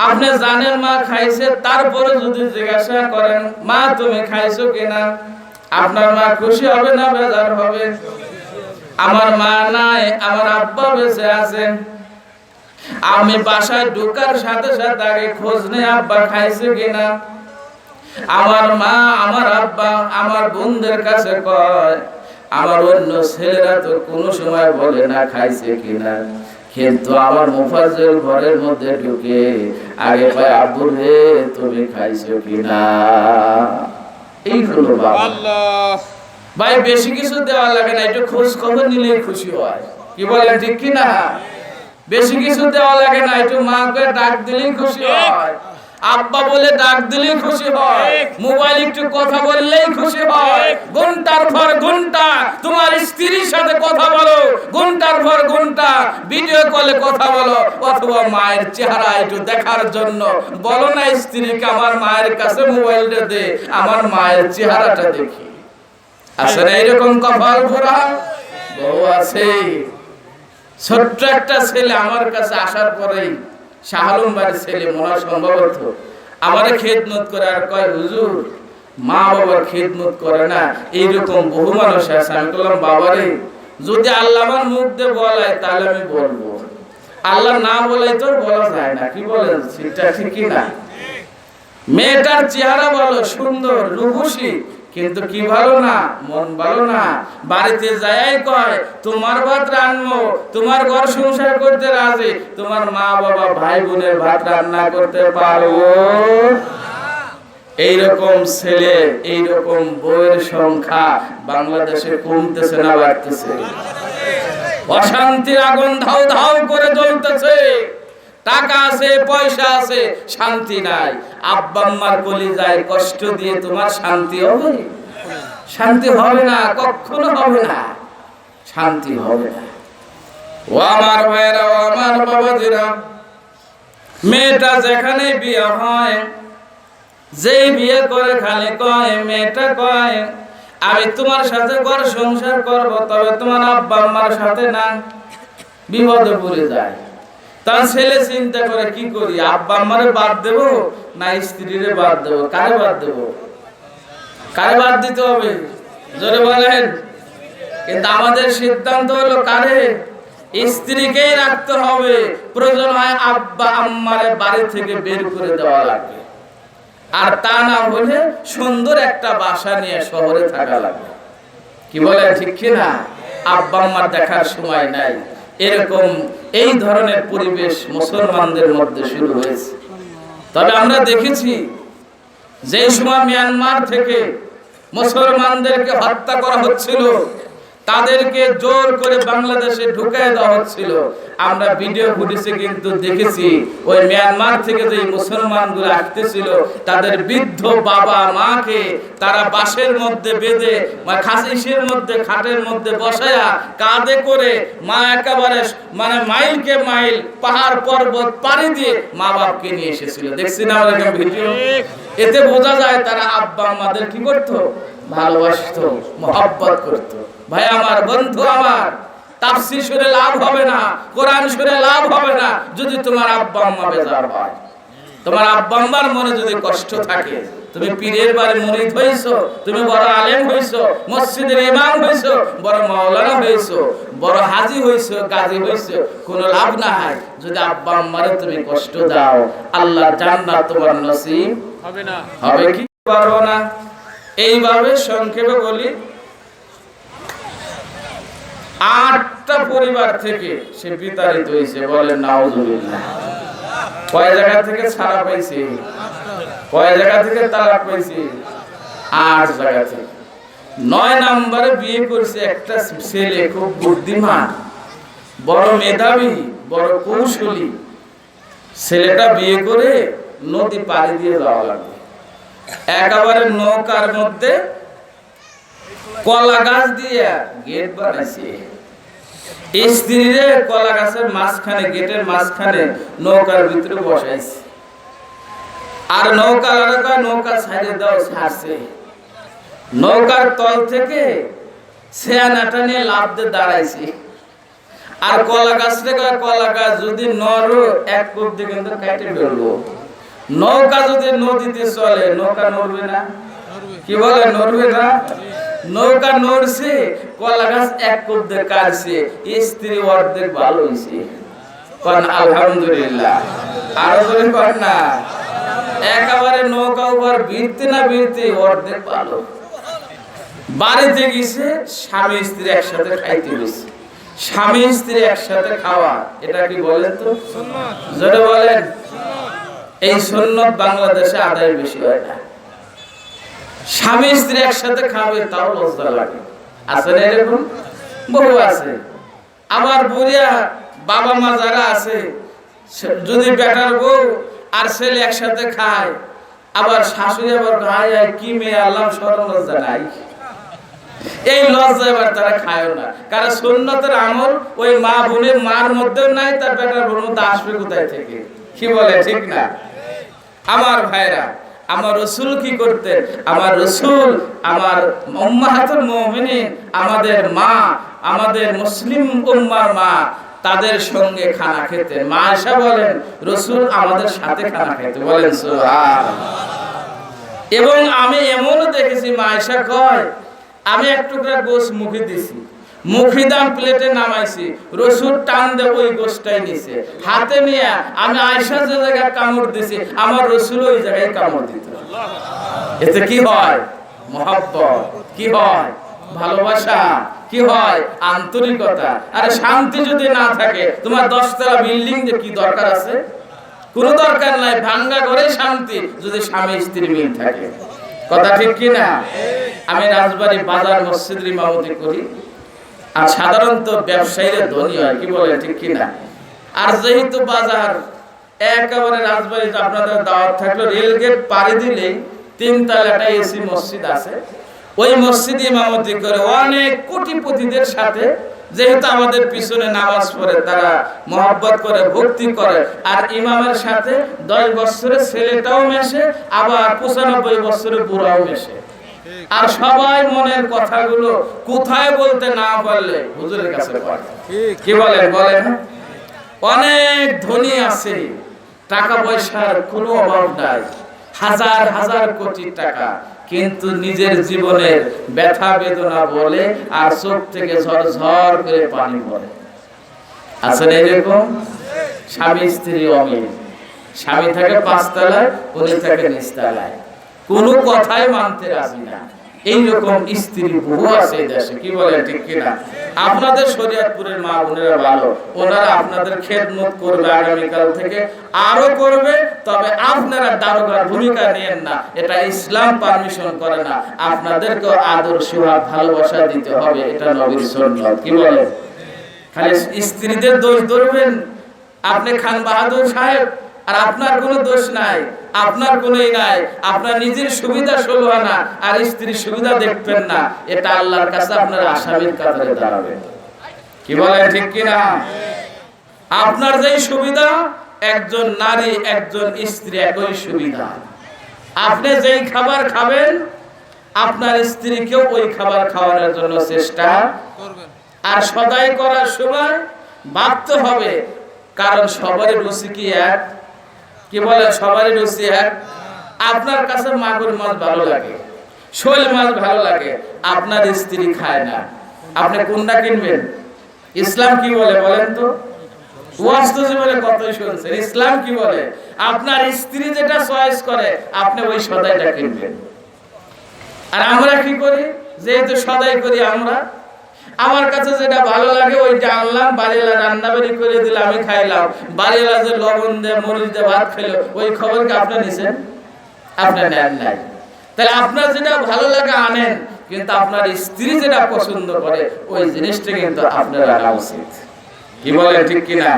A: আপনি জানেন মা খাইছে, তারপরে যদি জিজ্ঞাসা করেন, মা তুমি খাইছো কিনা, আপনার মা খুশি হবে না বেজার হবে? আমার মা নাই, আমার আব্বা বেঁচে আছেন, আমি বাসায় ঢোকার সাথে সাথে আগে খোঁজ নেই আব্বা খাইছে কিনা। আমার মা আমার আব্বা আমার বোনদের কাছে কয়, আমার অন্য ছেলেরা তো কোনো সময় বলে না খাইছে কিনা, কিন্তু আমার মুফাজ্জল ঘরের মধ্যে ঢুকে আগে কয়, আব্বু রে তুমি খাইছো কিনা। এই হলো বাবা। ভাই বেশি কিছু দেওয়া লাগে না, একটু খোঁজ খবর নিলেই খুশি হয়, কি বলেন ঠিক কিনা? বেশি কিছু দেওয়া লাগে না, একটু মাকে ডাক দিলেই খুশি হয়। আব্বা বলে ডাক দিলেই খুশি হয়, মোবাইল একটু কথা বললেই খুশি হয়। ঘন্টার পর ঘন্টা তোমার স্ত্রীর সাথে কথা বলো, ঘন্টার পর ঘন্টা ভিডিও কলে কথা বলো, অথবা মায়ের চেহারা একটু দেখার জন্য বলো না স্ত্রীকে আমার মায়ের কাছে মোবাইলটা দে, আমার মায়ের চেহারাটা দেখি। আসলে এরকম কপাল পোড়া বউ আছে। ছোট্ট একটা ছেলে আমার কাছে আসার পরেই, শাহালুম বাড়ির ছেলে মনে সম্ভবত, আমার খেদমত করে আর কয়, হুজুর মা বাবার খেদমত করে না, এইরকম বহু মানুষ আছে। আমি বললাম, বাবারে যদি আল্লাহ আমার মুখ দিয়ে বলায় তাহলে আমি বলবো, আল্লাহ না বলাই তো বলা যায় না। কি বলেন, সেটা ঠিকই না? মেয়েটার চেহারা ভালো, সুন্দর, রূপসী, কিন্তু কি ভালো না, মন ভালো না। বাড়িতে যাই কয় তোমার ভাত রান্নবো, তোমার ঘর সংসার করতে রাজি, তোমার মা বাবা ভাই বোনের ভাত রান্না করতে পারবো। এইরকম ছেলে, এইরকম বউয়ের সংখ্যা বাংলাদেশে কমতেছে না বাড়তেছে? অশান্তির আগুন ধাউ ধাউ করে জ্বলতেছে। টাকা আছে, পয়সা আছে, শান্তি নাই। আব্বা আম্মার কলিজায় কষ্ট দিয়ে তোমার শান্তি হবে? শান্তি হবে না, কখনো হবে না, শান্তি হবে না। ও আমার ভাইরা, ও আমার বাবাজিরা, মেয়েটা যেখানে বিয়ে হয়, যেই বিয়ে করে খালি কয়, মেয়েটা কয় আমি তোমার সাথে ঘর সংসার করব, তবে তোমার আব্বা আম্মার সাথে না। বিপদে পড়ে যায়। তার ছেলে চিন্তা করে, কি করি, আব্বা আম্মারে বাদ দেব না স্ত্রীরে বাদ দেব? কারে বাদ দেব? কারে বাদ দিতে হবে জোরে বলেন? কিন্তু আমাদের সিদ্ধান্ত হলো কারে? স্ত্রীকেই রাখতে হবে। প্রয়োজন হয় আব্বা আম্মারে বাড়ি থেকে বের করে দেওয়া লাগবে, আর তা না হলে সুন্দর একটা বাসা নিয়ে শহরে থাকা লাগবে। কি বলে, ঠিক কিনা? আব্বা আম্মার দেখার সময় নাই। এরকম এই ধরনের পরিবেশ মুসলমানদের মধ্যে শুরু হয়েছে। তবে আমরা দেখেছি যে সময় মিয়ানমার থেকে মুসলমানদেরকে হত্যা করা হচ্ছিল, তাদেরকে জোর করে বাংলাদেশে ঢুকায় দেওয়া হচ্ছিল, আমরা ভিডিও ফুটেজে কিন্তু দেখেছি ওই মিয়ানমার থেকে যে মুসলমানগুলো আসতেছিল, তাদের বৃদ্ধ বাবা মাকে তারা বাঁশের মধ্যে বেঁধে, খাসিসের মধ্যে, খাটের মধ্যে বসায়া কাঁধে করে মা একেবারে মানে মাইলকে মাইল পাহাড় পর্বত পাড়ি দিয়ে মা বাপকে নিয়ে এসেছিল। দেখছি না আমরা ভিডিও? এতে বোঝা যায় তারা আব্বা আমাদের কি করতো, ভালোবাসতো, মহব্বত করতো। ভাই আমার, বন্ধু আমার, তাফসীর শুনে লাভ হবে না, কোরআন শুনে লাভ হবে না যদি তোমার আব্বা আম্মা বেজার হয়। তোমার আব্বা আম্মার মনে যদি কষ্ট থাকে, তুমি পীরের বাড়ি মুরিদ হইছো, তুমি বড় আলেম হইছো, মসজিদের ইমাম হইছো, বড় মাওলানা হইছো, বড় হাজী হইছো, গাজী হইছো, কোনো লাভ নাই যদি আব্বা আম্মারে তুমি কষ্ট দাও। আল্লাহর জান্নাত তোমার নসিব হবে না। হবে কি পারবো না। এইভাবে সংক্ষেপে বলি, 8টা পরিবার থেকে সে বিতাড়িত হয়েছে। বলেন নাউজুবিল্লাহ। কয় জায়গা থেকে ছাড়া পাইছে? কয় জায়গা থেকে তালাক পাইছে? 8 জায়গা থেকে। 9 নম্বরে বিয়ে করছে একটা ছেলে, খুব বুদ্ধিমান, বড় মেধাবী, বড় কৌশলী। ছেলেটা বিয়ে করে নদী পাড়ি দিয়ে যাওয়া লাগবে। একেবারে নৌকার মধ্যে কলা গাছ দিয়ে গেট বানাইছে। স্ত্রীরে কলা গাছের মাঝখানে, গেটের মাঝখানে নৌকার ভিতরে বসাইছে। আর নৌকা নৌকা ছাড়িয়ে দাও, ছাড়ছে। নৌকার তল থেকে ছেয়ানাটা নিয়ে লাফ দিয়ে দাঁড়াইছে। আর কলা গাছটা কয়, কলা গাছ যদি নড়ো এক কোপ দিয়ে কিন্তু কেটে ফেলবো। নৌকা যদি নদীতে চলে, নৌকা নড়বে না? কি বলে, নড়বে না? নৌকা নড়ছে, কলা গাছ এক কোপ দিয়ে কাটছে, স্ত্রী অর্ধেক ভালো হয়েছে। আলহামদুলিল্লাহ। আরো জোরে কর না। একেবারে নৌকা উপর ভিড়তে না ভিড়তে অর্ধেক ভালো। বাড়িতে গেছে, স্বামী স্ত্রী একসাথে খাইতে গেছে। স্বামী স্ত্রী একসাথে খাওয়া, এটা কি বলেন তো? জোরে বলেন। এই সুন্নাত বাংলাদেশে আদায় বেশি হয় না। স্বামী স্ত্রী একসাথে খাবে, তাও লজ্জা লাগে। আছে না এরকম? বহু আছে। আবার বুড়িয়া বাবা মা যারা আছে, যদি বেটার বউ আর ছেলে একসাথে খায়, আবার শাশুড়ি আবার গায়ে কি মেয়ে আল্লাহ শরম লজ্জা নাই, এই লজ্জা এবার তারা খায় না। কারণ সুন্নতের আমল ওই মা বোনের মার মধ্যেও নাই, তার বেটার বোনের মধ্যে আসবে কোথায় থেকে? কি বলে ঠিক না? আমার ভাইরা, আমার রাসূল কি করতেন? আমার রাসূল আমার উম্মাহাতুল মুমিনিন, আমাদের মা, আমাদের মুসলিম উম্মার মা, তাদের সঙ্গে খানা খেতেন। মা আয়েশা বলেন রাসূল আমাদের সাথে খানা খেতেন। বলেন সুবহানাল্লাহ। এবং আমি এমনও দেখেছি, মা আয়েশা কয় আমি এক টুকরা গোশত মুখে দিছি, মুখি দাম প্লেটে নামাইছি, রাসূল টান দিয়ে ওই গোশতটাই নিছে, হাতে নিয়ে আমি আয়েশা যে জায়গায় কামড় দিছি আমার রাসূল ওই জায়গায় কামড় দিত। এতে কি হয়? মহব্বত। কি হয়? ভালোবাসা। কি হয়? আন্তরিকতা। আরে শান্তি যদি না থাকে, তোমার 10 তলা বিল্ডিং যে কি দরকার আছে? কোনো দরকার নাই। ভাঙ্গা ঘরে শান্তি যদি স্বামী স্ত্রী মিল থাকে। কথা ঠিক কি না? আমি রাজবাড়ী বাজার মসজিদের ইমামতি করি, আর সাধারণত ব্যবসায়ীরা ধনী হয়। কি বলে ঠিক কি না? আর যেহেতু বাজার একেবারে রাজবাড়ীতে আপনাদের দাওয়াত থাকলো, রেলগেট পাড়ি দিলে 3 তলাটা এসি মসজিদ আছে, ওই মসজিদে ইমামতি করে অনেক কোটিপতিদের সাথে, যেহেতু আমাদের পিছনে নামাজ পড়ে, তারা মহব্বত করে, ভক্তি করে, আর ইমামের সাথে 10 বছরের ছেলেটাও মেশে, আবার 95 বছরের বুড়াও মেশে। আর সবাই মনের কথাগুলো কোথায় বলতে না পারলে হুজুরের কাছে বলে। কি বলেন? বলেন অনেক ধনী আছে, টাকা পয়সার কোনো অভাব নাই, হাজার হাজার কোটি টাকা, কিন্তু নিজের জীবনের ব্যথা বেদনা বলে আর চোখ থেকে ঝরঝর করে পানি পড়ে। আছে না এরকম? স্বামী স্ত্রী অমিল, স্বামী থাকে 5 তলায়, উনি থাকে নিচতলায়, কোনো কথাই মানতে রাজি না। এইরকম স্ত্রী বহু আছে দেশে। কি বলে ঠিক কিনা? আপনাদের শরীয়তপুরের মা বোনেরা ভালো, ওনারা আপনাদের খেদমত করবে, আগামীকাল থেকে আরো করবে। তবে আপনারা দারোগার ভূমিকা নেন না, এটা ইসলাম পারমিশন করে না। আপনাদেরকে আদর সোহাগ ভালোবাসা দিতে হবে, এটা নবীর সুন্নাত। কি বলে? খালি স্ত্রীদের দোষ ধরবেন আপনি খান বাহাদুর সাহেব, আর আপনার কোনো দোষ নাই, আপনার কোনোই নাই, আপনার নিজের সুবিধা ষোলো না, আর স্ত্রীর সুবিধা দেখবেন না, এটা আল্লাহর কাছে আপনার আসামির কাতারে দাঁড়াবে। কি বলেন ঠিক কিনা? আপনার যেই সুবিধা, একজন নারী একজন স্ত্রী একই সুবিধা। আপনি যেই খাবার খাবেন, আপনার স্ত্রীকেও ওই খাবার খাওয়ানোর জন্য চেষ্টা করবেন। আর সদাই করার সময় ভাবতে হবে, কারণ সবারই রুচি কি এক? কি বলে? সবারই রুচি এক। আপনার কাছে মাগুর মাছ ভালো লাগে, শোল মাছ ভালো লাগে, আপনার স্ত্রী খায় না, আপনি কোনটা কিনবেন? ইসলাম কি বলে বলেন তো? ওয়াজ তো জীবনে কতই শুনছেন। ইসলাম কি বলে? আপনার স্ত্রী যেটা চয়েস করে আপনি ওই সদাইটা কিনবেন। আর আমরা কি করি? যেহেতু সদাই করি আমরা, আমার কাছে যেটা ভালো লাগে ওইটা আনলাম, বাড়িওয়ালা রান্না বাড়ি করে দিলে আমি খাইলাম, বাড়িওয়ালা যে লবণ দিয়ে মরিচ দিয়ে ভাত খেলো, ওই খবর কি আপনি নিছেন? আপনি নেন নাই। তাহলে আপনার যেটা ভালো লাগে আনেন, কিন্তু আপনার স্ত্রী যেটা পছন্দ করে ওই জিনিসটা কিন্তু আপনার আনা উচিত। কি বলে ঠিক কিনা?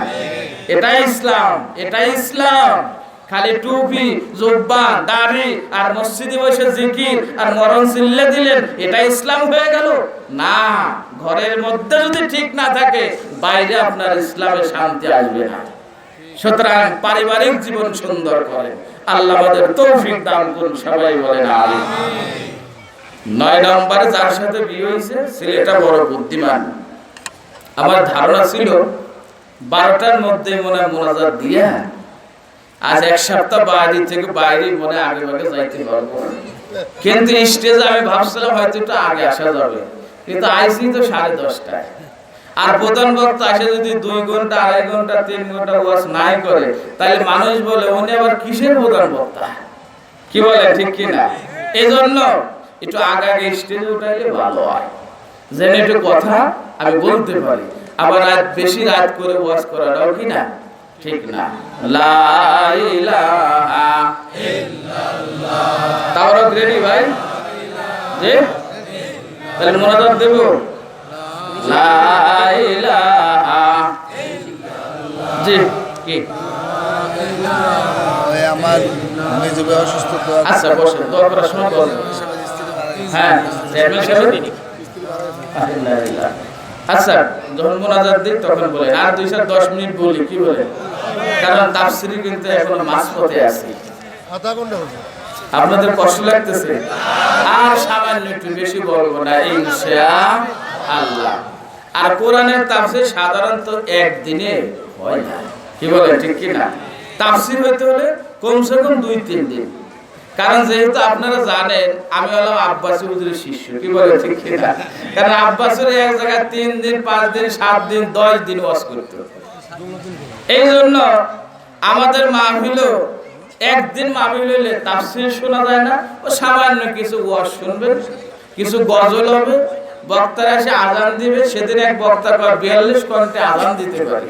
A: এটাই ইসলাম, এটাই ইসলাম। খালি টুপি, জুব্বা, দাড়ি আর মসজিদে বসে জিকির আর মরণ চিল্লে দিলেন, এটা ইসলাম হয়ে গেল না। ঘরের মধ্যে যদি ঠিক না থাকে, বাইরে আপনার ইসলামে শান্তি আসবে না। সুতরাং পারিবারিক জীবন সুন্দর করেন, আল্লাহ আমাদের তৌফিক দান করুন। সবাই বলেন আমিন। 9 নম্বরে যার সাথে বিয়ে হয়েছে ছেলেটা বড় বুদ্ধিমান। আমার ধারণা ছিল 12টার মধ্যে মনে মোনাজাত দিয়া আজ 1 সপ্তাহ বাড়ি থেকে বাইরে মনে আগে ভাগে যাইতে পারবো, কিন্তু স্টেজে আমি ভাবছিলাম হয়তো একটু আগে আসা যাবে, কিন্তু আইসি তো 10:30টায়। আর প্রধান বক্তা আসে যদি 2 ঘন্টা 2.5 ঘন্টা 3 ঘন্টা ওয়াজ নাই করে, তাহলে মানুষ বলে উনি আবার কিসের প্রধান বক্তা। কি বলে ঠিক কিনা? এজন্য একটু আগে আগে স্টেজে উঠাইলে ভালো হয়, যেন একটু কথা আমি বলতে পারি। আবার রাত বেশি রাত করে ওয়াজ করাটাও কি না ঠিক না। লা ইলাহা ইল্লাল্লাহ। তাওরা রেডি ভাই? জি, তাহলে মোনাজাত দেব। লা ইলাহা ইল্লাল্লাহ। জি, কি? লা ইলাহা
B: আমার মেজো ভাই অসুস্থ তো
A: আচ্ছা বসে দোয়া করার সময় বলেন। হ্যাঁ চেয়ারম্যান সাহেব আলহামদুলিল্লাহ। আচ্ছা যখন মোনাজাত দিই তখন বলেন, আর 2-10 মিনিট বলি, কি বলেন? কারণ তাফসীরে কিন্তু এখন মাঝপথে আছি।
B: আধা ঘন্টা হলো।
A: আপনাদের কষ্ট লাগতেছে? আর সামান্য একটু বেশি বলবো না ইনশাআল্লাহ। আর কোরআনের তাফসীর সাধারণত একদিনে হয় না, কি বলেন ঠিক কি না? তাফসীর হইতে হলে কমসে কম 2-3 দিন। কারণ যেহেতু আপনারা জানেন আমি হলাম আব্বাসী হুজুরের শিষ্য, কি বলেন ঠিক কি না? কারণ আব্বাসীর এক জায়গায় 3 দিন 5 দিন 7 দিন 10 দিন ওয়াজ করতে হতো। এই জন্য আমাদের মাহফিলও একদিন মাহফিল হইলে তাফসীর শোনা যায় না, ও সামান্য কিছু ওয়াজ শুনবেন, কিছু গজল হবে, বক্তারা এসে আজান দিবে। সেদিন এক বক্তা 42 ঘন্টা আজান দিতে পারে,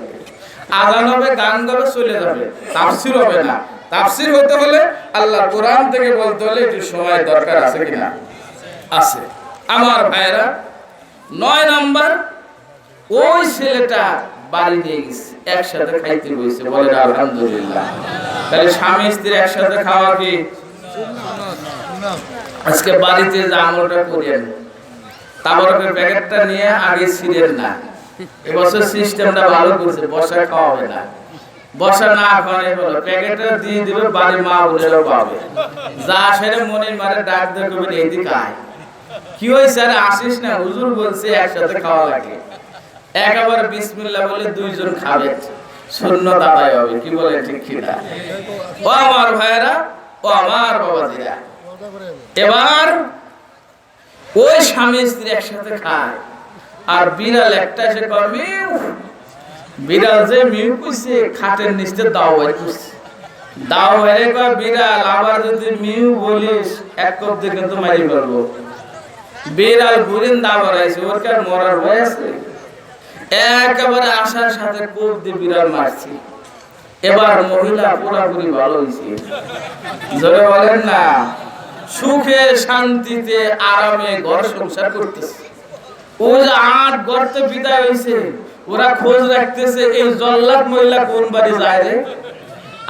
A: আজান হবে, গান গাবে, চলে যাবে, তাফসীর হবে না। তাফসীর হতে হলে আল্লাহ কোরআন থেকে বলতে হলে একটু সময় দরকার আছে কিনা? আছে। আমার ভাইরা 9 নাম্বার, ওই ছেলেটা বাড়ি নিয়ে গেছে, একসাথে খাইতে বসে, বলেন আলহামদুলিল্লাহ। তাহলে স্বামী স্ত্রী একসাথে খাওয়া কি? আজকে বাড়িতে যে আমলটা করেন, তাবরকের প্যাকেটটা নিয়ে আগে ছিলেন না, এবছর সিস্টেমটা ভালো করছে, বসা খাওয়া হবে না। বসা না খাওয়ালে হলো প্যাকেটটা দিয়ে দিবে, বাড়ি মা বোনেরাও পাবে। যা সেরে মনের মারে ডাক দেখবেন, এইদিকে আয়, কি হয়েছে? আরে আসিস না, হুজুর বলছে একসাথে খাওয়া লাগে। একেবারে বিসমিল্লাহ বলে 2 জন খাবে, সুন্নাত আদায় হবে, কি বলে ঠিক কি না? ও আমার ভাইরা, ও আমার বাবাজিরা, এবার ওই স্বামী স্ত্রী একসাথে খায়, আর বিড়াল একটা এসে কয় মিউ। বিড়াল যে মিউ কইছে, খাটের নিচে দাও হয়ে কইছে, দাও হয়ে কয় বিড়াল, আবার যদি মিউ বলিস এক কপ দিয়ে কিন্তু মারি ফেলবো। বিড়াল ঘুরিন দা বাড়াইছে, ওর কার মরার ভয় আছে? একেবারে আশার সাথে কোপ দিয়ে বিড়াল মারছি। এবার মহিলা পুরাপুরি ভালো হয়েছে, জোরে বলেন না। সুখে শান্তিতে আরামে ঘর সংসার করতেছে। ও যে 8 গর্তে বিদায় হয়েছে, ওরা খোঁজ রাখতেছে এই জল্লাদ মহিলা কোন বাড়ি যায় রে,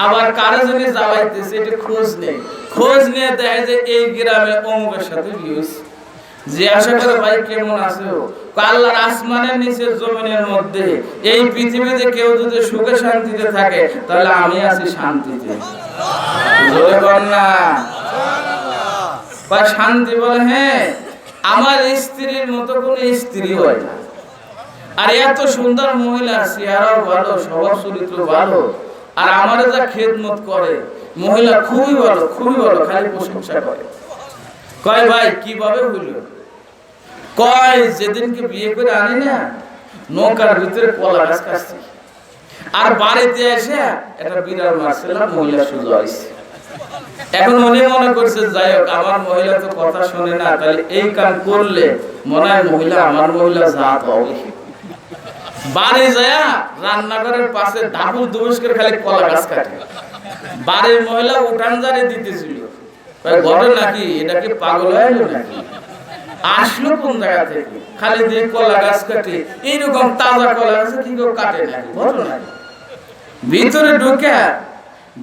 A: আবার কারে জন্য জ্বালাইতেছে এটা খোঁজ নেই। খোঁজ নিয়ে দেখে যে এই গ্রামে অমুকের সাথে বিয়ে হয়েছে। যে আশা করে ভাই কেমন আছে, আল্লাহর আসমানের নিচে জমিনের মধ্যে এই পৃথিবীতে কেউ যদি সুখে শান্তিতে থাকে, তাহলে আমি আছি শান্তিতে। জোরে বল না ভাই, শান্তি বলে। হ্যাঁ, আমার স্ত্রীর মতো কোন স্ত্রী হয় না। আর এত সুন্দর মহিলা, চেহারাও ভালো, স্বভাব চরিত্র ভালো, আর আমারে যা খেদমত করে, মহিলা খুবই ভালো, খুবই ভালো, খালি প্রশংসা করে। কয় ভাই কিভাবে হইল? কয় যেদিনকে বিয়ে করে আনি না, নৌকার ভিতরে কলা গাছ কাটছি, আর বাড়িতে এসে একটা বিড়াল মারছিলাম, মহিলা সুযোগ হয়েছে। এখন মনে করছে যাই হোক, আমার মহিলা তো কথা শোনে না, তাহলে এই কাম করলে মনে হয় মহিলা আমার মহিলা জাত হবে। বাড়ি যায় রান্নাঘরের পাশে ডাবুল দুবুস করে খালি কলা গাছ কাটে। বাড়ির মহিলা উঠান জারে দিতেছিল, ঘরে নাকি এটা কি পাগল হয়ে গেল নাকি, আসলো কোন জায়গা থেকে, খালি দিয়ে কলা গাছ কাটে। এইরকম তাজা কলা গাছ কি কেউ কাটে নাকি, বলো নাকি? ভিতরে ঢুকে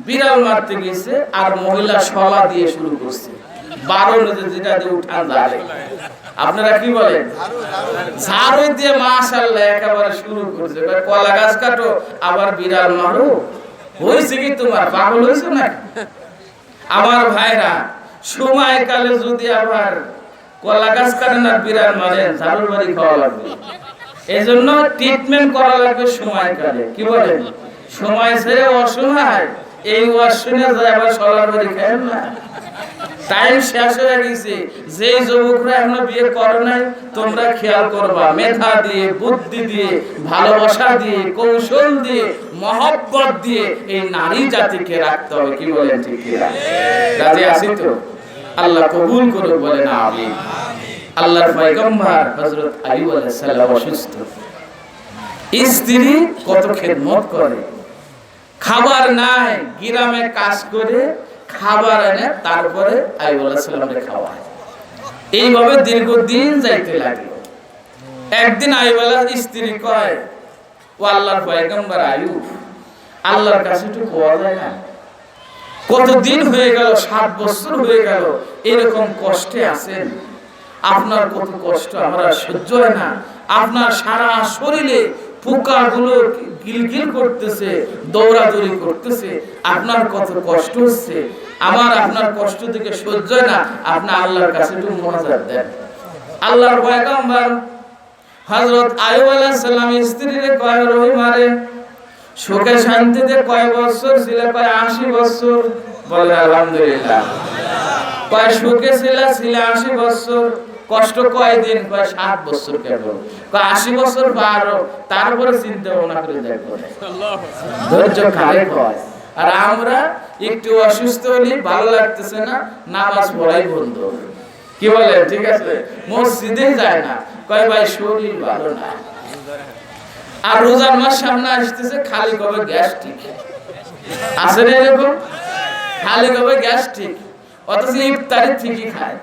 A: বিড়াল মারতে গেছে, আর মহিলা শলা দিয়ে শুরু করছে, 12 যেটা দিয়ে উঠান জারে। আপনারা কি বলেন? ঝাড়ু দিয়ে মাশাআল্লাহ একেবারে শুরু করছে। কলা গাছ কাটো আবার বিড়াল মারো, হয়েছে কি তোমার? পাগল হয়েছে নাকি? আমার ভাইরা, সময়কালে যদি আবার কলা গাছ কাটেন আর বিড়াল মারেন, ঝাড়ুর বাড়ি খাওয়া লাগবে। এই জন্য ট্রিটমেন্ট করা লাগবে সময়কালে, কি বলেন? সময় ছেড়ে অসময় এই ওয়াজ শুনে যায় আবার সলার বাড়ি খায় না। টাইম শেষ হয়ে গেছে। যে যুবকরা এখনো বিয়ে করে নাই, তোমরা খেয়াল করবা, মেধা দিয়ে, বুদ্ধি দিয়ে, ভালোবাসা দিয়ে, কৌশল দিয়ে, মহব্বত দিয়ে এই নারী জাতিকে রাখতে হবে, কি বলেন ঠিক কি? রাজি আছি তো? আল্লাহ কবুল করুক, বলেন আমিন। আল্লাহর পয়গম্বর হযরত আইয়ুব আলাইহিস সালাম অসুস্থ, স্ত্রী কত খেদমত করে, খাবার নাই, গ্রামে কাজ করে খাবার এনে তারপরে আইয়ুব আলাইহিস সালামকে খাওয়ায়। এইভাবে দীর্ঘদিন যাইতে লাগলো। একদিন আইয়ুব আলাইহিস স্ত্রী কয়, ও আল্লাহর পয়গম্বর আইয়ুব, আল্লাহর কাছে একটু কোয়া যায় না? কতদিন হয়ে গেল, 7 বছর হয়ে গেল এরকম কষ্টে আছেন। আপনার কত কষ্ট আমরা সহ্য হয় না। আপনার সারা শরীরে পোকাগুলো গিলগিল করতেছে, দৌড়াদৌড়ি করতেছে, আপনার কত কষ্ট হচ্ছে। আমার আপনার কষ্ট থেকে সহ্য হয় না। আপনি আল্লাহর কাছে একটু মোনাজাত দেন। আল্লাহর পয়গম্বর হযরত আইয়ুব আলাইহিস সালাম স্ত্রীরে কয়, রহিমারে সুখে শান্তিতে কয় বছর ছিল? কয় 80 বছর। বলে আলহামদুলিল্লাহ। কয় সুখে ছিল 80 বছর। কষ্ট কয়দিন? কয় 7 বছর। কেবল কয় 80 বছর পার তারপরে চিন্তা ভাবনা করে দেখো। ধৈর্য কারে কয়? আর আমরা একটু অসুস্থ হলে ভালো লাগতেছে না, নামাজ পড়াই বন্ধ। কি বলে? ঠিক আছে, মসজিদে যায় না, কয় ভাই শরীর ভালো না। আর রোজার মাস সামনে আসতেছে, খালি কবে গ্যাস্ট্রিক। আছে না এরকম? খালি কবে গ্যাস্ট্রিক, অথচ ইফতারি ঠিকই খায়।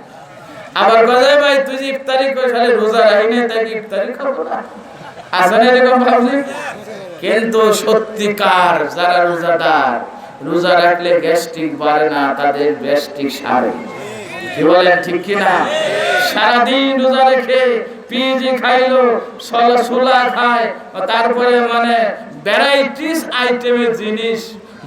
A: আবার বলে ভাই তুই ইফতারি করে খালি রোজা রাখি না, তাই ইফতারি খাবো না। আছে না এরকম ভাবছি? কিন্তু সত্যিকার যারা রোজাদার, রোজা রাখলে গ্যাস্ট্রিক বাড়ে না, তাদের গ্যাস্ট্রিক সারে। কি বলেন ঠিক কিনা? সারাদিন রোজা রেখে পিজি খাইলো, ছোলা খায়, তারপরে মানে ভ্যারাইটিস আইটেমের জিনিস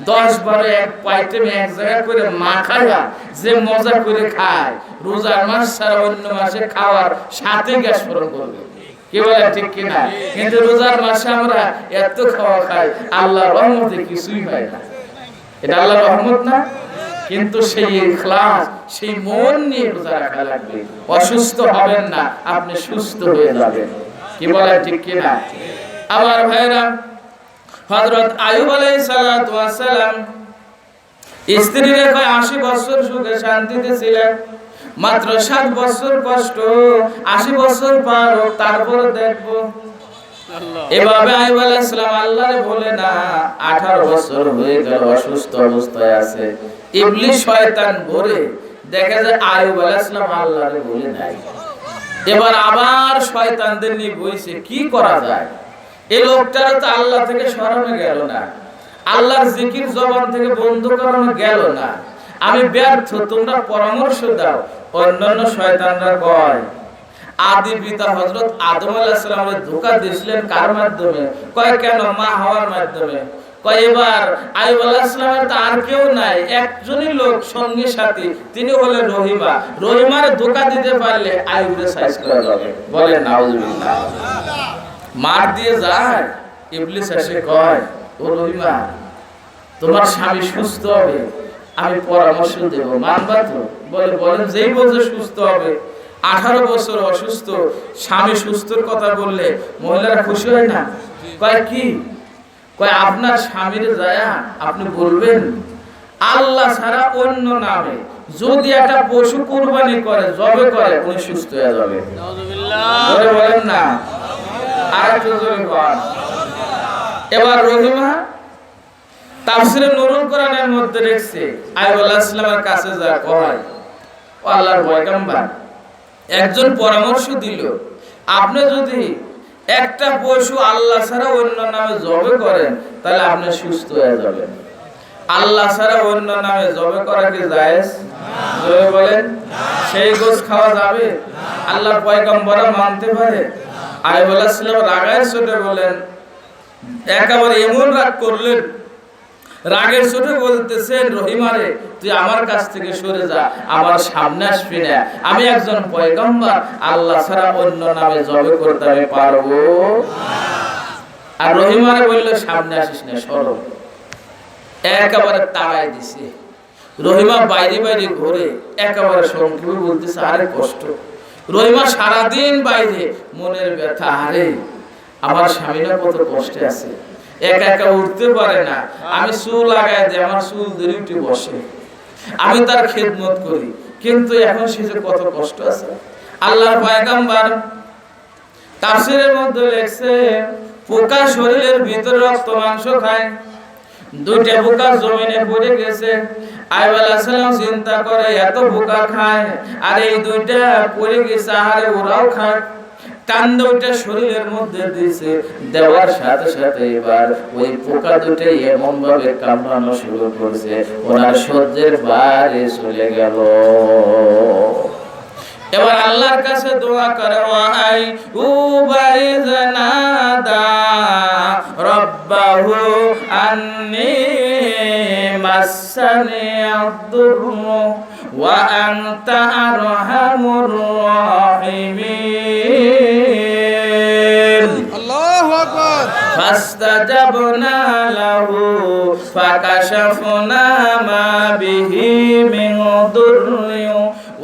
A: 10-12 এক আইটেমে এক জায়গা করে মাখায়া যে মজা করে খায়, রোজার মাস ছাড়া অন্য মাসে খাওয়ার সাথে গ্যাস পূরণ করবে। কি বলে ঠিক কিনা? কিন্তু রোজার মাসে আমরা এত খাওয়া খাই, আল্লাহর রহমতে কিছুই হয় না। এটা আল্লাহর রহমত না? কিন্তু সেই ইখলাস, সেই মন নিয়ে রোজা রাখা লাগবে। অসুস্থ হবেন না, আপনি সুস্থ হয়ে যাবেন। কি বলে ঠিক কিনা? আমার ভাইরা, হযরত আইয়ুব আলাইহিস সালাতু ওয়াস সালাম স্ত্রীর কয় 80 বছর সুখে শান্তিতে ছিলেন, মাত্র 7 বছর কষ্ট, 80 বছর পার হোক তারপর দেখবো। এভাবে আইয়ুব আলাইহিস সালাম আল্লাহরে বলে না, 18 বছর হয়ে গেল অসুস্থ অবস্থায় আছে। ইবলিস শয়তান ঘুরে দেখে যে আইয়ুব আলাইহিস সালাম আল্লাহরে বলে নাই। এবার আবার শয়তানদের নিয়ে বইছে, কি করা যায়? এই লোকটার তো আল্লাহ থেকে সরানো গেল না, আল্লাহর জিকির জবান থেকে বন্ধ করানো গেল না, আমি ব্যর্থ, তোমরা পরামর্শ দাও। অন্যান্য শয়তানরা কয়, আদি পিতা হযরত আদম আলাইহিস সালামের ধোঁকা দিয়েছিলেন কার মাধ্যমে? কয় কেন? মা হাওয়ার মাধ্যমে। কয় এবার আইয়ুব আলাইহিস সালামের তো আর কেউ নাই, একজনই লোক সঙ্গী সাথী, তিনি হলেন রহিমা। রহিমার ধোঁকা দিতে পারলে আইয়ুবরে সাইজ করা যাবে। বলে নাউজুবিল্লাহ। মার দিয়ে যায়, ইবলিস এসে কয়, ও রহিমা, তোমার স্বামী সুস্থ হবে, আমি পরামর্শ দেব, মানবা তো? বলে বলেন। যেই বলছে সুস্থ হবে, 18 বছর অসুস্থ, স্বামী সুস্থর কথা বললে মহিলারা খুশি হয় না? কয় কি? কয় আপনার স্বামীর যায় আপনি বলবেন আল্লাহ ছাড়া অন্য নামে যদি একটা পশু কুরবানি করে, জবে করে, উনি সুস্থ হয়ে যাবে। নাউজুবিল্লাহ। বলেন না আরেকটু জোরে বল। এবার রহিমা তাফসীরে নুরুল কোরআনের মধ্যে দেখছে, আইয়ুব আলাইহিস সালামের কাছে যা কয়, ও আল্লাহর পয়গম্বর, একজন পরামর্শ দিল, আপনি যদি একটা পশু আল্লাহ ছাড়া অন্য নামে জবে করেন, তাহলে আপনি সুস্থ হয়ে যাবেন। আল্লাহ ছাড়া অন্য নামে জবে করা কি জায়েজ? জবে বলেন। সেই গোশ খাওয়া যাবে? আল্লাহর পয়গম্বররা মানতে পারে? আইয়ুব আলাইহিস সালাম রাগায় চোটে বলেন, একেবারে এমন রাগ করলেন, রাগের চোটে বলতেছেন, রহিমারে তুই আমার কাছ থেকে সরে যা, আমার সামনে আসবি না, আমি একজন পয়গম্বর, আল্লাহ ছাড়া অন্য নামে জবে করতে আমি পারবো? আর রহিমারে বললো সামনে আসিস না, সরো। একেবারে তাড়াই দিছে। রহিমা বাইরে বাইরে ঘুরে একেবারে সংক্ষেপে বলতেছে, আরে কষ্ট। রহিমা সারাদিন বাইরে, মনের ব্যথা, আরে আমার স্বামীরা কত কষ্টে আছে, একা একা উঠতে পারে না, আমি চুল লাগাই দিই, আমার চুল ধরে উঠে বসে, আমি তার খেদমত করি, কিন্তু এখন সে যে কত কষ্ট আছে। আল্লাহর পয়গম্বর তাফসীরের মধ্যে লেখছে, পোকা শরীরের ভিতরে রক্ত মাংস খায়, 2টা পোকা জমিনে পড়ে গেছে। আইয়ুব আলাইহিস সালাম চিন্তা করে, এত পোকা খায় আর এই 2টা পড়ে গেছে, আরে ওরাও খায়, কান্দে ওইটা শরীরের মধ্যে দিয়েছে, দেওয়ার সাথে সাথে এবার ওই পোকা দুটাই এমন ভাবে কামড়ানো শুরু করছে, ওনার সহ্যের বাইরে চলে গেল। এবার আল্লাহর কাছে দোয়া করে, ওয়াই উবাই জানাদা রব্বাহু আন্নী মাসানি আদ-দুররু ওয়া আনতা আরহামুর রাহিমিন।
B: আল্লাহু আকবার।
A: ফাস্তাজাবনা লাহু ফাকাশাফনা মা বিহি মিন দুররিন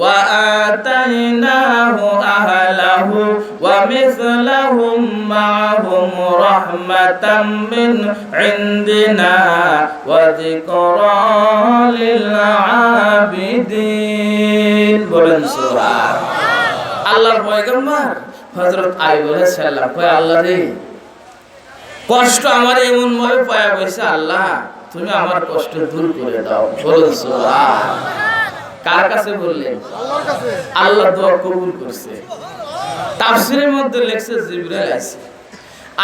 A: ওয়া আতাইনাহু আহলাহু ওয়া মিসলাহুম মা'হুম রাহমাতাম মিন ইনদিনা ওয়া যিকরা লিল আবিদিন। বলেন সুবহানাল্লাহ। আল্লাহর পয়গম্বর হযরত আইয়ুব আলাইহিস সালাম কয়, আল্লাহ রে, কষ্ট আমার এমন ভাবে পায়া গেছে, আল্লাহ তুমি আমার কষ্ট দূর করে দাও। বলেন সুবহানাল্লাহ। কার কাছে বললেন?
B: আল্লাহর কাছে।
A: আল্লাহ দোয়া কবুল করছে। তাফসীরের মধ্যে লেখছে জিবরাইল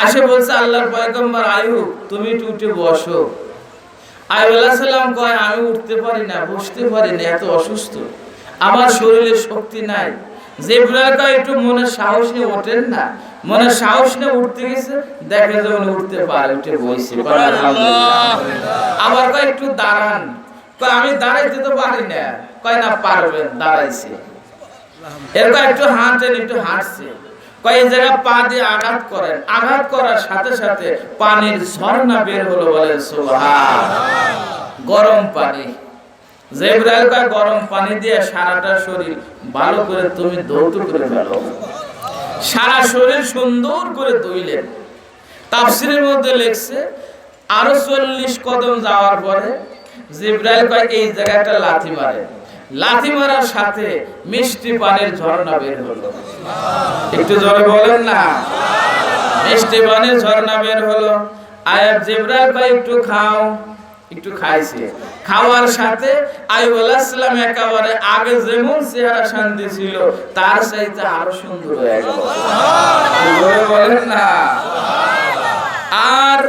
A: আসে বলছে, আল্লাহর পয়গম্বর আইয়ুব তুমি একটু উঠে বসো। আইয়ুব আলাইহিস সালাম কয়, আমি উঠতে পারি না, বসতে পারি না, এত অসুস্থ, আমার শরীরে শক্তি নাই। জিবরাইল কয়, একটু মনে সাহস নিয়ে ওঠেন না। মনে সাহস নিয়ে উঠতে গেছে, দেখে যে উনি উঠতে পারে, উঠে বসে। আবার কয় একটু দাঁড়ান, কয় আমি দাঁড়াইতে তো পারি না। কয় না পারবেন, দাঁড়াইছে। এরপর একটু হাঁটেন, একটু হাঁটছে। কয় এই জায়গা পা দিয়ে আঘাত করেন, আঘাত করার সাথে সাথে পানির ঝর্ণা বের হলো। বলেন সুবহানাল্লাহ। গরম পানি। জিবরাইল কয় গরম পানি দিয়ে সারাটা শরীর ভালো করে তুমি ধৌত করে ফেলো। সারা শরীর সুন্দর করে ধুইলেন। তাফসীরের মধ্যে লেখছে আরো 40 কদম যাওয়ার পরে জিবরাইল কয় এই জায়গাটা লাথি মারে। লাথি মারার সাথে মিষ্টি পানির ঝর্ণা বের হলো। একটু জোরে বলেন না। মিষ্টি পানির ঝর্ণা বের হলো। আয়াব জিবরাইল কয় একটু খাও, একটু খাইছে। খাওয়ার সাথে আইয়ুব আলাইহিস সালাম একেবারে আগে যেমন চেহারা শান্তি ছিল তার চাইতে আরো সুন্দর হয়ে গেল। জোরে বলেন না। আর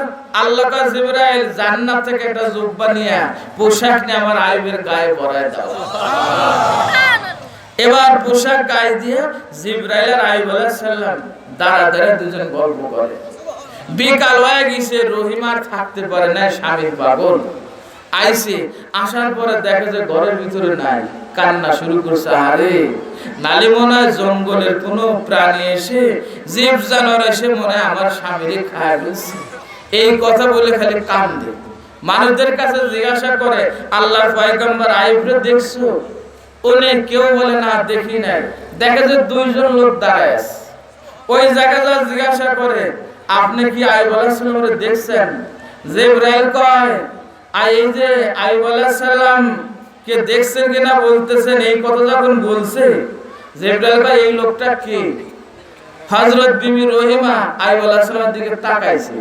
A: আল্লাহ কা জিবরাইল জান্নাত থেকে একটা জুব্বা নিয়ে পোশাক নিয়ে আমার আইয়ুবের গায়ে পরায় দাও। এবার পোশাক গায়ে দিয়ে জিবরাইল আর আইয়ুব আলাইহিস সালাম দাঁড়া দাঁড়া দুজন গল্প করে। বিকাল হয়ে গেছে, রহিমা থাকতে পারে না, স্বামীর পাগল। আইছে, আসার পরে দেখে যে ঘরের ভিতরে নাই, কান্না শুরু করছে। আরে নালি মনে হয় জঙ্গলের কোনো প্রাণী এসে, জীব জানোয়ার এসে মনে হয় আমার স্বামীরে খায় ফেলছে। এই কথা বলে খালি কান্দে। মানুষদের কাছে জিজ্ঞাসা করে, আল্লাহর পয়গম্বর আইয়ুবরে দেখছো? উনি কেউ বলে না, দেখি নাই। দেখে যে দুইজন লোক দাঁড়ায় আছে। ওই জায়গায় জিজ্ঞাসা করে, আপনি কি আইয়ুব আলাইহিস সালামরে দেখছেন? জিবরাইল কয়, এই যে আইয়ুব আলাইহিস সালাম কে দেখছেন কিনা বলতেছেন, এই কথা যখন বলছে জিবরাইল কয় এই লোকটা কে? হযরত বিবি রহিমা আইয়ুব আলাইহিস সালামের দিকে তাকাইছে।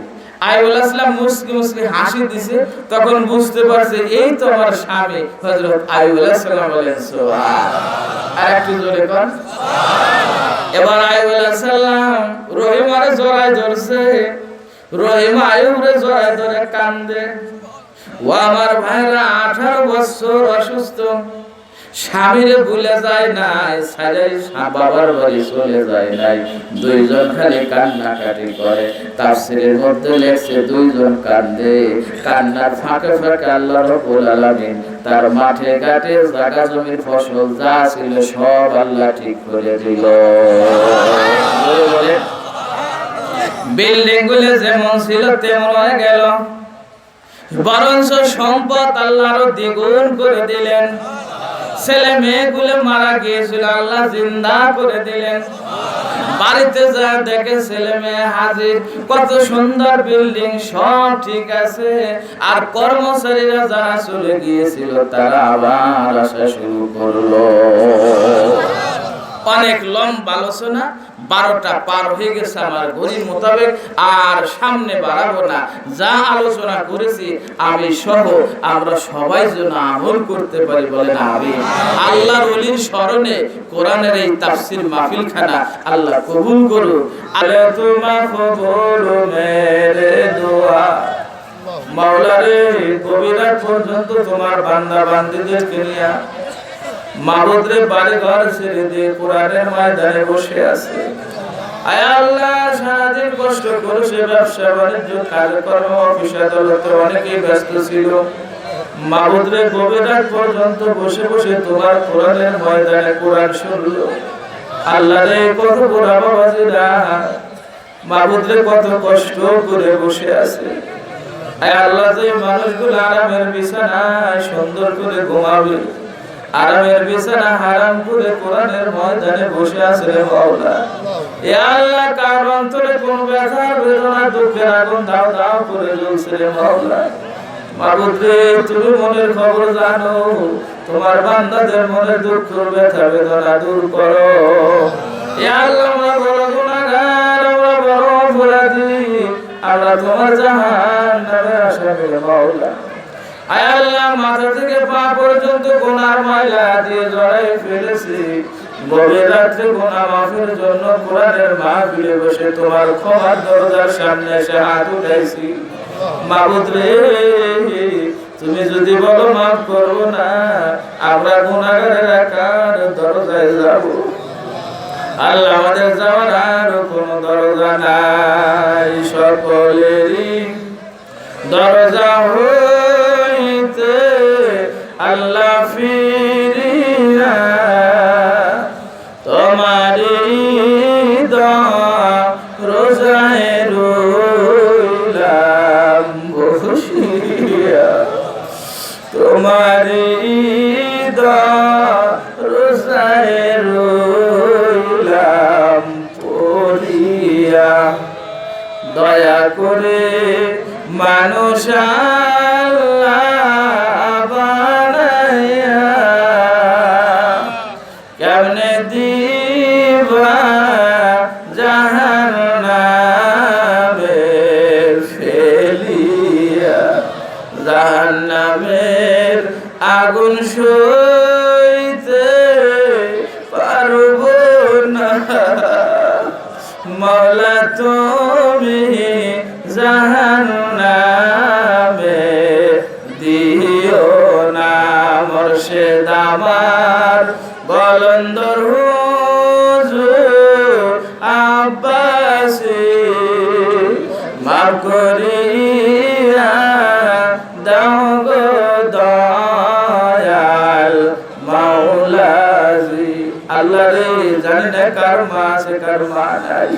A: আইয়ুব আলাইহিস সালাম মুস্কি মুস্কি হাসি দিছে। তখন বুঝতে পারছে এই তো আমার স্বামী হযরত আইয়ুব আলাইহিস সালাম। বলেন সুবহানাল্লাহ। আর একটু জোরে কর সুবহানাল্লাহ। এবার আইয়ুব আলাইহিস সালাম রহিমারে জড়ায় ধরছে। রহিমা আইয়ুবরে জড়ায় ধরে কান্দে। ও আমার ভাইরা, 18 বছর অসুস্থ, স্বামীরে ভুলে যায় নাই, সাজাই বাবার বাড়ি চলে যায় নাই। দুইজন খালি কান্নাকাটি করে। তাফসীরের মধ্যে লেখছে দুইজন কান্দে। কান্নার ফাঁকে ফাঁকে আল্লাহ রাব্বুল আলামিন তার মাঠে ঘাটে জায়গা জমির ফসল যা ছিল সব আল্লাহ ঠিক করে দিল। বিল্ডিং গুলো যেমন ছিল তেমন হয়ে গেল, বরঞ্চ সম্পদ আল্লাহ আরো দ্বিগুণ করে দিলেন। ছেলে মেয়েগুলো মারা গিয়েছিল, আল্লাহ জিন্দা করে দিলেন। বাড়িতে যা দেখে ছেলে মেয়ে হাজির, কত সুন্দর বিল্ডিং, সব ঠিক আছে। আর কর্মচারীরা যারা চলে গিয়েছিল তারা আবার আসা শুরু করলো। অনেক লম্বা আলোচনা, 12টা পার হয়ে গেছে আমার ঘড়ির মোতাবেক, আর সামনে বাড়াবো না। যা আলোচনা করেছি আমি সহ আমরা সবাই যেন আমল করতে পারি, বলেন আমিন। আল্লাহর ওলির স্মরণে কোরআনের এই তাফসীর মাহফিলখানা আল্লাহ কবুল করুন। আল্লাহ তোমা কবুল মেরে দোয়া। মাওলা রে, গভীর রাত পর্যন্ত তোমার বান্দা বান্দীদেরকে নিয়ে মাবুদ রে বাড়ি ঘর ছেড়ে দিয়ে কোরআনের ময়দানে বসে আছে। আয় আল্লাহ, সারাদিন কষ্ট করেছে, ব্যবসা বাণিজ্য কাজকর্ম অফিস আদালতে অনেকেই ব্যস্ত ছিল। মাবুদ রে, গভীর রাত পর্যন্ত বসে বসে তোমার কোরআনের ময়দানে কোরআন শুনলো। আল্লাহ রে, কত বুড়া বাবাজিরা মাবুদ রে কত কষ্ট করে বসে আছে। আয় আল্লাহ, যে মানুষগুলো আরামের বিছানায় সুন্দর করে ঘুমাবে, আরামের বিছানা হারাম করে কোরআনের ময়দানে বসে আছে রে মাওলা। এ আল্লাহ, কার অন্তরে কোন ব্যথা বেদনা দুঃখের আগুন দাও দাও করে জ্বলছে রে মাওলা। মাবুদ রে, তুমি মনের খবর জানো, তোমার বান্দাদের মনে দুঃখ ব্যথা বেদনা দূর করো। এ আল্লাহ, আমরা বড় গুনাহগার, আমরা বড় অপরাধী, আমরা তোমার জাহান্নামের আসামি রে মাওলা। আয় আল্লাহ, মাথা থেকে পা পর্যন্ত গুনার ময়লা দিয়ে জড়াই ফেলেছি। গভীর রাত্রে গুনাহ মাফের জন্য কোরআনের মাহফিলে বসে তোমার ক্ষমার দরজার সামনে এসে হাত উঠাইছি। মাবুদ রে, তুমি যদি বলো মাফ করবো না, আমরা গুনাহগারের একার দরজায় যাব। আল্লাহ, আমাদের যাওয়ার আর কোনো দরজা নাই, সকলেরই দরজা হইতে আল্লাহ ফিরিয়া তোমারি দরজায় রইলাম বসিয়া, তোমারি দরজায় রইলাম পড়িয়া। দয়া করে মানুষ আল্লাহ বানাইয়া কেমনে দিবা জাহান্নামে ফেলিয়া, জাহান্নামের আগুন সইতে পারব না। মাওলা, তুমি জাহান্নামে দিও না। মুর্শিদ আমার বলন্দর হুজুর আব্বাসী, মাফ করিয়া দাও গো দয়াল মাওলাজি। আল্লাহ রে, জানি না কার মা আছে কার মা নাই।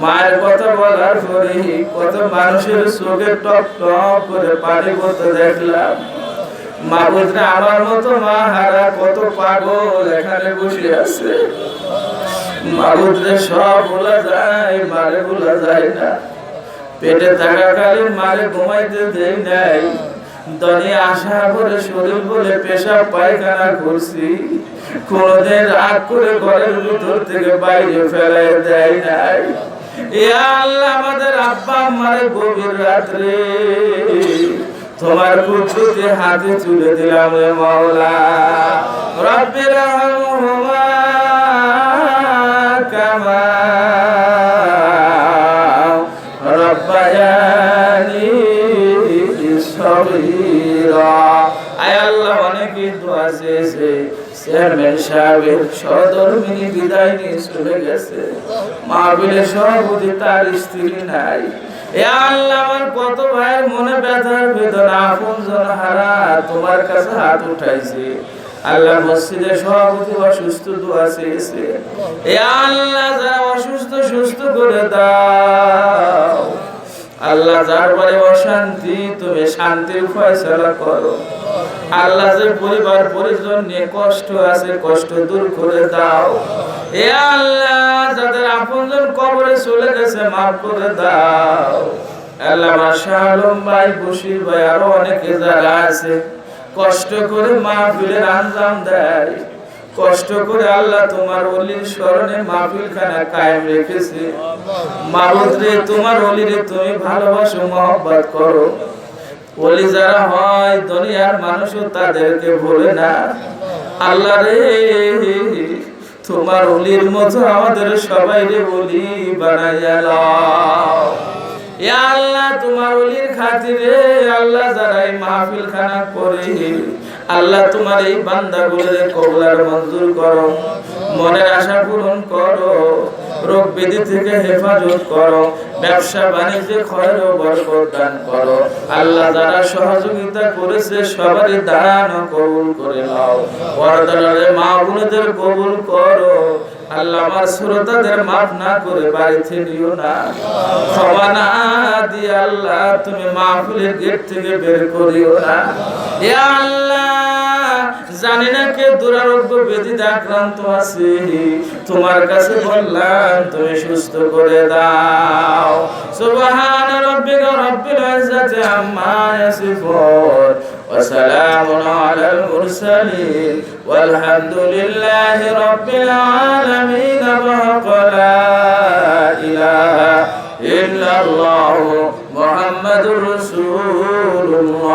A: মায়ের কথা বলার পরে কত মানুষের চোখে টপ টপ করে পানি পড়তে দেখলাম। মাবুদ রে, আমার মতো মা হারা কত পাগল এখানে বসে আছে। মাবুদ রে, সব ভোলা যায়, মারে ভোলা যায় না। পেটে থাকাকালীন মারে ঘুমাইতে দেই নাই। দলে আশা করে শরীর বলে পেশাব পায়খানা করছি, কোনদিন রাগ করে ঘরের ভিতর থেকে বাইরে ফেলাই দেয় নাই। এ আল্লাহ, আমাদের আব্বা আম্মারে গভীর রাত্রে তোমার কুদরতি হাতে তুলে দিলাম রে মাওলা। রব্বির রহমহুমা কামা রব্বায়ানি সগীরা। আয় আল্লাহ, অনেকে দোয়া চেয়েছে, চেয়ারম্যান সাহেবের সহধর্মিনী বিদায় নিয়ে চলে গেছে, মাহফিলের সভাপতি তার স্ত্রী নাই। এ আল্লাহ, আমার কত ভাইয়ের মনে ব্যথার বেদনা, আপনজন হারা তোমার কাছে হাত উঠাইছে। আল্লাহ, মসজিদের সভাপতি অসুস্থ, দোয়া চেয়েছে। এ আল্লাহ, যারা অসুস্থ সুস্থ করে দাও। আল্লাহ, যার বাড়ি অশান্তি তুমি শান্তির ফয়সালা করো। আল্লাহ, যে পরিবার পরিজন নিয়ে কষ্ট আছে কষ্ট দূর করে দাও। এ আল্লাহ, যাদের আপনজন কবরে চলে গেছে মাফ করে দাও। আল্লাহ, আমার শাহ আলম ভাই, বশির ভাই, আরো অনেকে যারা আছে কষ্ট করে মাহফিলের আঞ্জাম দেয়, কষ্ট করে আল্লাহ তোমার ওলির স্মরণে মাহফিলখানা কায়েম রেখেছে। মাবুদ রে, তোমার ওলিরে তুমি ভালোবাসো, মহব্বত করো। ওলি যারা হয় দুনিয়ার মানুষও তাদেরকে ভুলে না। আল্লাহ রে, তোমার ওলির মতো আমাদের সবাই রে ওলি বানাইয়া দাও। ইয়া আল্লাহ, তোমার ওলির খাতিরে আল্লাহ যারা এই মাহফিলখানা করে, আল্লাহ তোমার এই বান্দাগুলোর কবুল আর মঞ্জুর করো, মনের আশা পূরণ করো, রোগ ব্যাধি থেকে হেফাজত করো, ব্যবসা বাণিজ্যে খয়র ও বরকত দান করো। আল্লাহ যারা সহযোগিতা করেছে সবারই দান কবুল করে নাও। পরদারে মা বোনদের কবুল করো। আল্লাহ আমার শ্রোতাদের মাফ না করে বাড়িতে নিও না, ক্ষমা না দিয়ে আল্লাহ তুমি মাহফিলের গেট থেকে বের করিও না। ইয়া আল্লাহ, জানি না কে দুরারোগ্য ব্যাধিতে আক্রান্ত আছে, তোমার কাছে বললাম তুমি সুস্থ করে দাও। সুবহান রাব্বিকা রাব্বিল ইজ্জাতি আম্মা ইয়াসিফুন ওয়া সালামুন আলাল মুরসালিন ওয়ালহামদুলিল্লাহি রাব্বিল আলামিন। লা ইলাহা ইল্লাল্লাহু মুহাম্মাদুর রাসূলুল্লাহ।